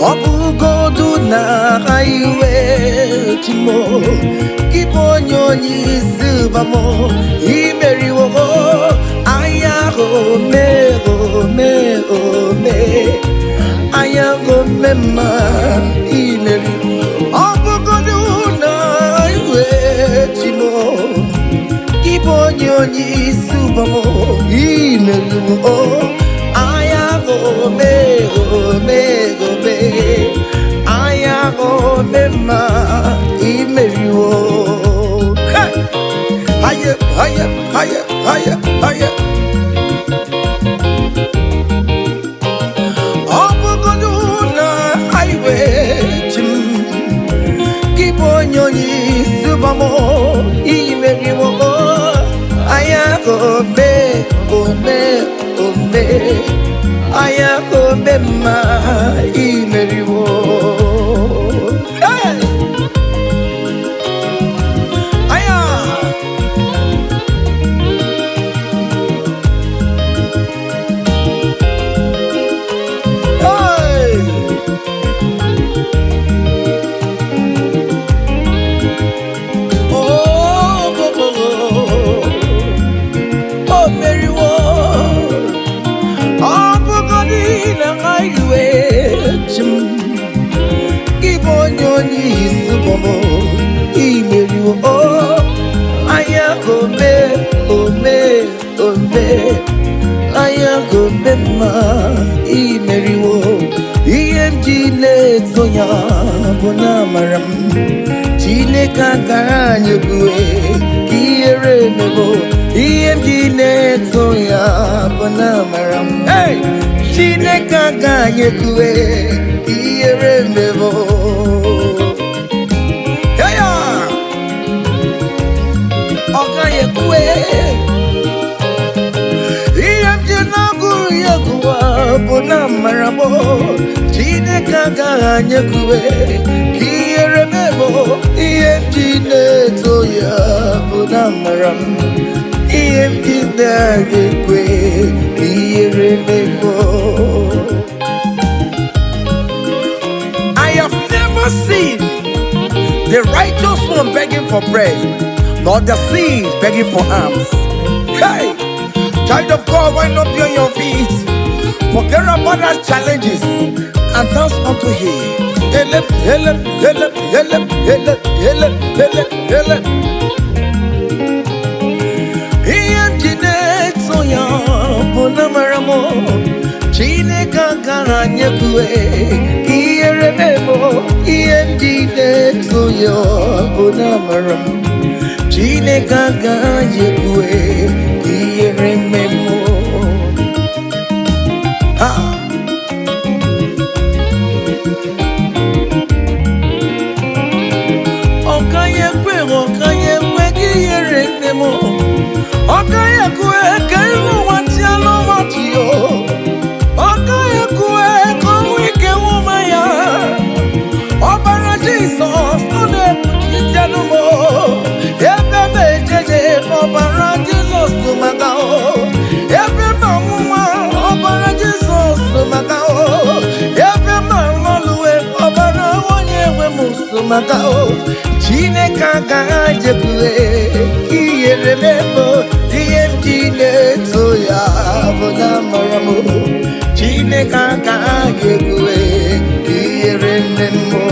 Obugodu na highway timo Kibonyo nyisubamo Imeriwo Ayago me Ayago mema Imeri Obugodu na highway timo Kibonyo nyisubamo Imeriwo Ayago me Ayago mema imeriwo. Hey, higher. Obugoduna highway chim. Kibonyoni subamo imeriwo. Ayago me. Ayago mema imeriwo. Hey! Aya! Hey! Oh, meriwo. Ibonyoni subomo imeriwo ayago me ayago mema imeriwo imjile zonya bona maram chile kakanye kuwe kiere mebo imjile zonya bona maram. Hey, chile kakanye kuwe Remember, yeah, okay, Marabo, Chine Kaganya Kue, Kieremebo, Toya Bunamaram I have never seen the righteous one begging for bread, nor the seed begging for alms. Hey, child of God, why not be on your feet? Forget about our challenges and dance unto Him. Help, help, help, help, help, help, help, help. Bonamaramo Chine Kankara Nyakue Ieremo Iendine Soyo Bonamaram Chine Kankara Nyakue Ieremo Okaye Kwe Ieremo Okaye Kwe Chine Kanga Jekue Kierememo DMGne Soya Bonamaramu Chine Kanga Jekue Kierememo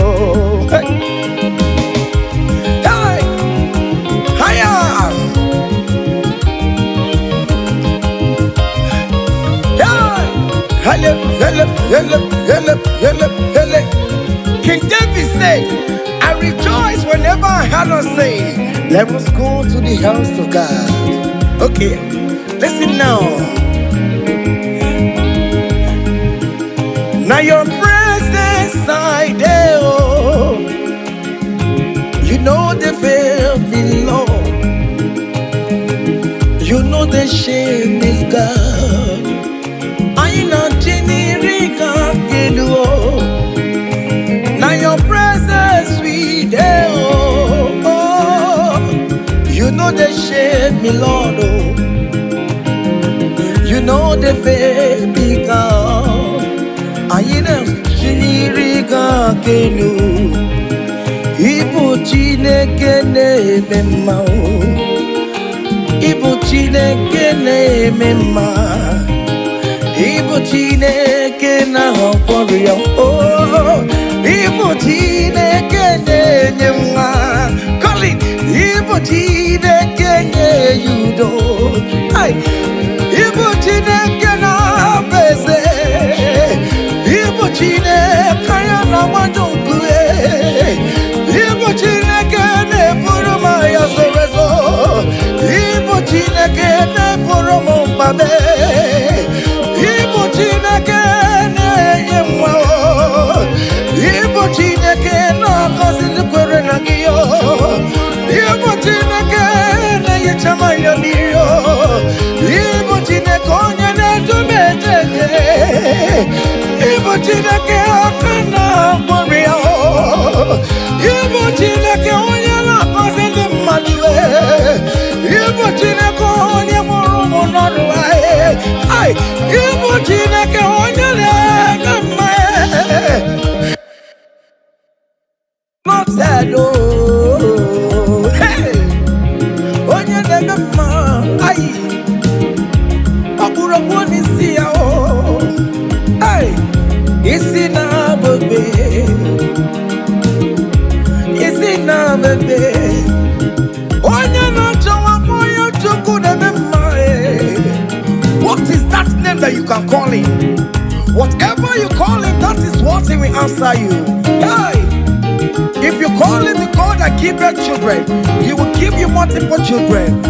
Hey Hiya Hey King David said, I rejoice whenever I hear us say, let us go to the house of God. Okay, listen now. Now your presence I there, oh. You know the fear of the Lord. You know the shame is God. I know Jenny-Rika Geluo. Now your presence we there, oh. You know the shame, me Lord, oh. You know the faith, God. I know Jenny-Rika Gelu. Ibu Chineke ne-eme-mma, Ibu Chineke na-eme-mma, Ibu Chineke na-akwọrọ ya, oh. Ibu Chineke na-enye nwa, call it. Ibu Chineke na-eyudo, Ibu Chineke na-abeze, Ibu Chineke ya na-agbajọnkue, Ibu Chineke na-eburu m ya zorezo, Ibu Chineke na-eburu m mbabe, Ibu Chineke na-enye nwa, Ibu Chineke na-agọzi ndị kwere na gị, Ibu Chineke na-enyecha m ya mmiri, Ibu Chineke onye na-edu m ejeje, Ibu Chineke aka na-agbọrọ ya, Ibu Chineke onye na-agọzi ndị mmadụ, Ibu Chineke onye mụrụ ụmụ n'ọrụ anyị, Ibu Chineke onye na-eme mma, not sad, oh, hey, onye na-eme mma, ọkpụrụ ọkpụ n'isi ya, oh, hey, isi na-abụbe, isi na-abụbe, onye na-achọwa onye Chukwu na-eme mma. What is that name that you can call him? Whatever you call him, that is what he will answer you. Hey, if you call him the God that giveth children, he will give you multiple children.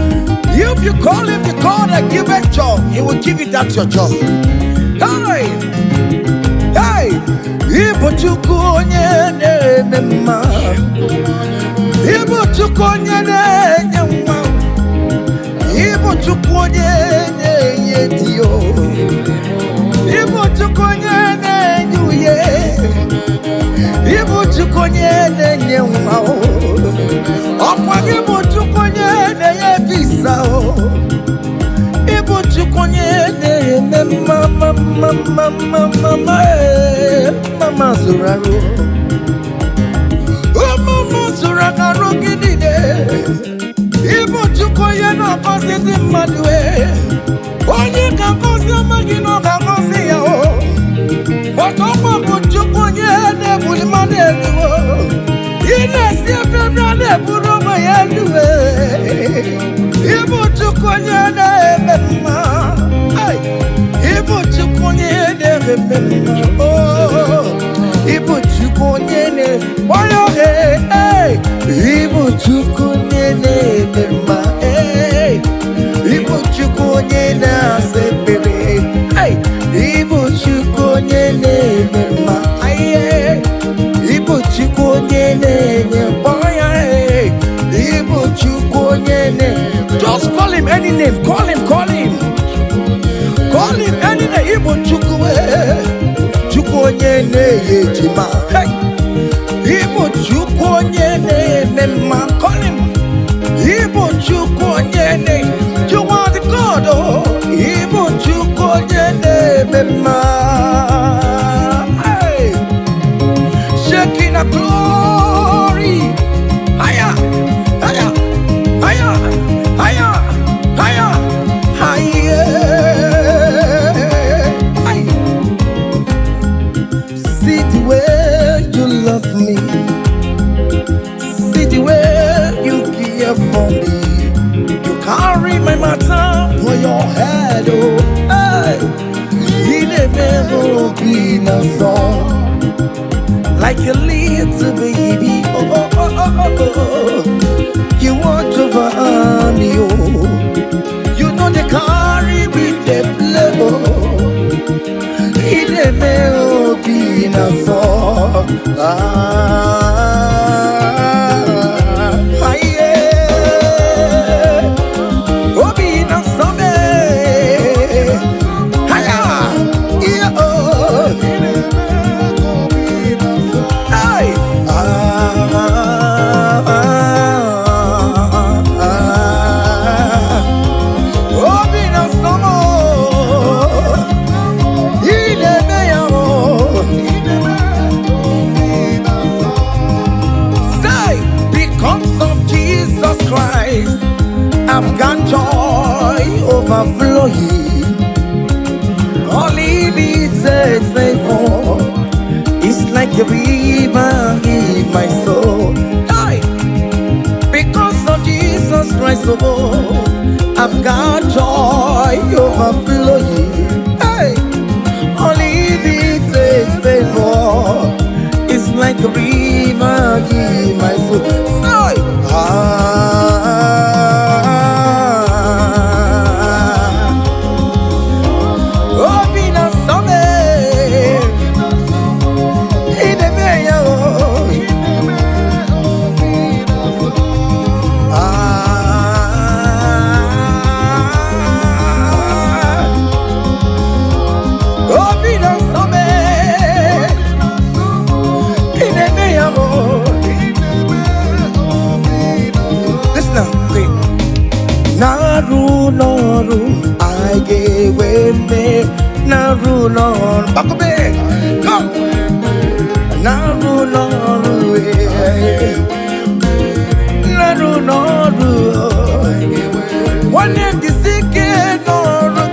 If you call him the God that giveth job, he will give you that your job. Hey, hey, Ibu Chukwu onye na-eme mma, Ibu Chukwu onye na-enye nwa, Ibu Chukwu onye na-enye di, Ibu Chukwu onye na-enye uye, Ibu Chukwu onye na-enye nwa, Mama Zuraro. Oh, Mama Zuraro, Gidide. Ibo Chukoya no Cositi Madue. Onye can cause Magino Gamosia. But Omo Chukoya de Bulimane. Ines Yabrane Buroma Yandue. Ibo Chukoya de Bema. Ibo Chukoya de Bema. Oh, Ibo Chukoya de Bema. Ibo Chukoya de Bema. Ibo Chukoya de Sebebe. Ibo Chukoya de Bema. Ibo Chukoya de Bema. Ibo Chukoya de. Just call him any name. Call him. Call him any name. Ibo Chukoya. Chukoya de Yejima. Ibo Chukoya de Bema. Call him. Ibo Chukoya de. You are the God. Oh, Ibo Chukoya de Bema. Shaking a glory. Higher, higher, higher, higher, higher, higher. See the way you love me. See the way you care for me. You carry my matter for your head. Oh, hey. In a melody, no song. Like a little baby, oh, oh, oh, oh, oh, oh. You want over me, oh. You know they carry with the flow. In the melody, no song. Yeah. Oh, be no song. Yeah, oh. I've got joy overflowing. All he needs is favor. It's like a river in my soul. Hey! Because of Jesus Christ, oh, I've got joy overflowing. Hey! All he needs is favor. It's like a river in my soul. Hey! Noru, I gave me Naru Noru. Bakobe, come. Naru Noru, Naru Noru. One name the sick Noru,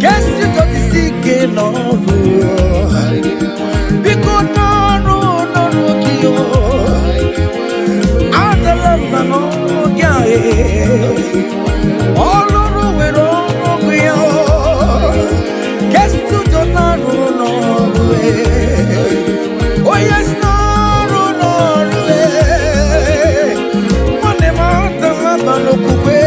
guess you got the sick Noru. Because Noru Noru, Adalama Noru, all over with all we are. Guess to the Naru Noru. Oh yes, Naru Noru. One mountain Mabano Kube.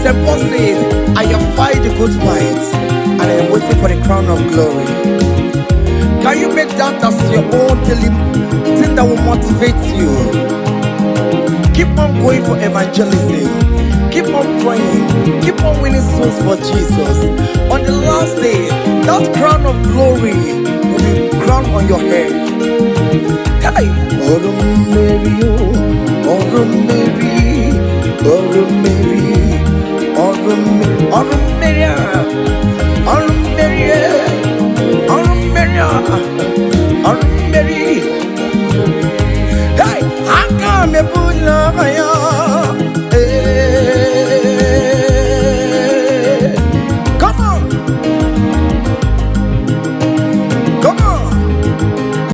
St. Paul says, I have fight the good fight, and I am waiting for the crown of glory. Can you make that as your own daily thing that will motivate you? Keep on going for evangelism. Keep on praying. Keep on winning souls for Jesus. On the last day, that crown of glory will be crowned on your head. Hey!